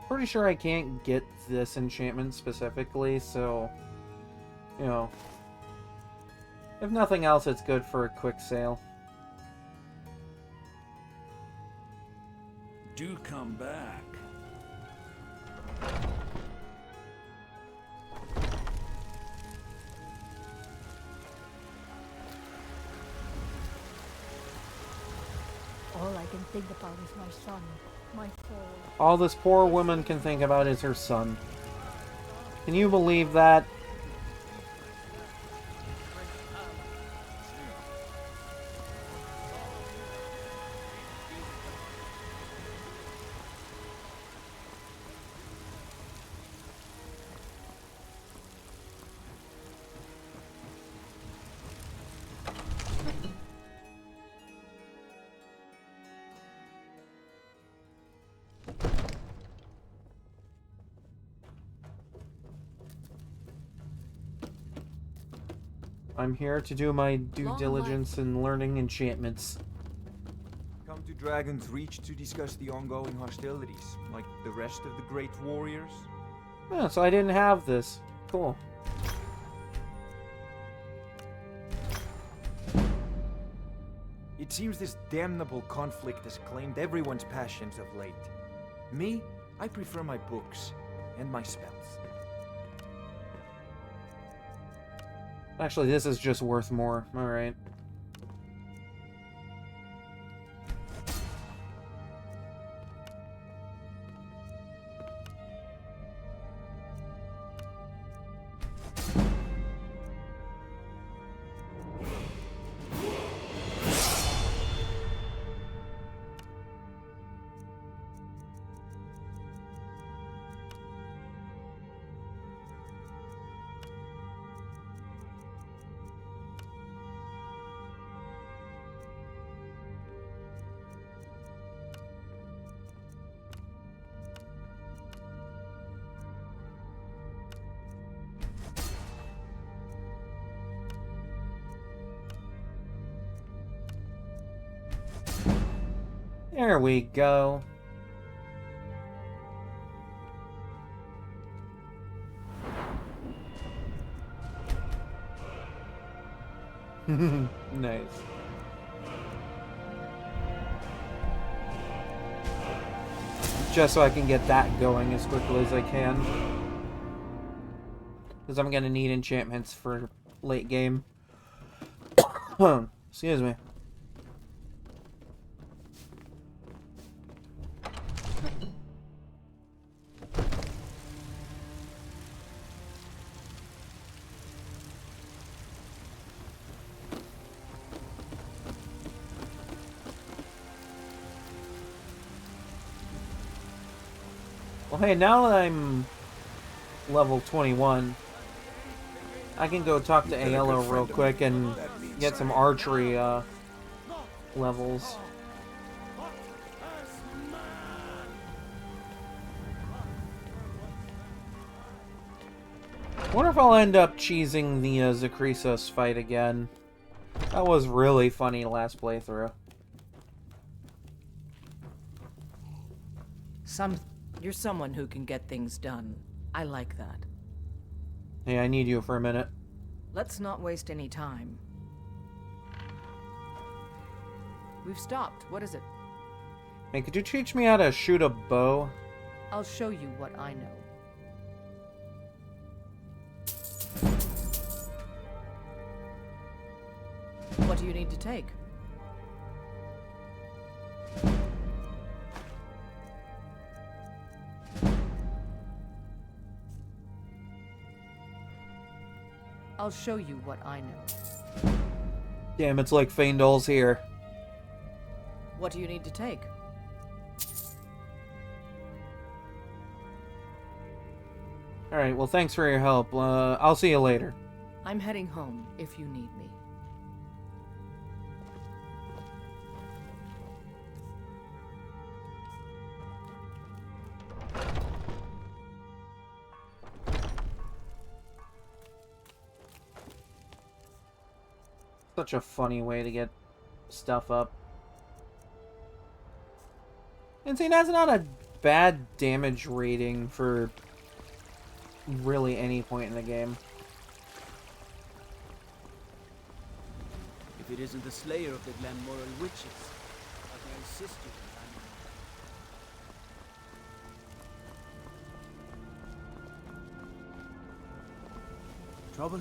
Pretty sure I can't get this enchantment specifically, so, you know, if nothing else, it's good for a quick sale. Do come back. All I can think about is my son, my soul. All this poor woman can think about is her son. Can you believe that? I'm here to do my due diligence in learning enchantments. Come to Dragon's Reach to discuss the ongoing hostilities, like the rest of the great warriors? Yeah, so I didn't have this. Cool. It seems this damnable conflict has claimed everyone's passions of late. Me, I prefer my books and my spells. Actually, this is just worth more. Alright. There we go. Nice. Just so I can get that going as quickly as I can. Because I'm going to need enchantments for late game. Excuse me. Well, hey, now that I'm level 21, I can go talk to Aella real quick and get some archery levels. I wonder if I'll end up cheesing the Zakrisos fight again. That was really funny last playthrough. You're someone who can get things done. I like that. Hey, I need you for a minute. Let's not waste any time. We've stopped. What is it? Hey, could you teach me how to shoot a bow? I'll show you what I know. What do you need to take? I'll show you what I know. Damn, it's like Feindal's here. What do you need to take? Alright, well thanks for your help. I'll see you later. I'm heading home if you need me. Such a funny way to get stuff up. And see, that's not a bad damage rating for really any point in the game. If it isn't the slayer of the Glenmoral witches, I can assist you in finding trouble.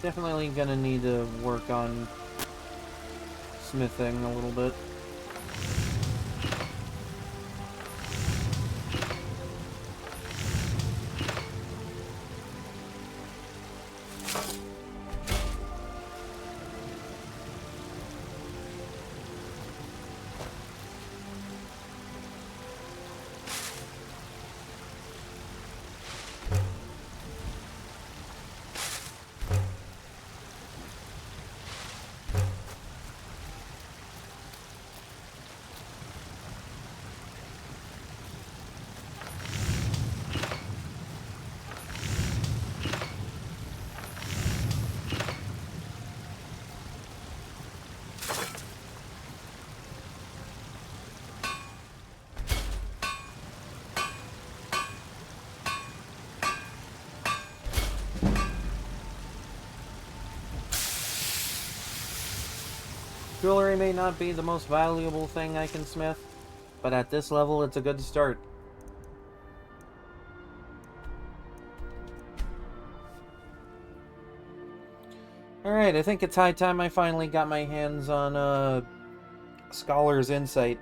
Definitely gonna need to work on smithing a little bit. Jewelry may not be the most valuable thing I can smith, but at this level it's a good start. Alright, I think it's high time I finally got my hands on Scholar's Insight.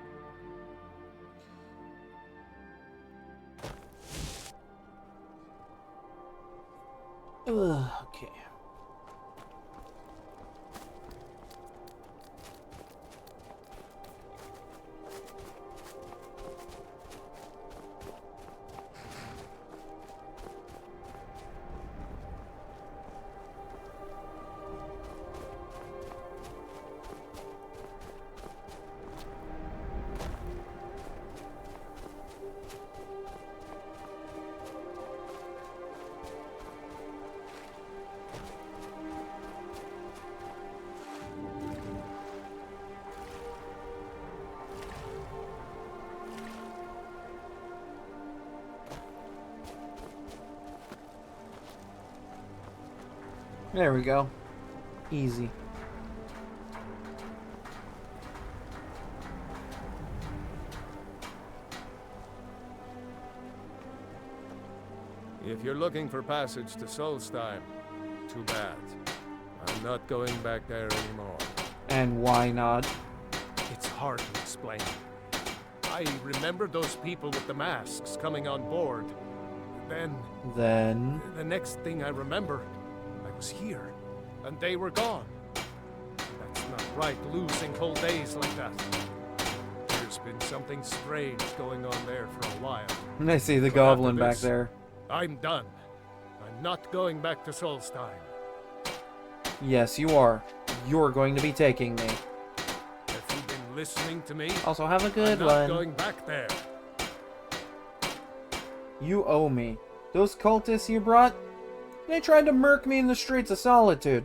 Ugh, okay. There we go. Easy. If you're looking for passage to Solstheim, too bad. I'm not going back there anymore. And why not? It's hard to explain. I remember those people with the masks coming on board. Then... The next thing I remember, I was here, and they were gone. That's not right, losing whole days like that. There's been something strange going on there for a while. And I see the But goblin after back this, there. I'm done. I'm not going back to Solstheim. Yes, you are. You're going to be taking me. Have you been listening to me? Also, have a good I'm one. not going back there. You owe me. Those cultists you brought, they tried to murk me in the streets of Solitude.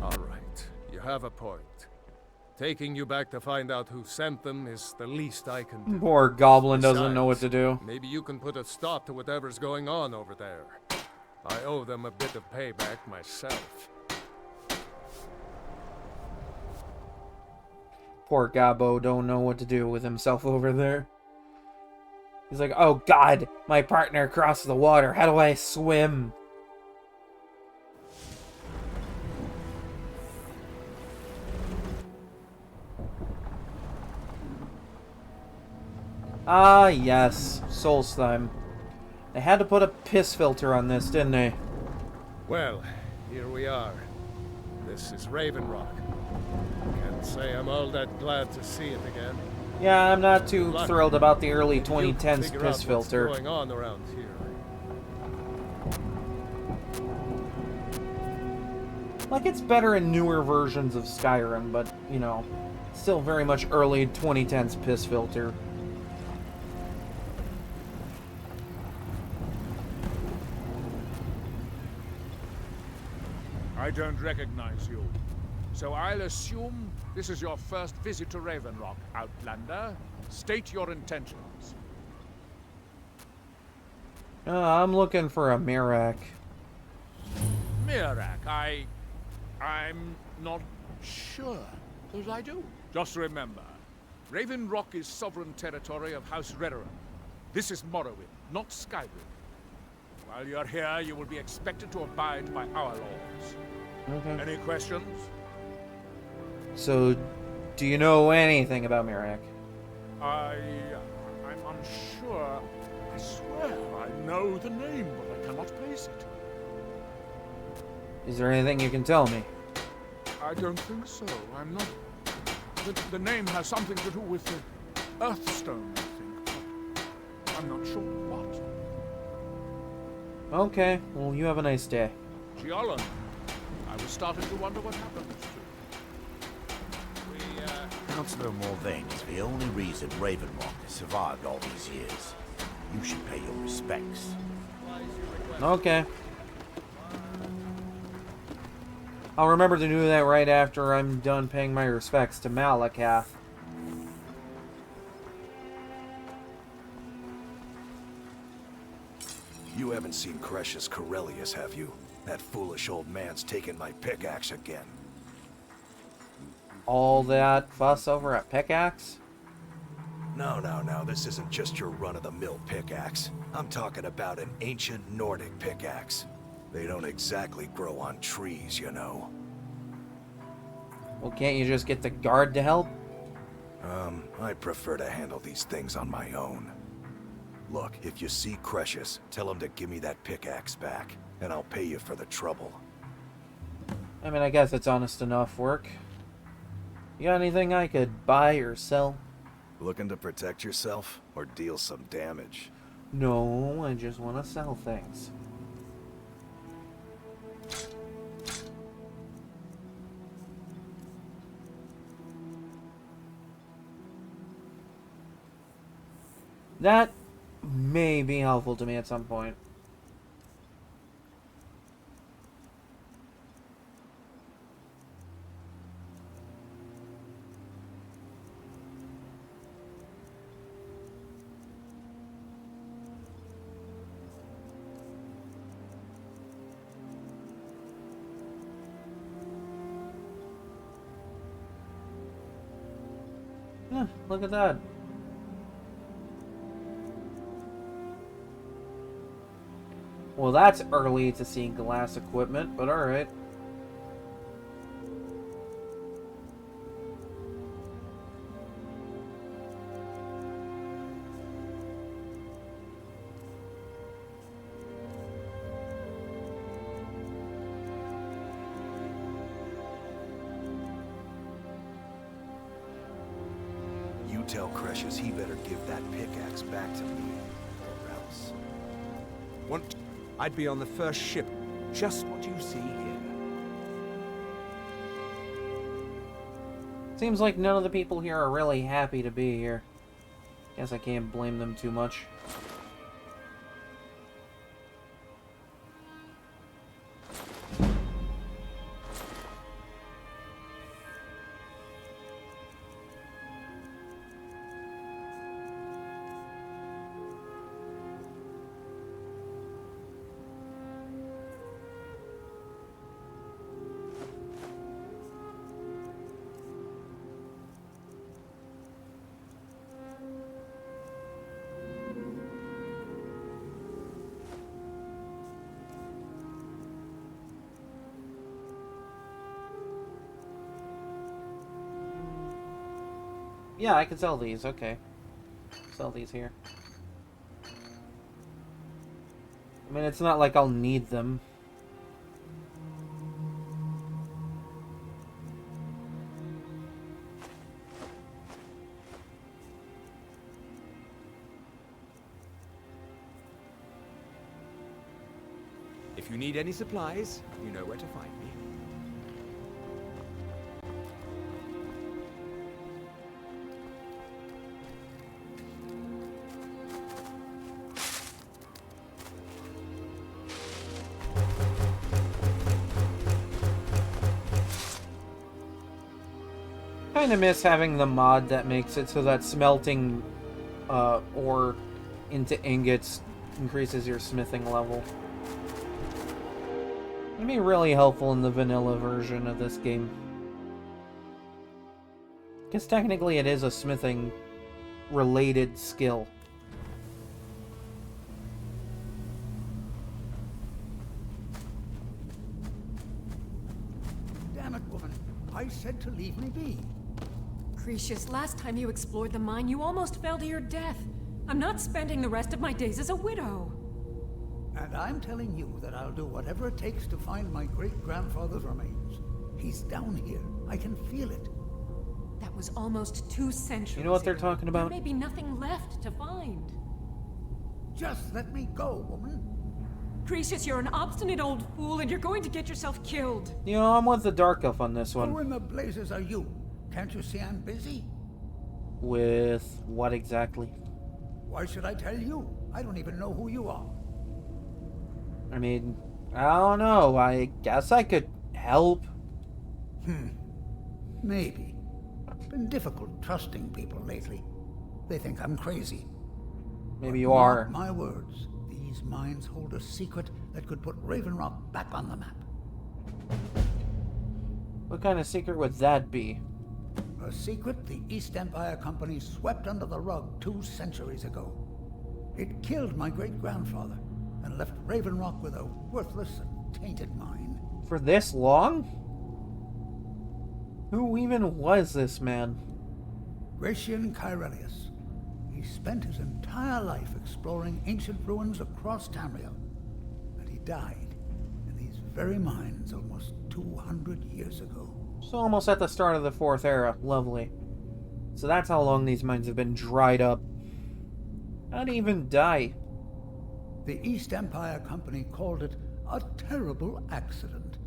All right, you have a point. Taking you back to find out who sent them is the least I can do. Poor goblin doesn't Besides, know what to do. Maybe you can put a stop to whatever's going on over there. I owe them a bit of payback myself. Poor Gabo don't know what to do with himself over there. He's like, oh god, my partner crossed the water. How do I swim? Ah, yes. Solstheim. They had to put a piss filter on this, didn't they? Well, here we are. This is Raven Rock. Can't say I'm all that glad to see it again. Yeah, I'm not too Luck. thrilled about the early You 2010s figure piss out filter. What's going on around here? Like, it's better in newer versions of Skyrim, but, you know, still very much early 2010s piss filter. I don't recognize you. So I'll assume this is your first visit to Raven Rock, Outlander. State your intentions. I'm looking for a Mirak. Mirak, I'm not sure that I do. Just remember, Raven Rock is sovereign territory of House Redoran. This is Morrowind, not Skyrim. While you're here, you will be expected to abide by our laws. Okay. Any questions? So, do you know anything about Mirak? I'm unsure. I swear I know the name, but I cannot place it. Is there anything you can tell me? I don't think so. I'm not... The name has something to do with the Earthstone, I think, but I'm not sure what. Okay, well, you have a nice day. Giollan, I was starting to wonder what happened to Councillor Morvain is the only reason Ravenlock has survived all these years. You should pay your respects. Okay. I'll remember to do that right after I'm done paying my respects to Malakath. You haven't seen Crucius Corellius, have you? That foolish old man's taken my pickaxe again. All that fuss over a pickaxe? No, this isn't just your run-of-the-mill pickaxe. I'm talking about an ancient Nordic pickaxe. They don't exactly grow on trees, you know. Well, can't you just get the guard to help? I prefer to handle these things on my own. Look, if you see Crucius, tell him to give me that pickaxe back, and I'll pay you for the trouble. I mean, I guess it's honest enough work. You got anything I could buy or sell? Looking to protect yourself, or deal some damage? No, I just want to sell things. That may be helpful to me at some point. Yeah, look at that. Well, that's early to see glass equipment, but alright. You tell Cretius he better give that pickaxe back to me, or else. I'd be on the first ship. Just what you see here. Seems like none of the people here are really happy to be here. Guess I can't blame them too much. Yeah, I can sell these, okay. Sell these here. I mean, it's not like I'll need them. If you need any supplies, you know where to find me. Kinda miss having the mod that makes it so that smelting ore into ingots increases your smithing level. It'd be really helpful in the vanilla version of this game. Because technically it is a smithing related skill. Damn it, woman. I said to leave me be. Cretius, last time you explored the mine, you almost fell to your death. I'm not spending the rest of my days as a widow. And I'm telling you that I'll do whatever it takes to find my great-grandfather's remains. He's down here. I can feel it. That was almost 2 centuries You know what they're ago. talking about? There may be nothing left to find. Just let me go, woman. Cretius, you're an obstinate old fool, and you're going to get yourself killed. You know, I'm with the Dark Elf on this Who one. in the blazes are you? Can't you see I'm busy? With what exactly? Why should I tell you? I don't even know who you are. I mean, I don't know. I guess I could help. Maybe. Been difficult trusting people lately. They think I'm crazy. Maybe you are. Mark my words. These mines hold a secret that could put Raven Rock back on the map. What kind of secret would that be? A secret the East Empire Company swept under the rug 2 centuries ago. It killed my great-grandfather and left Raven Rock with a worthless and tainted mine. For this long? Who even was this man? Gratian Kyrelius. He spent his entire life exploring ancient ruins across Tamriel, and he died in these very mines almost 200 years ago. So almost at the start of the 4th era. Lovely. So that's how long these mines have been dried up. How'd he even die? The East Empire Company called it a terrible accident,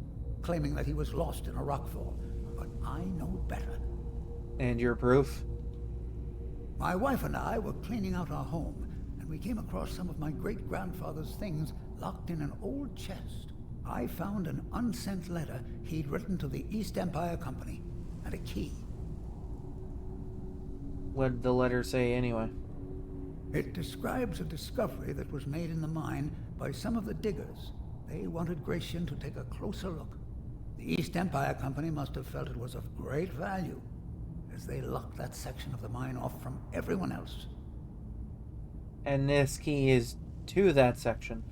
claiming that he was lost in a rockfall. But I know better. And your proof? My wife and I were cleaning out our home, and we came across some of my great-grandfather's things locked in an old chest. I found an unsent letter he'd written to the East Empire Company, and a key. What did the letter say anyway? It describes a discovery that was made in the mine by some of the diggers. They wanted Gratian to take a closer look. The East Empire Company must have felt it was of great value. as they locked that section of the mine off from everyone else. And this key is to that section.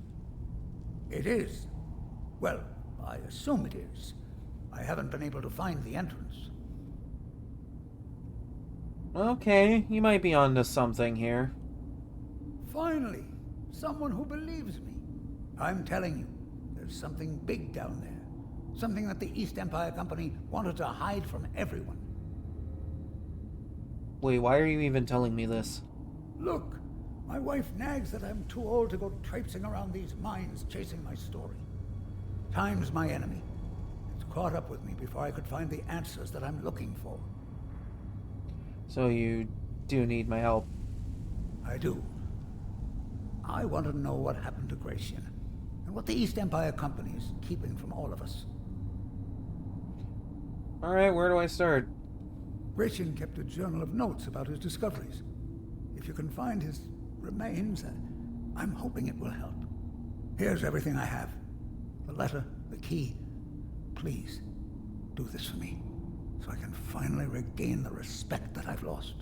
It is. Well, I assume it is. I haven't been able to find the entrance. Okay, you might be onto something here. Finally, someone who believes me. I'm telling you, there's something big down there. Something that the East Empire Company wanted to hide from everyone. Wait, why are you even telling me this? Look, my wife nags that I'm too old to go traipsing around these mines chasing my story. Time's my enemy. It's caught up with me before I could find the answers that I'm looking for. So you do need my help. I do. I want to know what happened to Gratian, and what the East Empire Company is keeping from all of us. Alright, where do I start? Gratian kept a journal of notes about his discoveries. If you can find his remains, I'm hoping it will help. Here's everything I have. The letter, the key. Please, do this for me, so I can finally regain the respect that I've lost.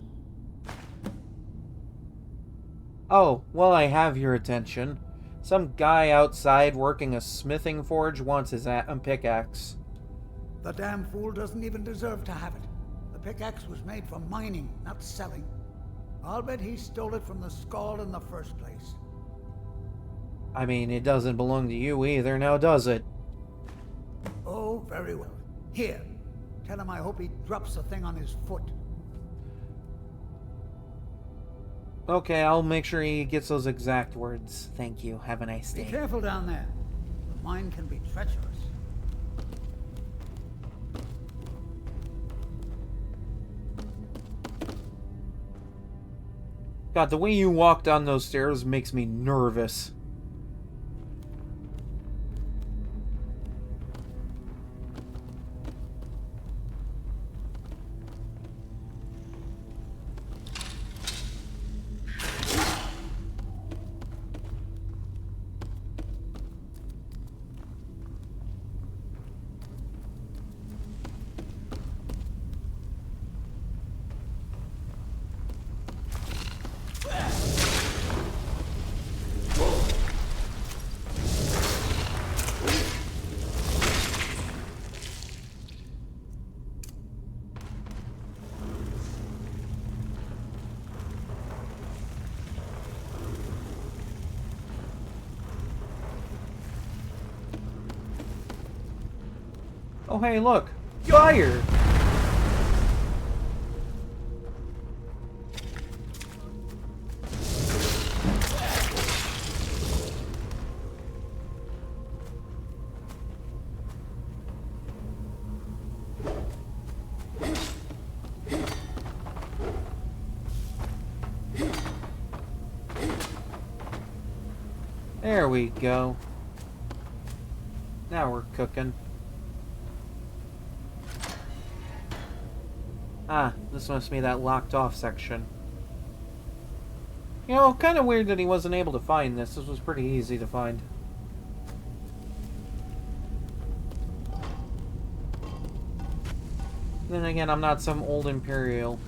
Oh, well, I have your attention. Some guy outside working a smithing forge wants his pickaxe. The damn fool doesn't even deserve to have it. The pickaxe was made for mining, not selling. I'll bet he stole it from the Skald in the first place. I mean, it doesn't belong to you either, now does it? Oh, very well. Here, tell him I hope he drops the thing on his foot. Okay, I'll make sure he gets those exact words. Thank you. Have a nice day. Be careful down there. The mine can be treacherous. God, the way you walk down those stairs makes me nervous. Oh, hey, look! Fire! There we go. Now we're cooking. Ah, this must be that locked off section. You know, kind of weird that he wasn't able to find this. This was pretty easy to find. Then again, I'm not some old Imperial.